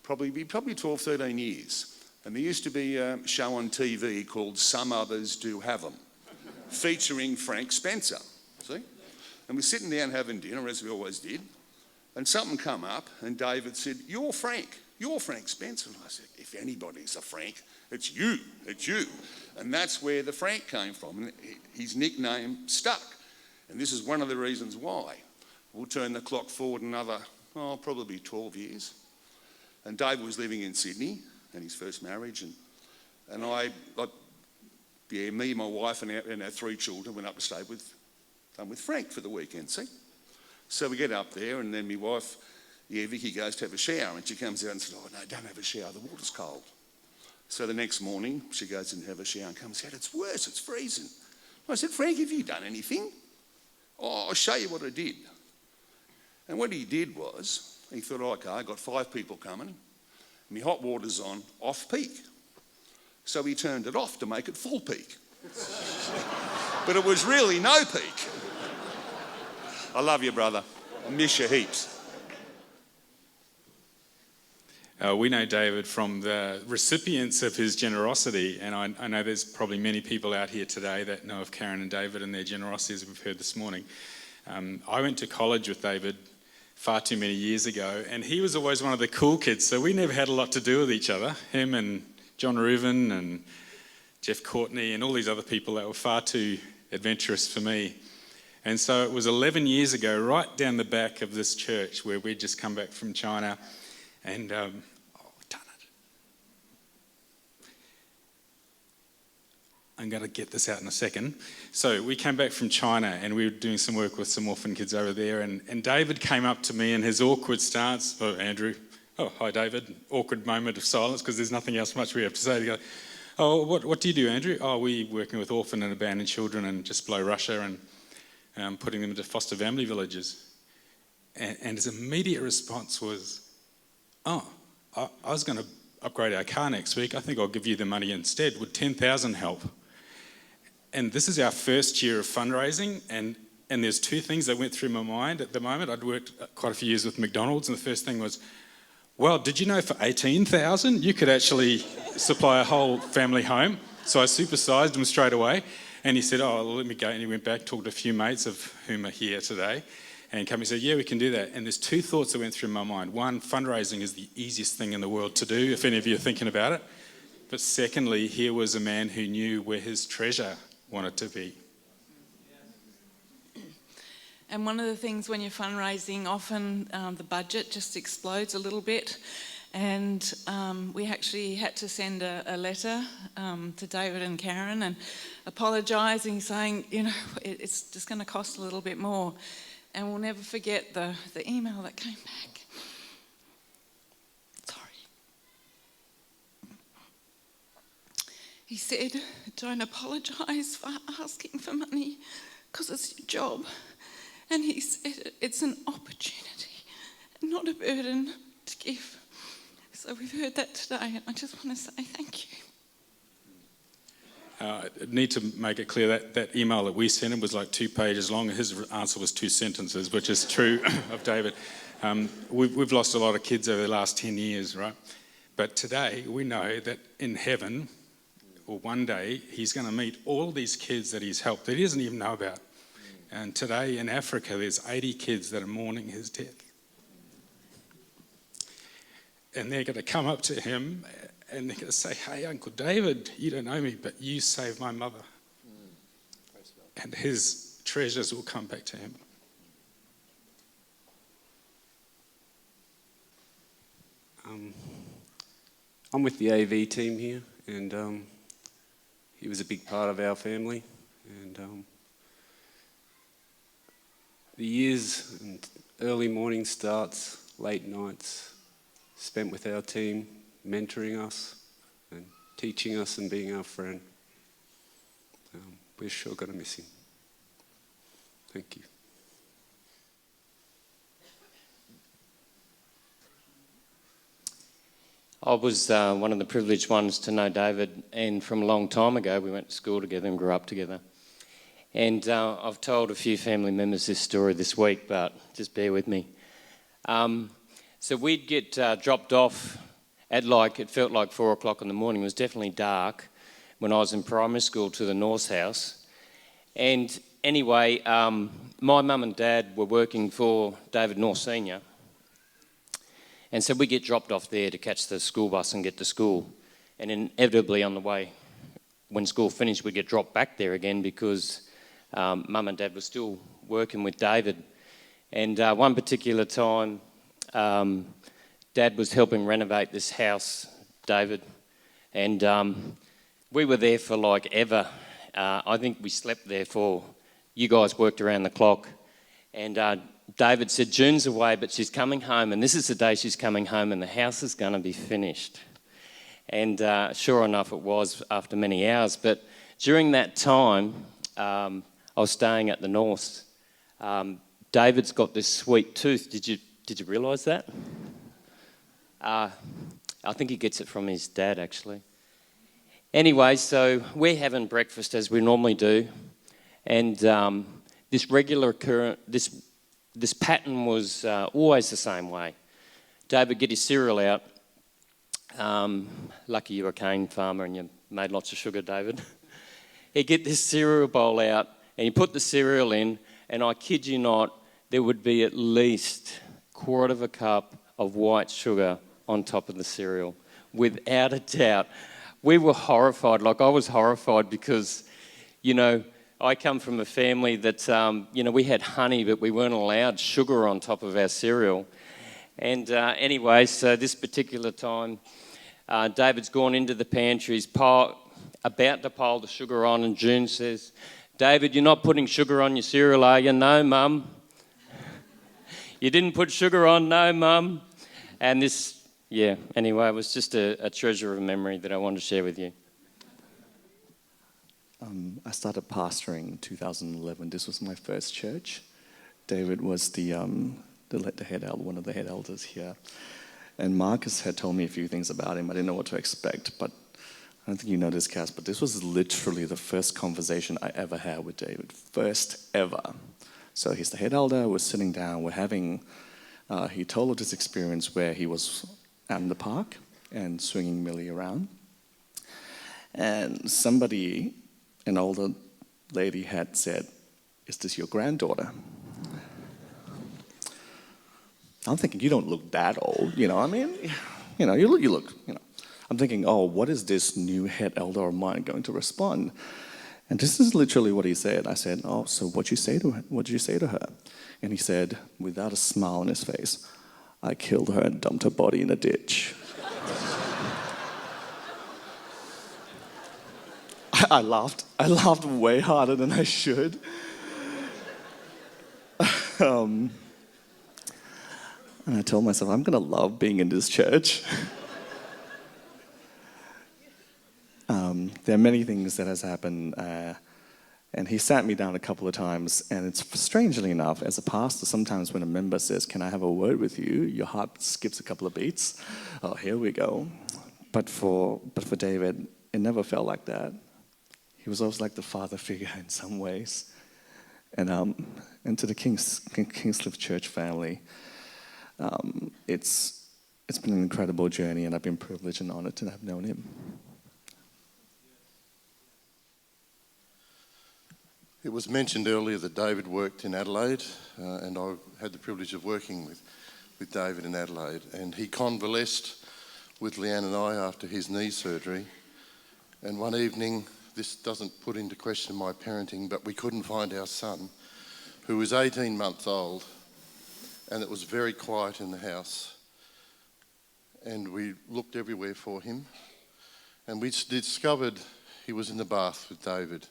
probably 12, 13 years. And there used to be a show on TV called Some Others Do Have 'Em, featuring Frank Spencer, see? And we're sitting down having dinner, as we always did, and something come up, and David said, you're Frank Spencer." And I said, "If anybody's a Frank, it's you. And that's where the Frank came from, and his nickname stuck. And this is one of the reasons why. We'll turn the clock forward another, probably 12 years. And David was living in Sydney, and his first marriage, and me, my wife, and our 3 children went up to stay with Frank for the weekend, see? So we get up there, and then my wife, Vicky, goes to have a shower, and she comes out and says, "Oh, no, don't have a shower, the water's cold." So the next morning, she goes in and have a shower and comes out, "It's worse, it's freezing." I said, "Frank, have you done anything?" "Oh, I'll show you what I did." And what he did was, he thought, "Okay, I got 5 people coming. My hot water's on off-peak." So he turned it off to make it full peak. But it was really no peak. I love you, brother. I miss you heaps. We know David from the recipients of his generosity, and I know there's probably many people out here today that know of Karen and David and their generosity, as we've heard this morning. I went to college with David far too many years ago, and he was always one of the cool kids, so we never had a lot to do with each other. Him and John Reuven and Jeff Courtney and all these other people that were far too adventurous for me. And so it was 11 years ago, right down the back of this church where we'd just come back from China, and we've done it. I'm going to get this out in a second. So we came back from China, and we were doing some work with some orphan kids over there, and David came up to me in his awkward stance. "Oh, Andrew." "Oh, hi, David." Awkward moment of silence because there's nothing else much we have to say. To go, "Oh, what do you do, Andrew?" "Oh, we're working with orphan and abandoned children and just below Russia and putting them into foster family villages." And his immediate response was, "Oh, I was going to upgrade our car next week. I think I'll give you the money instead. Would 10,000 help?" And this is our first year of fundraising, and there's 2 things that went through my mind at the moment. I'd worked quite a few years with McDonald's, and the first thing was, well, did you know for 18,000 you could actually supply a whole family home? So I supersized him straight away. And he said, oh, let me go. And he went back, talked to a few mates of whom are here today. And come and said, yeah, we can do that. And there's two thoughts that went through my mind. One, fundraising is the easiest thing in the world to do, if any of you are thinking about it. But secondly, here was a man who knew where his treasure wanted to be. And one of the things when you're fundraising, often the budget just explodes a little bit. And we actually had to send a letter to David and Karen and apologising, saying, you know, it's just going to cost a little bit more. And we'll never forget the email that came back. Sorry. He said, don't apologise for asking for money because it's your job. And he said, it's an opportunity, not a burden to give. So we've heard that today, and I just want to say thank you. I need to make it clear that email that we sent him was like 2 pages long. His answer was 2 sentences, which is true of David. We've lost a lot of kids over the last 10 years, right? But today we know that in heaven, or one day, he's going to meet all these kids that he's helped that he doesn't even know about. And today in Africa, there's 80 kids that are mourning his death. And they're going to come up to him and they're going to say, hey, Uncle David, you don't know me, but you saved my mother. And his treasures will come back to him. I'm with the AV team here, and he was a big part of our family. And the years and early morning starts, late nights, spent with our team, mentoring us and teaching us and being our friend. We're sure going to miss him. Thank you. I was one of the privileged ones to know David, and from a long time ago we went to school together and grew up together. And I've told a few family members this story this week, but just bear with me. So we'd get dropped off at it felt like 4 o'clock in the morning. It was definitely dark when I was in primary school to the North's house. And anyway, my mum and dad were working for David North Senior. And so we get dropped off there to catch the school bus and get to school. And inevitably on the way, when school finished, we'd get dropped back there again because mum and dad were still working with David. And one particular time, Dad was helping renovate this house, David, and we were there for like ever. I think we slept there you guys worked around the clock. And David said, June's away, but she's coming home, and this is the day she's coming home, and the house is going to be finished. And sure enough, it was after many hours. But during that time, I was staying at the North. David's got this sweet tooth. Did you realise that? I think he gets it from his dad, actually. Anyway, so we're having breakfast as we normally do, and this pattern was always the same way. Dad would get his cereal out. Lucky you were a cane farmer and you made lots of sugar, David. He'd get this cereal bowl out and he'd put the cereal in, and I kid you not, there would be at least 1/4 cup of white sugar on top of the cereal, without a doubt. We were horrified. I was horrified because, I come from a family that, we had honey, but we weren't allowed sugar on top of our cereal. And anyway, so this particular time, David's gone into the pantry, he's about to pile the sugar on, and June says, David, you're not putting sugar on your cereal, are you? No, Mum. You didn't put sugar on? No, Mum. And anyway, it was just a treasure of memory that I wanted to share with you. I started pastoring in 2011. This was my first church. David was one of the head elders here. And Marcus had told me a few things about him. I didn't know what to expect, but I don't think you know this, Cass, but this was literally the first conversation I ever had with David. First ever. So he's the head elder, we're sitting down, he told of this experience where he was out in the park and swinging Millie around. And somebody, an older lady, had said, "Is this your granddaughter?" I'm thinking, you don't look that old, you know. I mean, you look. I'm thinking, oh, what is this new head elder of mine going to respond? And this is literally what he said. I said, "Oh, so what'd you say to her?" And he said, without a smile on his face, "I killed her and dumped her body in a ditch." I laughed. I laughed way harder than I should. And I told myself, I'm going to love being in this church. There are many things that has happened, and he sat me down a couple of times, and it's strangely enough, as a pastor, sometimes when a member says, "Can I have a word with you?" your heart skips a couple of beats. Oh, here we go. But for David, it never felt like that. He was always like the father figure in some ways. And to the Kingscliff Church family, it's been an incredible journey, and I've been privileged and honored to have known him. It was mentioned earlier that David worked in Adelaide, and I had the privilege of working with David in Adelaide. And he convalesced with Leanne and I after his knee surgery. And one evening, this doesn't put into question my parenting, but we couldn't find our son, who was 18 months old, and it was very quiet in the house. And we looked everywhere for him, and we discovered he was in the bath with David.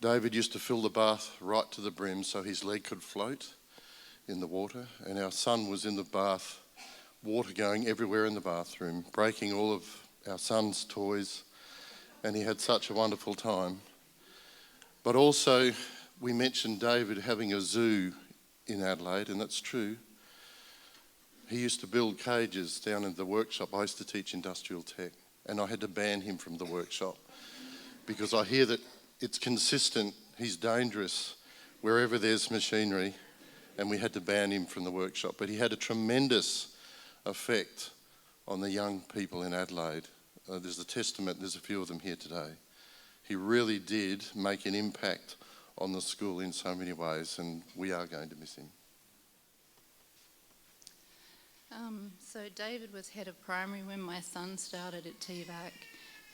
David used to fill the bath right to the brim so his leg could float in the water, and our son was in the bath, water going everywhere in the bathroom, breaking all of our son's toys, and he had such a wonderful time. But also, we mentioned David having a zoo in Adelaide, and that's true. He used to build cages down in the workshop. I used to teach industrial tech, and I had to ban him from the workshop because I hear that it's consistent, he's dangerous wherever there's machinery, and we had to ban him from the workshop. But he had a tremendous effect on the young people in Adelaide. There's a testament, there's a few of them here today. He really did make an impact on the school in so many ways, and we are going to miss him. So David was head of primary when my son started at TVAC,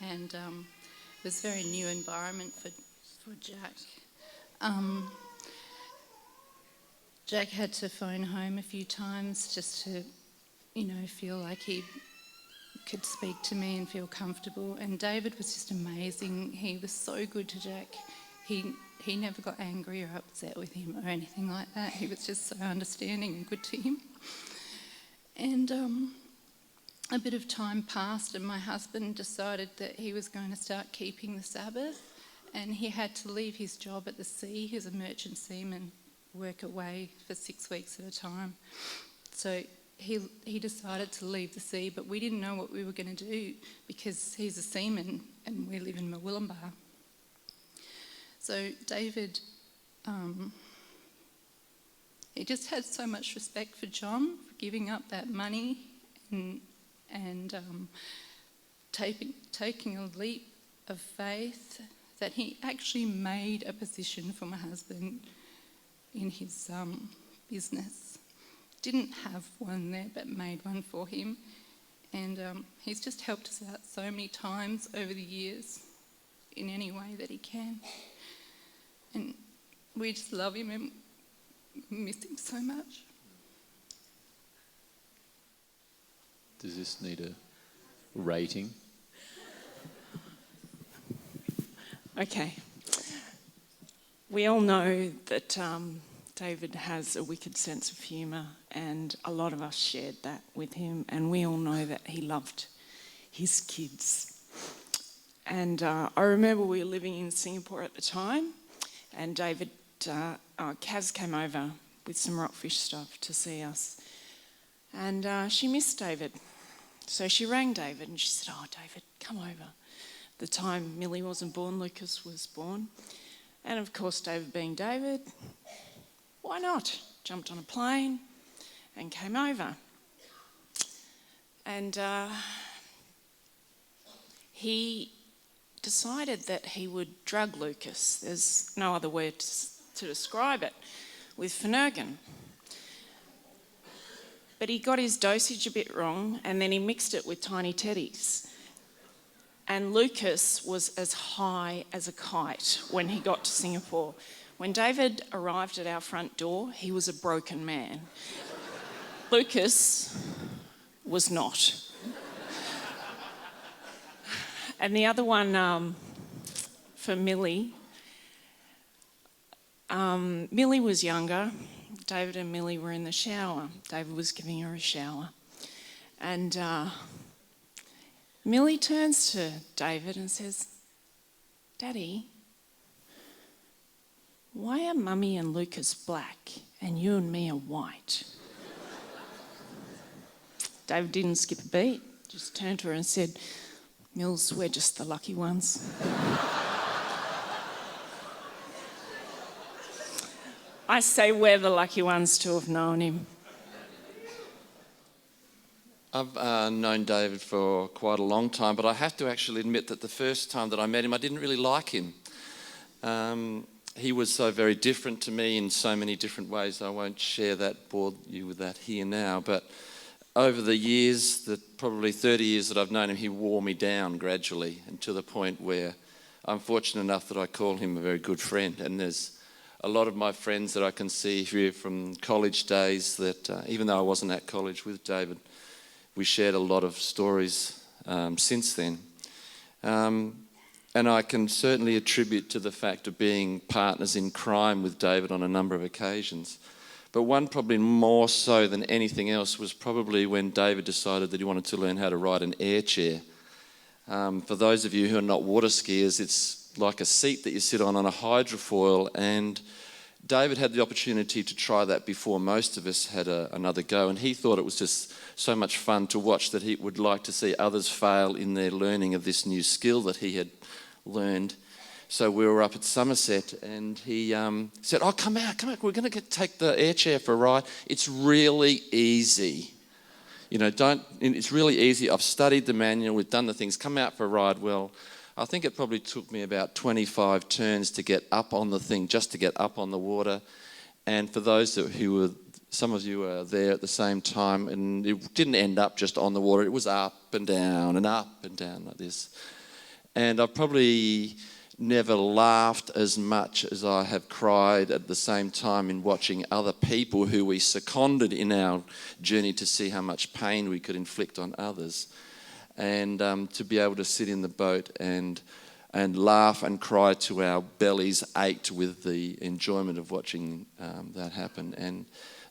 and it was a very new environment for Jack. Jack had to phone home a few times just to, feel like he could speak to me and feel comfortable. And David was just amazing. He was so good to Jack. He never got angry or upset with him or anything like that. He was just so understanding and good to him. And a bit of time passed, and my husband decided that he was going to start keeping the Sabbath, and he had to leave his job at the sea. He was a merchant seaman, work away for 6 weeks at a time. So he decided to leave the sea, but we didn't know what we were going to do because he's a seaman and we live in Murwillumbah. So David, he just had so much respect for John for giving up that money and taking a leap of faith that he actually made a position for my husband in his business. Didn't have one there, but made one for him. And he's just helped us out so many times over the years in any way that he can. And we just love him and miss him so much. Does this need a rating? Okay. We all know that David has a wicked sense of humour, and a lot of us shared that with him, and we all know that he loved his kids. And I remember we were living in Singapore at the time, and Kaz came over with some rockfish stuff to see us, and she missed David. So she rang David and she said, "Oh, David, come over." At the time Millie wasn't born, Lucas was born. And of course, David being David, why not? Jumped on a plane and came over. And he decided that he would drug Lucas. There's no other word to describe it, with Finnegan. But he got his dosage a bit wrong, and then he mixed it with tiny teddies. And Lucas was as high as a kite when he got to Singapore. When David arrived at our front door, he was a broken man. Lucas was not. And the other one for Millie. Millie was younger. David and Millie were in the shower. David was giving her a shower. And Millie turns to David and says, "Daddy, why are Mummy and Lucas black and you and me are white?" David didn't skip a beat, just turned to her and said, "Mills, we're just the lucky ones." I say we're the lucky ones to have known him. I've known David for quite a long time, but I have to actually admit that the first time that I met him, I didn't really like him. He was so very different to me in so many different ways. I won't bore you with that here now, but over the years, probably 30 years that I've known him, he wore me down gradually, and to the point where I'm fortunate enough that I call him a very good friend. And there's a lot of my friends that I can see here from college days that, even though I wasn't at college with David, we shared a lot of stories since then. And I can certainly attribute to the fact of being partners in crime with David on a number of occasions. But one probably more so than anything else was probably when David decided that he wanted to learn how to ride an air chair. For those of you who are not water skiers, it's like a seat that you sit on a hydrofoil, and David had the opportunity to try that before most of us had another go, and he thought it was just so much fun to watch that he would like to see others fail in their learning of this new skill that he had learned. So we were up at Somerset, and he said, "Oh, come out, we're going to take the air chair for a ride. It's really easy. It's really easy. I've studied the manual, we've done the things, come out for a ride." Well, I think it probably took me about 25 turns to get up on the thing, just to get up on the water. And for those some of you were there at the same time, and it didn't end up just on the water, it was up and down like this. And I've probably never laughed as much as I have cried at the same time in watching other people who we seconded in our journey to see how much pain we could inflict on others. And to be able to sit in the boat and laugh and cry till our bellies ached with the enjoyment of watching that happen. And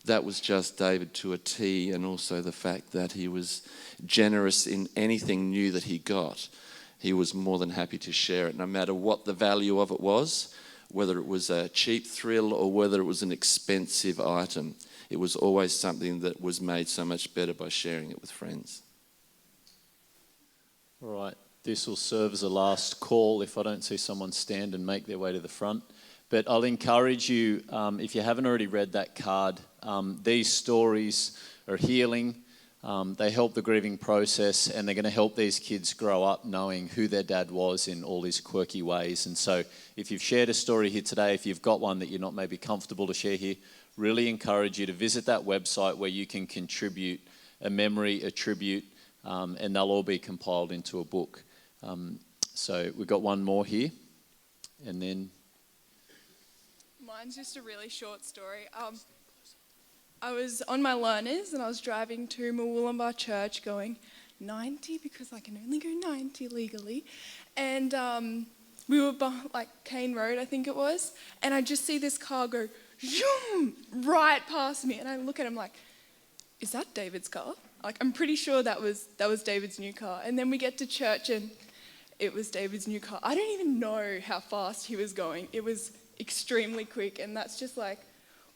that was just David to a T, and also the fact that he was generous in anything new that he got. He was more than happy to share it, no matter what the value of it was, whether it was a cheap thrill or whether it was an expensive item. It was always something that was made so much better by sharing it with friends. All right, this will serve as a last call if I don't see someone stand and make their way to the front. But I'll encourage you, if you haven't already read that card, these stories are healing. They help the grieving process, and they're going to help these kids grow up knowing who their dad was in all his quirky ways. And so if you've shared a story here today, if you've got one that you're not maybe comfortable to share here, really encourage you to visit that website where you can contribute a memory, a tribute, and they'll all be compiled into a book. So we've got one more here, and then... Mine's just a really short story. I was on my learners and I was driving to Murwillumbah Church going 90 because I can only go 90 legally. And we were like Cane Road, I think it was. And I just see this car go zoom right past me. And I look at him like, is that David's car? Like, I'm pretty sure that was David's new car. And then we get to church and it was David's new car. I don't even know how fast he was going. It was extremely quick. And that's just like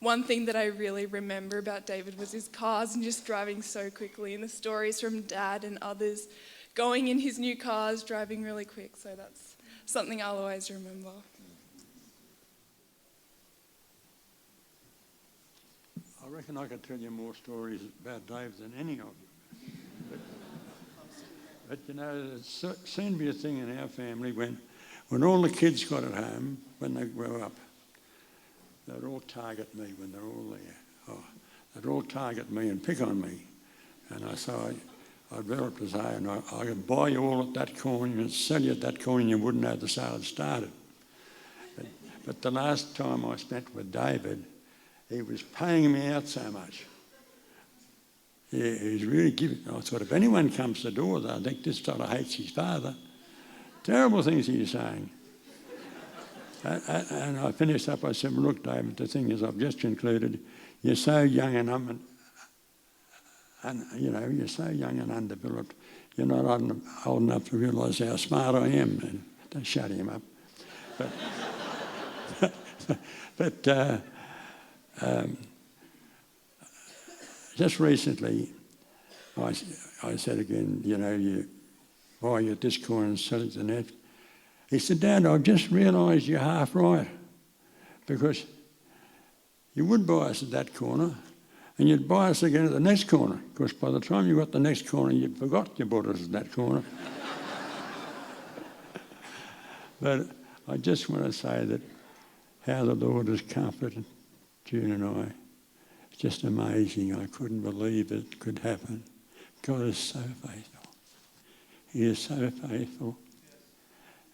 one thing that I really remember about David was his cars and just driving so quickly, and the stories from Dad and others going in his new cars, driving really quick. So that's something I'll always remember. I reckon I could tell you more stories about Dave than any of you. But you know, it seemed to be a thing in our family when all the kids got at home, when they grew up, they'd all target me when they're all there. Oh, they'd all target me and pick on me. And I developed to say, and I could buy you all at that coin and sell you at that coin and you wouldn't know the sale had started. But the last time I spent with David, he was paying me out so much. Yeah, he was really giving. I thought, if anyone comes to the door, they'll think this fella hates his father. Terrible things he was saying. And I finished up, I said, well, look, David, the thing is, I've just concluded, you're so young you're so young and undeveloped, you're not old enough to realise how smart I am. And they shut him up. But just recently, I said again, you buy your this coin and sell it to the net. He said, Dad, I've just realised you're half right, because you would buy us at that corner and you'd buy us again at the next corner, because by the time you got the next corner, you'd forgot you bought us at that corner. But I just want to say that how the Lord has comforted June and I. It's just amazing. I couldn't believe it could happen. God is so faithful. He is so faithful.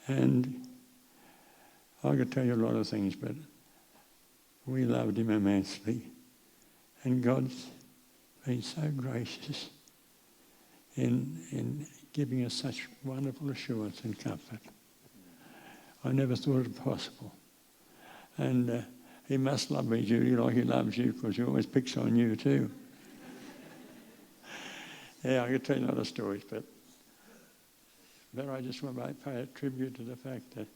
And I could tell you a lot of things, but we loved him immensely. And God's been so gracious in giving us such wonderful assurance and comfort. I never thought it possible. And he must love me, Judy, like he loves you, because he always picks on you too. Yeah, I could tell you a lot of stories, but I just want to pay a tribute to the fact that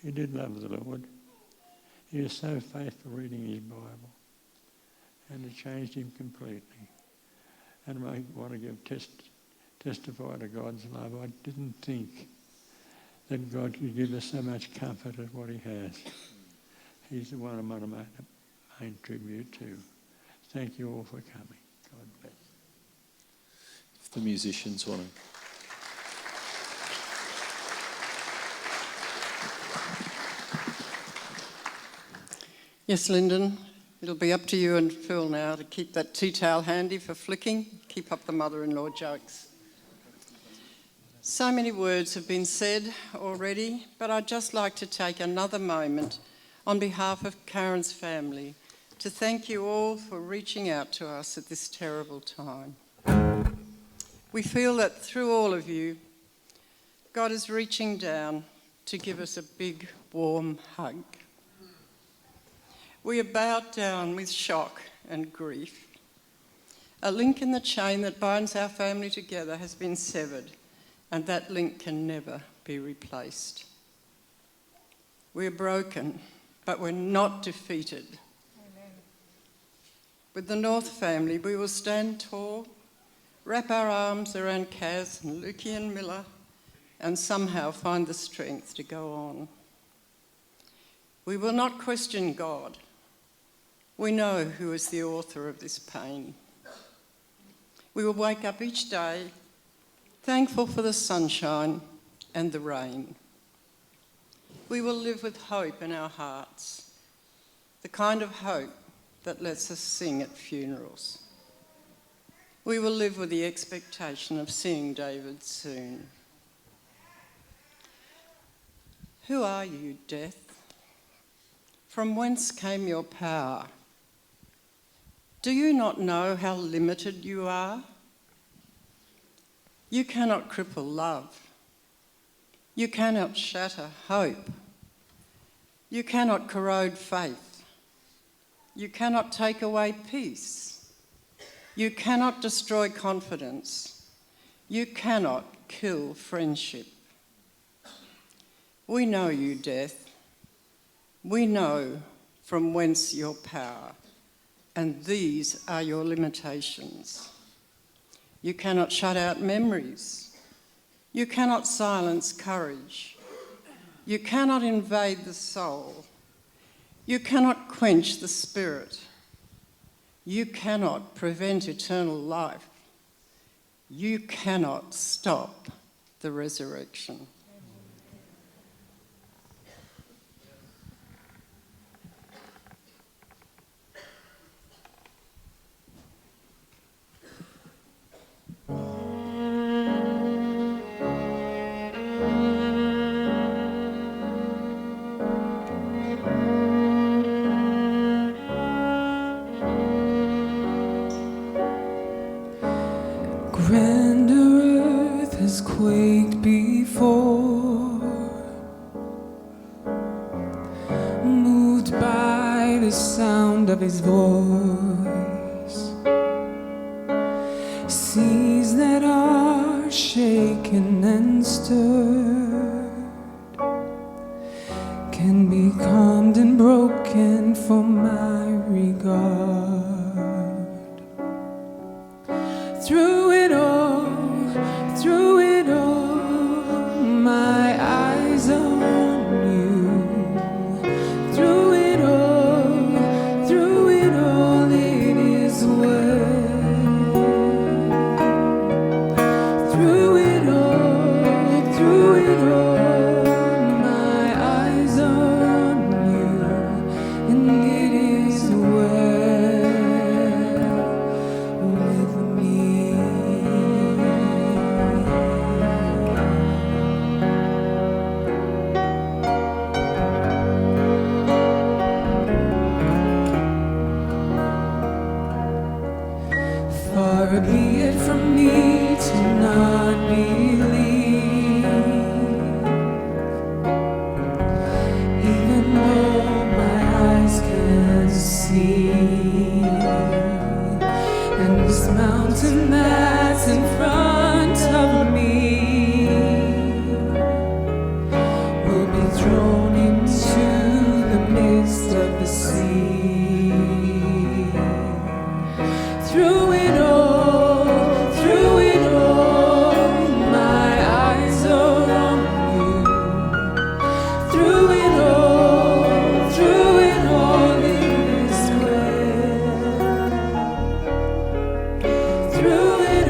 he did love the Lord. He was so faithful reading his Bible, and it changed him completely. And I want to testify to God's love. I didn't think that God could give us so much comfort as what he has. He's the one I want to make a main tribute to. Thank you all for coming. God bless. If the musicians want to. Yes, Lyndon, it'll be up to you and Phil now to keep that tea towel handy for flicking. Keep up the mother-in-law jokes. So many words have been said already, but I'd just like to take another moment on behalf of Karen's family to thank you all for reaching out to us at this terrible time. We feel that through all of you, God is reaching down to give us a big, warm hug. We are bowed down with shock and grief. A link in the chain that binds our family together has been severed, and that link can never be replaced. We are broken, but we're not defeated. Amen. With the North family, we will stand tall, wrap our arms around Kaz and Lukey and Miller, and somehow find the strength to go on. We will not question God. We know who is the author of this pain. We will wake up each day thankful for the sunshine and the rain. We will live with hope in our hearts, the kind of hope that lets us sing at funerals. We will live with the expectation of seeing David soon. Who are you, death? From whence came your power? Do you not know how limited you are? You cannot cripple love. You cannot shatter hope. You cannot corrode faith. You cannot take away peace. You cannot destroy confidence. You cannot kill friendship. We know you, death. We know from whence your power, and these are your limitations. You cannot shut out memories. You cannot silence courage. You cannot invade the soul. You cannot quench the spirit. You cannot prevent eternal life. You cannot stop the resurrection. Grander earth has quaked before, moved by the sound of his voice. Seas that are shaken and stirred can be calmed and broken for my regard. Through it all, my eyes are on you. Through it all, it is well. Through it all, my eyes are on you, and it is well with me. Far be it from me to not believe, even though my eyes can see. And this mountain that's in front of me will be thrown into the midst of the sea. Through it all, my eyes are on you. Through it all, it is well. Through it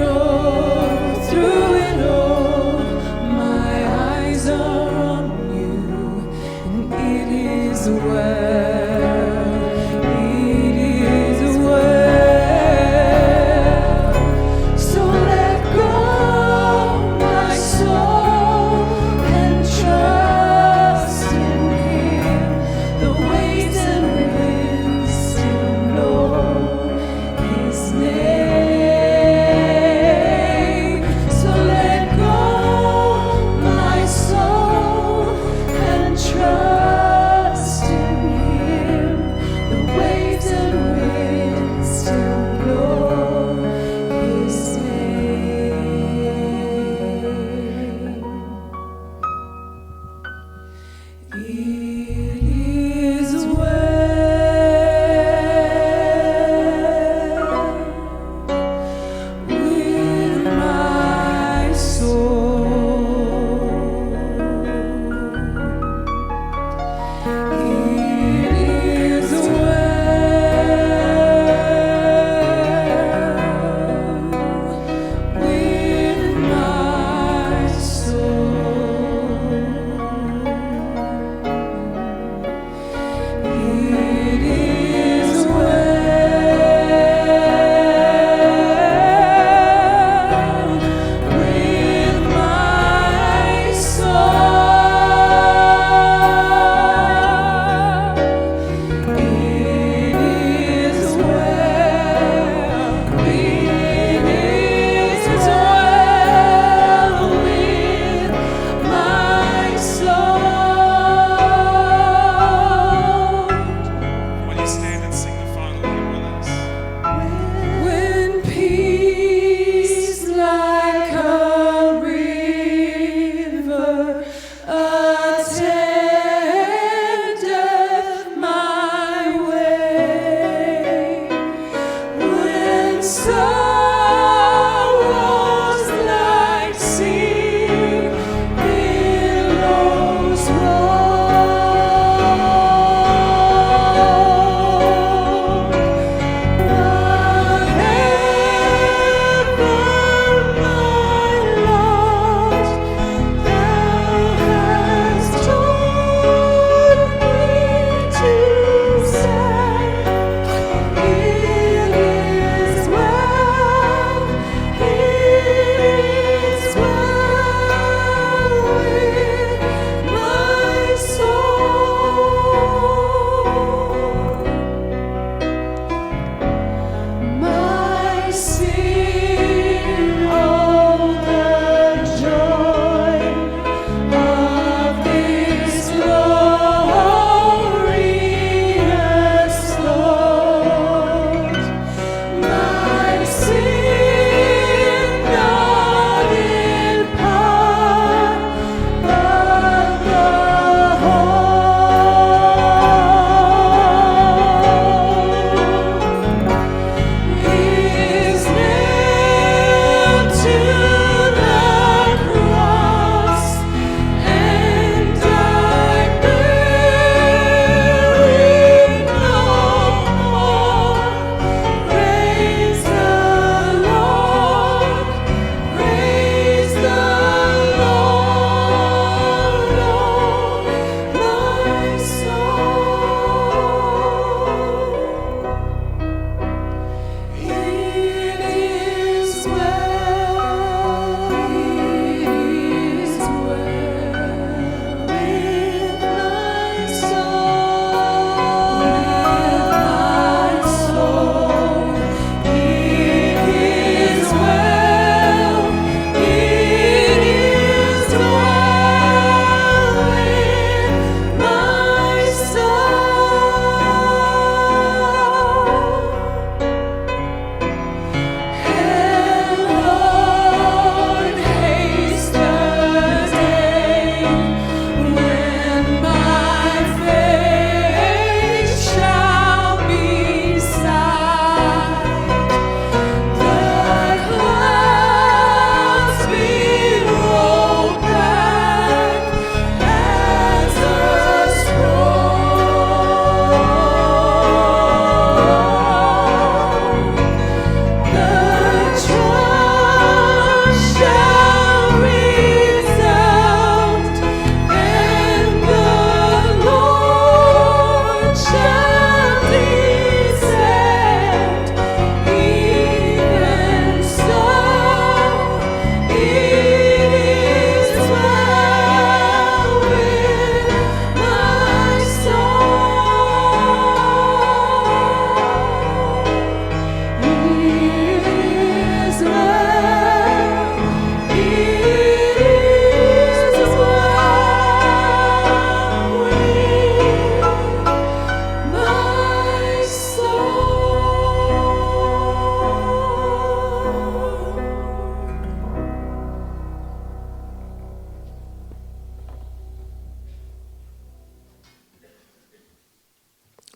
all, my eyes are on you, and it is well. It is well. So let go, my soul, and trust in Him. The waves and winds still know His name. So let go, my soul, and trust in Him. The waves and winds still know His name. It is well with my soul. It is well with my soul.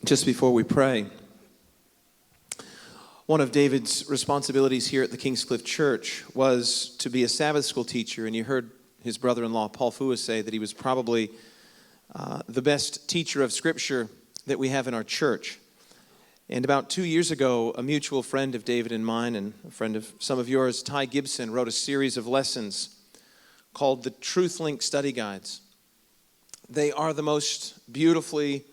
just before we pray, one of David's responsibilities here at the Kingscliff Church was to be a Sabbath school teacher, and you heard his brother-in-law, Paul Fua, say that he was probably the best teacher of Scripture that we have in our church. And about 2 years ago, a mutual friend of David and mine, and a friend of some of yours, Ty Gibson, wrote a series of lessons called the Truth Link Study Guides. They are the most beautifully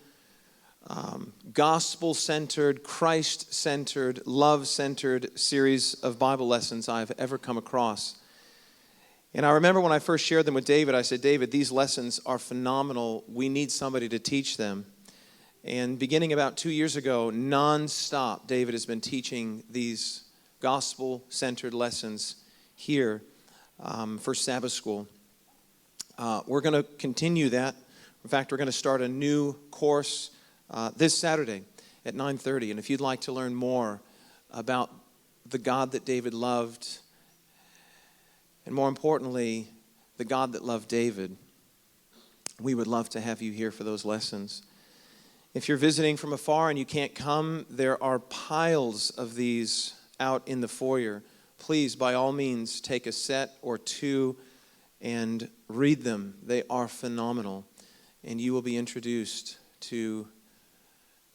gospel-centered, Christ-centered, love-centered series of Bible lessons I've ever come across. And I remember when I first shared them with David, I said, David, these lessons are phenomenal. We need somebody to teach them. And beginning about 2 years ago, nonstop, David has been teaching these gospel-centered lessons here for Sabbath School. We're going to continue that. In fact, we're going to start a new course this Saturday at 9:30. And if you'd like to learn more about the God that David loved, and more importantly, the God that loved David, we would love to have you here for those lessons. If you're visiting from afar and you can't come, there are piles of these out in the foyer. Please, by all means, take a set or two and read them. They are phenomenal. And you will be introduced to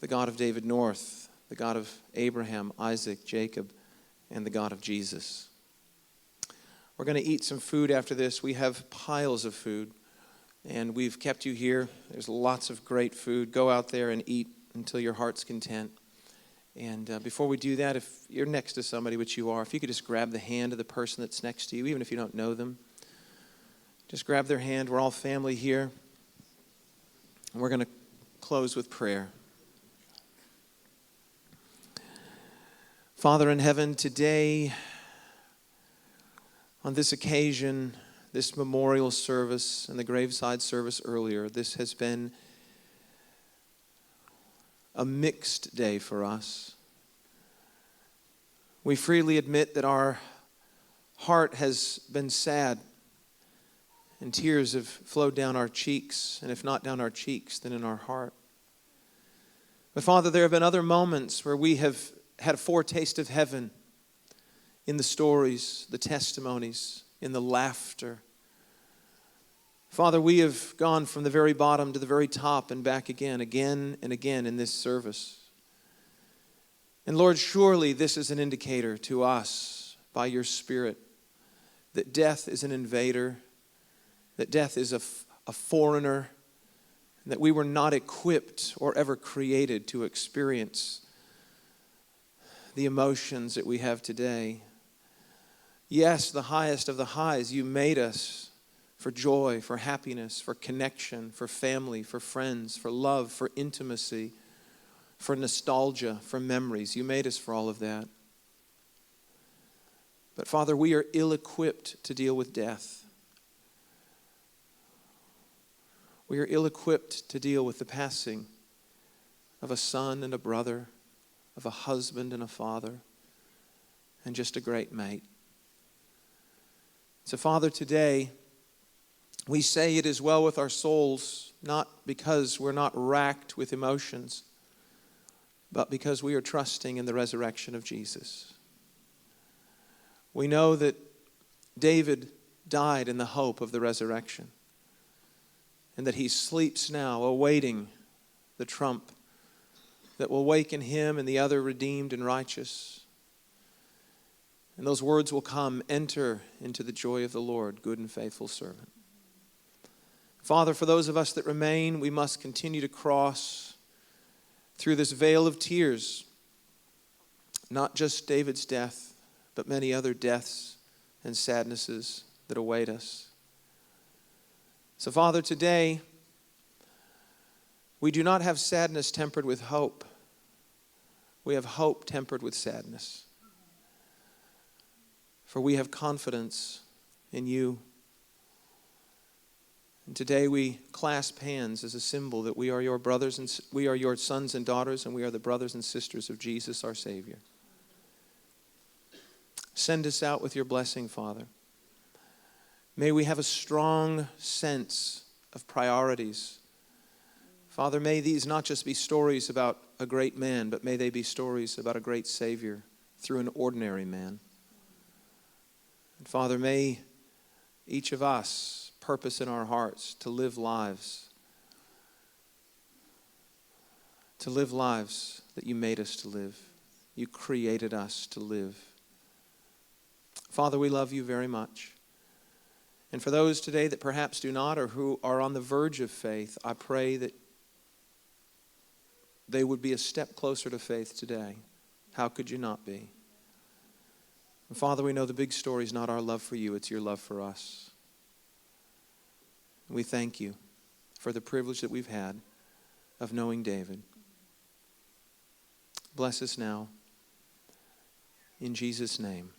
the God of David North, the God of Abraham, Isaac, Jacob, and the God of Jesus. We're going to eat some food after this. We have piles of food, and we've kept you here. There's lots of great food. Go out there and eat until your heart's content. And before we do that, if you're next to somebody, which you are, if you could just grab the hand of the person that's next to you, even if you don't know them. Just grab their hand. We're all family here. And we're going to close with prayer. Father in heaven, today, on this occasion, this memorial service and the graveside service earlier, this has been a mixed day for us. We freely admit that our heart has been sad and tears have flowed down our cheeks, and if not down our cheeks, then in our heart. But Father, there have been other moments where we have had a foretaste of heaven in the stories, the testimonies, in the laughter. Father, we have gone from the very bottom to the very top and back again and again in this service. And Lord, surely this is an indicator to us by your Spirit that death is an invader, that death is a foreigner, and that we were not equipped or ever created to experience the emotions that we have today. Yes, the highest of the highs, you made us for joy, for happiness, for connection, for family, for friends, for love, for intimacy, for nostalgia, for memories. You made us for all of that. But Father, we are ill-equipped to deal with death. We are ill-equipped to deal with the passing of a son and a brother, of a husband and a father, and just a great mate. So Father, today, we say it is well with our souls, not because we're not racked with emotions, but because we are trusting in the resurrection of Jesus. We know that David died in the hope of the resurrection, and that he sleeps now, awaiting the trump that will waken him and the other redeemed and righteous. And those words will come, enter into the joy of the Lord, good and faithful servant. Father, for those of us that remain, we must continue to cross through this veil of tears, not just David's death, but many other deaths and sadnesses that await us. So Father, today, we do not have sadness tempered with hope. We have hope tempered with sadness. For we have confidence in you. And today we clasp hands as a symbol that we are your brothers and we are your sons and daughters, and we are the brothers and sisters of Jesus, our Savior. Send us out with your blessing, Father. May we have a strong sense of priorities Father, may these not just be stories about a great man, but may they be stories about a great Savior through an ordinary man. And Father, may each of us purpose in our hearts to live lives that you made us to live. You created us to live. Father, we love you very much. And for those today that perhaps do not or who are on the verge of faith, I pray that they would be a step closer to faith today. How could you not be? And Father, we know the big story is not our love for you, it's your love for us. We thank you for the privilege that we've had of knowing David. Bless us now. In Jesus' name,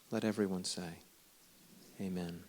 let everyone say, amen.